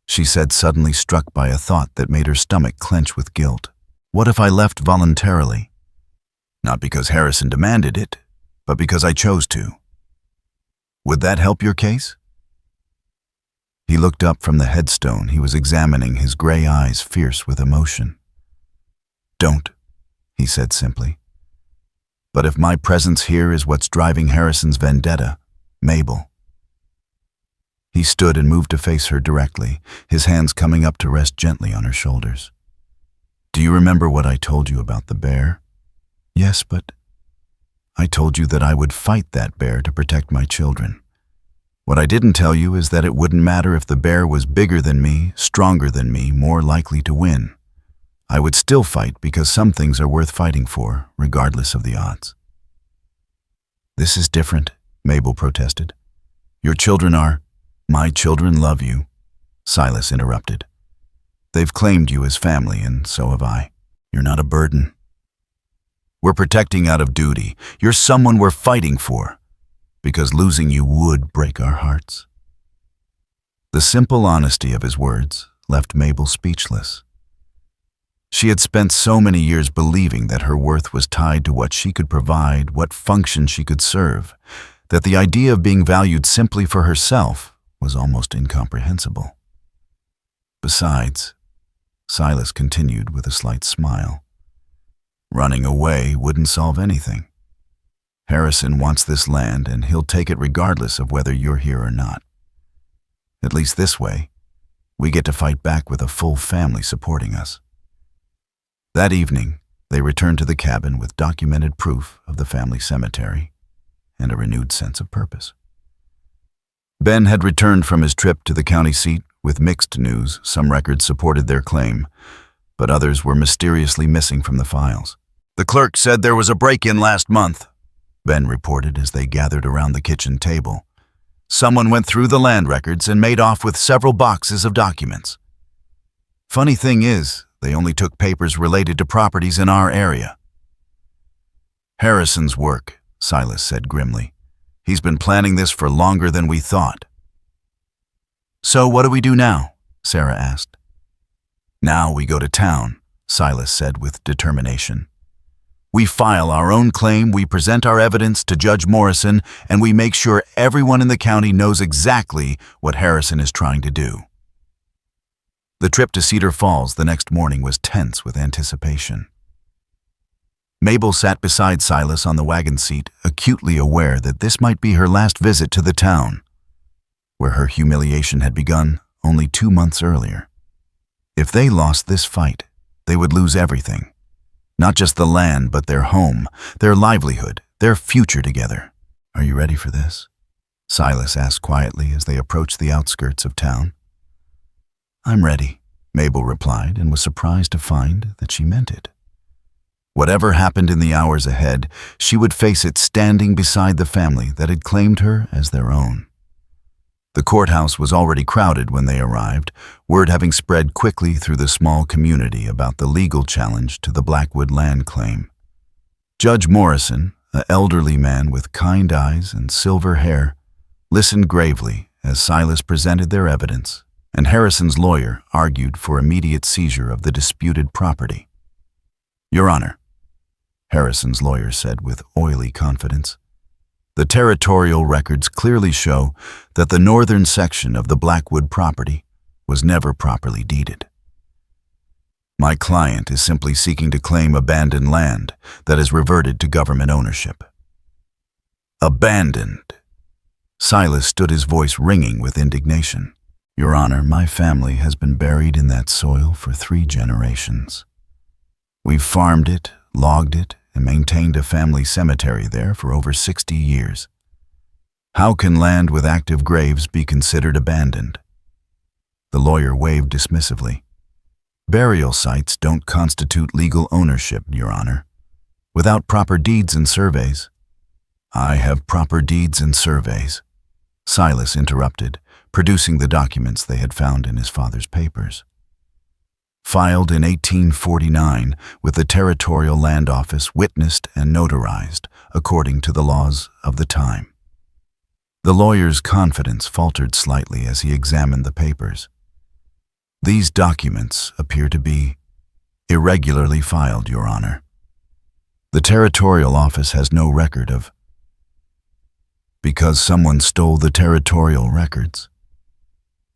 she said, suddenly struck by a thought that made her stomach clench with guilt. "What if I left voluntarily? Not because Harrison demanded it, but because I chose to. Would that help your case?" He looked up from the headstone he was examining, his gray eyes fierce with emotion. "Don't," he said simply. "But if my presence here is what's driving Harrison's vendetta, Mabel." He stood and moved to face her directly, his hands coming up to rest gently on her shoulders. "Do you remember what I told you about the bear?" "Yes, but..." "I told you that I would fight that bear to protect my children. What I didn't tell you is that it wouldn't matter if the bear was bigger than me, stronger than me, more likely to win. I would still fight because some things are worth fighting for, regardless of the odds." "This is different," Mabel protested. "Your children are..." "My children love you," Silas interrupted. "They've claimed you as family, and so have I. You're not a burden. We're protecting out of duty. You're someone we're fighting for, because losing you would break our hearts." The simple honesty of his words left Mabel speechless. She had spent so many years believing that her worth was tied to what she could provide, what function she could serve, that the idea of being valued simply for herself was almost incomprehensible. Besides, Silas continued with a slight smile, running away wouldn't solve anything. Harrison wants this land, and he'll take it regardless of whether you're here or not. At least this way, we get to fight back with a full family supporting us. That evening, they returned to the cabin with documented proof of the family cemetery and a renewed sense of purpose. Ben had returned from his trip to the county seat with mixed news. Some records supported their claim, but others were mysteriously missing from the files. "The clerk said there was a break-in last month," Ben reported as they gathered around the kitchen table. "Someone went through the land records and made off with several boxes of documents. Funny thing is, they only took papers related to properties in our area." "Harrison's work," Silas said grimly. "He's been planning this for longer than we thought." "So what do we do now?" Sarah asked. "Now we go to town," Silas said with determination. "We file our own claim, we present our evidence to Judge Morrison, and we make sure everyone in the county knows exactly what Harrison is trying to do." The trip to Cedar Falls the next morning was tense with anticipation. Mabel sat beside Silas on the wagon seat, acutely aware that this might be her last visit to the town, where her humiliation had begun only 2 months earlier. If they lost this fight, they would lose everything. Not just the land, but their home, their livelihood, their future together. "Are you ready for this?" Silas asked quietly as they approached the outskirts of town. "I'm ready," Mabel replied, and was surprised to find that she meant it. Whatever happened in the hours ahead, she would face it standing beside the family that had claimed her as their own. The courthouse was already crowded when they arrived, word having spread quickly through the small community about the legal challenge to the Blackwood land claim. Judge Morrison, an elderly man with kind eyes and silver hair, listened gravely as Silas presented their evidence, and Harrison's lawyer argued for immediate seizure of the disputed property. "Your Honor," Harrison's lawyer said with oily confidence, "the territorial records clearly show that the northern section of the Blackwood property was never properly deeded. My client is simply seeking to claim abandoned land that has reverted to government ownership." "Abandoned!" Silas stood, his voice ringing with indignation. "Your Honor, my family has been buried in that soil for 3 generations. We've farmed it, logged it, and maintained a family cemetery there for over 60 years. How can land with active graves be considered abandoned?" The lawyer waved dismissively. "Burial sites don't constitute legal ownership, Your Honor, without proper deeds and surveys." "I have proper deeds and surveys," Silas interrupted, producing the documents they had found in his father's papers. "Filed in 1849 with the Territorial Land Office, witnessed and notarized according to the laws of the time." The lawyer's confidence faltered slightly as he examined the papers. "These documents appear to be irregularly filed, Your Honor. The Territorial Office has no record of..." "Because someone stole the territorial records."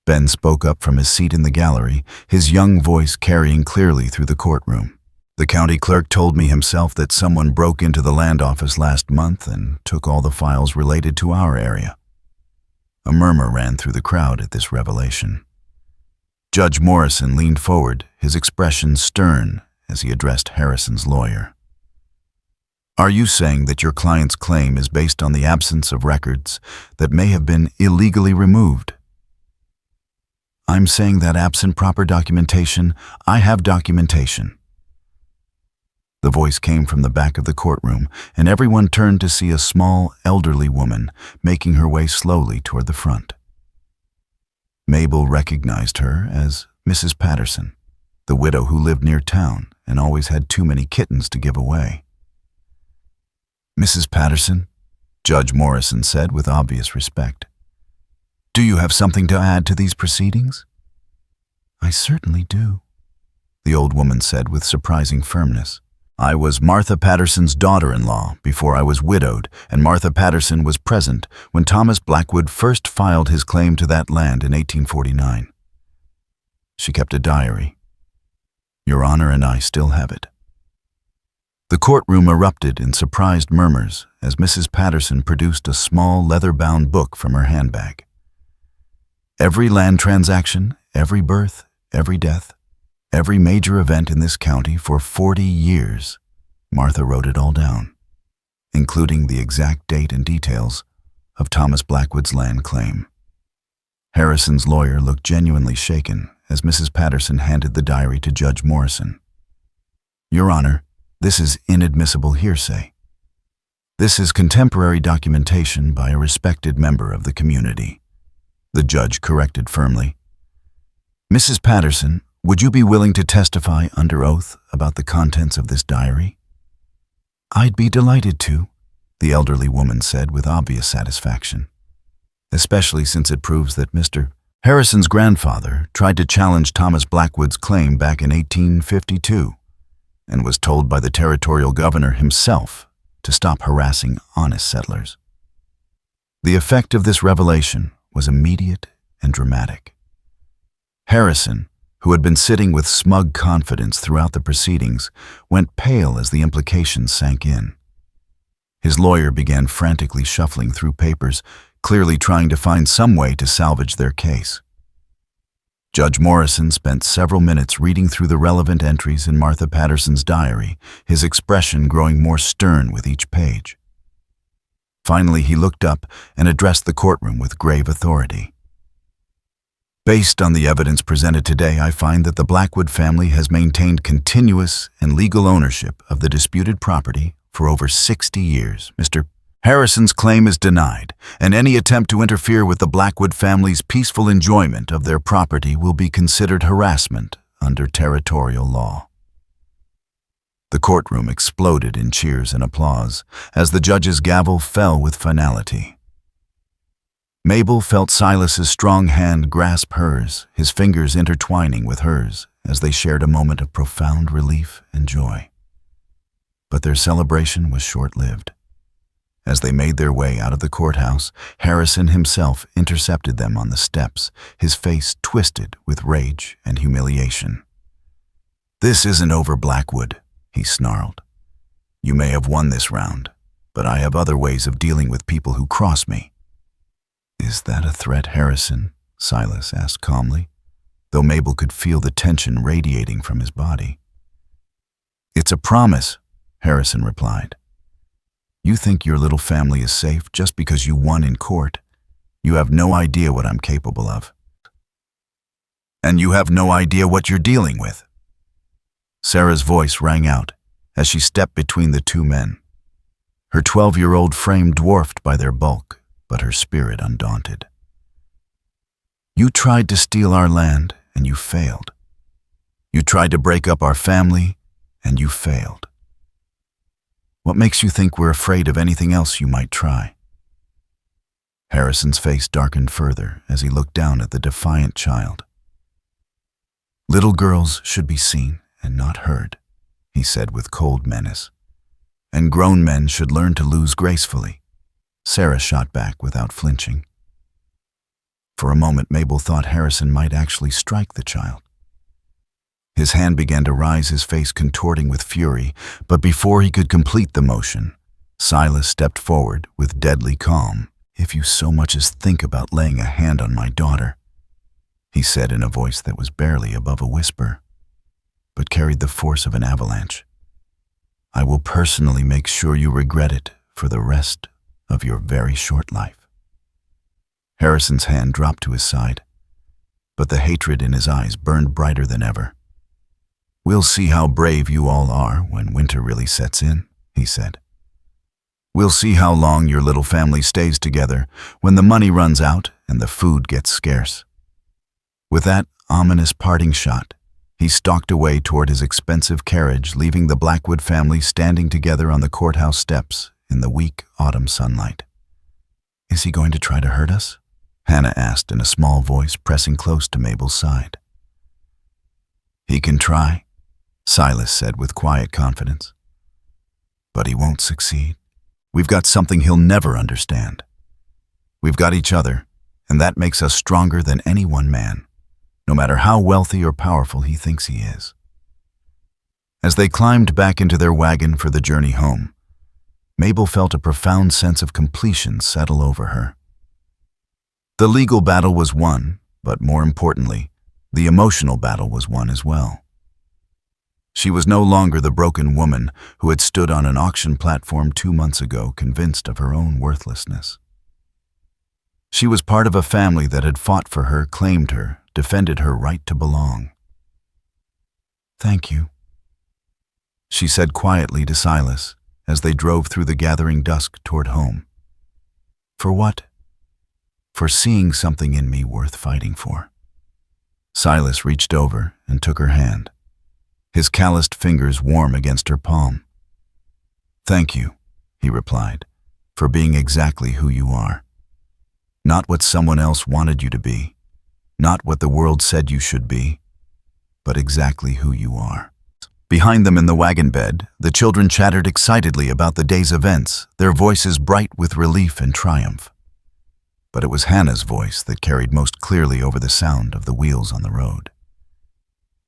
Ben spoke up from his seat in the gallery, his young voice carrying clearly through the courtroom. "The county clerk told me himself that someone broke into the land office last month and took all the files related to our area." A murmur ran through the crowd at this revelation. Judge Morrison leaned forward, his expression stern as he addressed Harrison's lawyer. "Are you saying that your client's claim is based on the absence of records that may have been illegally removed?" "I'm saying that absent proper documentation, I have documentation." The voice came from the back of the courtroom, and everyone turned to see a small, elderly woman making her way slowly toward the front. Mabel recognized her as Mrs. Patterson, the widow who lived near town and always had too many kittens to give away. "Mrs. Patterson," Judge Morrison said with obvious respect, "do you have something to add to these proceedings?" "I certainly do," the old woman said with surprising firmness. "I was Martha Patterson's daughter-in-law before I was widowed, and Martha Patterson was present when Thomas Blackwood first filed his claim to that land in 1849. She kept a diary. Your Honor and I still have it." The courtroom erupted in surprised murmurs as Mrs. Patterson produced a small leather-bound book from her handbag. Every land transaction, every birth, every death, every major event in this county for 40 years, Martha wrote it all down, including the exact date and details of Thomas Blackwood's land claim. Harrison's lawyer looked genuinely shaken as Mrs. Patterson handed the diary to Judge Morrison. "Your Honor, this is inadmissible hearsay. This is contemporary documentation by a respected member of the community," the judge corrected firmly. "Mrs. Patterson, would you be willing to testify under oath about the contents of this diary?" "I'd be delighted to," the elderly woman said with obvious satisfaction, "especially since it proves that Mr. Harrison's grandfather tried to challenge Thomas Blackwood's claim back in 1852, and was told by the territorial governor himself to stop harassing honest settlers. The effect of this revelation was immediate and dramatic. Harrison, who had been sitting with smug confidence throughout the proceedings, went pale as the implications sank in. His lawyer began frantically shuffling through papers, clearly trying to find some way to salvage their case. Judge Morrison spent several minutes reading through the relevant entries in Martha Patterson's diary, his expression growing more stern with each page. Finally, he looked up and addressed the courtroom with grave authority. Based on the evidence presented today, I find that the Blackwood family has maintained continuous and legal ownership of the disputed property for over 60 years. Mr. Harrison's claim is denied, and any attempt to interfere with the Blackwood family's peaceful enjoyment of their property will be considered harassment under territorial law. The courtroom exploded in cheers and applause as the judge's gavel fell with finality. Mabel felt Silas's strong hand grasp hers, his fingers intertwining with hers as they shared a moment of profound relief and joy. But their celebration was short-lived. As they made their way out of the courthouse, Harrison himself intercepted them on the steps, his face twisted with rage and humiliation. "This isn't over, Blackwood," he snarled. "You may have won this round, but I have other ways of dealing with people who cross me." "Is that a threat, Harrison?" Silas asked calmly, though Mabel could feel the tension radiating from his body. "It's a promise," Harrison replied. "You think your little family is safe just because you won in court. You have no idea what I'm capable of. And you have no idea what you're dealing with." Sarah's voice rang out as she stepped between the two men, her 12-year-old frame dwarfed by their bulk, but her spirit undaunted. "You tried to steal our land, and you failed. You tried to break up our family, and you failed. What makes you think we're afraid of anything else you might try?" Harrison's face darkened further as he looked down at the defiant child. "Little girls should be seen and not heard," he said with cold menace. "And grown men should learn to lose gracefully." Sarah shot back without flinching. For a moment, Mabel thought Harrison might actually strike the child. His hand began to rise, his face contorting with fury, but before he could complete the motion, Silas stepped forward with deadly calm. "If you so much as think about laying a hand on my daughter," he said in a voice that was barely above a whisper, but carried the force of an avalanche, "I will personally make sure you regret it for the rest of your very short life." Harrison's hand dropped to his side, but the hatred in his eyes burned brighter than ever. "We'll see how brave you all are when winter really sets in," he said. "We'll see how long your little family stays together when the money runs out and the food gets scarce." With that ominous parting shot, he stalked away toward his expensive carriage, leaving the Blackwood family standing together on the courthouse steps in the weak autumn sunlight. "Is he going to try to hurt us?" Hannah asked in a small voice, pressing close to Mabel's side. "He can try," Silas said with quiet confidence. "But he won't succeed. We've got something he'll never understand. We've got each other, and that makes us stronger than any one man, no matter how wealthy or powerful he thinks he is." As they climbed back into their wagon for the journey home, Mabel felt a profound sense of completion settle over her. The legal battle was won, but more importantly, the emotional battle was won as well. She was no longer the broken woman who had stood on an auction platform 2 months ago, convinced of her own worthlessness. She was part of a family that had fought for her, claimed her, defended her right to belong. "Thank you," she said quietly to Silas as they drove through the gathering dusk toward home. "For what?" "For seeing something in me worth fighting for." Silas reached over and took her hand, his calloused fingers warm against her palm. "Thank you," he replied, "for being exactly who you are. Not what someone else wanted you to be, not what the world said you should be, but exactly who you are." Behind them in the wagon bed, the children chattered excitedly about the day's events, their voices bright with relief and triumph. But it was Hannah's voice that carried most clearly over the sound of the wheels on the road.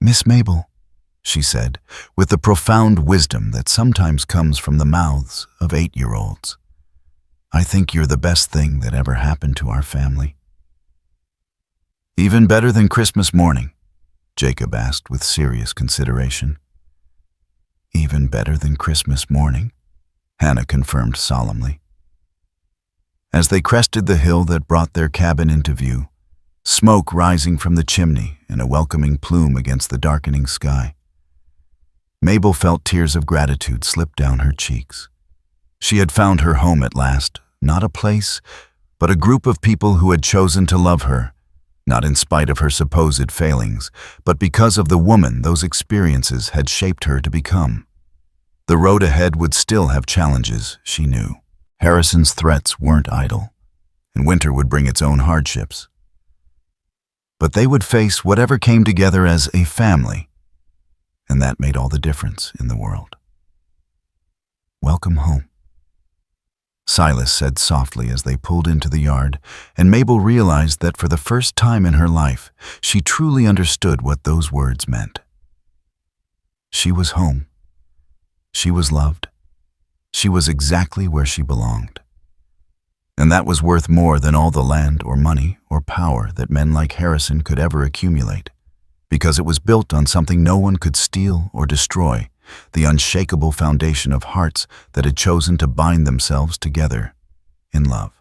"Miss Mabel," she said, with the profound wisdom that sometimes comes from the mouths of 8-year-olds. "I think you're the best thing that ever happened to our family." "Even better than Christmas morning?" Jacob asked with serious consideration. "Even better than Christmas morning," Hannah confirmed solemnly. As they crested the hill that brought their cabin into view, smoke rising from the chimney in a welcoming plume against the darkening sky, Mabel felt tears of gratitude slip down her cheeks. She had found her home at last, not a place, but a group of people who had chosen to love her, not in spite of her supposed failings, but because of the woman those experiences had shaped her to become. The road ahead would still have challenges, she knew. Harrison's threats weren't idle, and winter would bring its own hardships. But they would face whatever came together as a family, and that made all the difference in the world. "Welcome home," Silas said softly as they pulled into the yard, and Mabel realized that for the first time in her life, she truly understood what those words meant. She was home. She was loved. She was exactly where she belonged. And that was worth more than all the land or money or power that men like Harrison could ever accumulate, because it was built on something no one could steal or destroy, the unshakable foundation of hearts that had chosen to bind themselves together in love.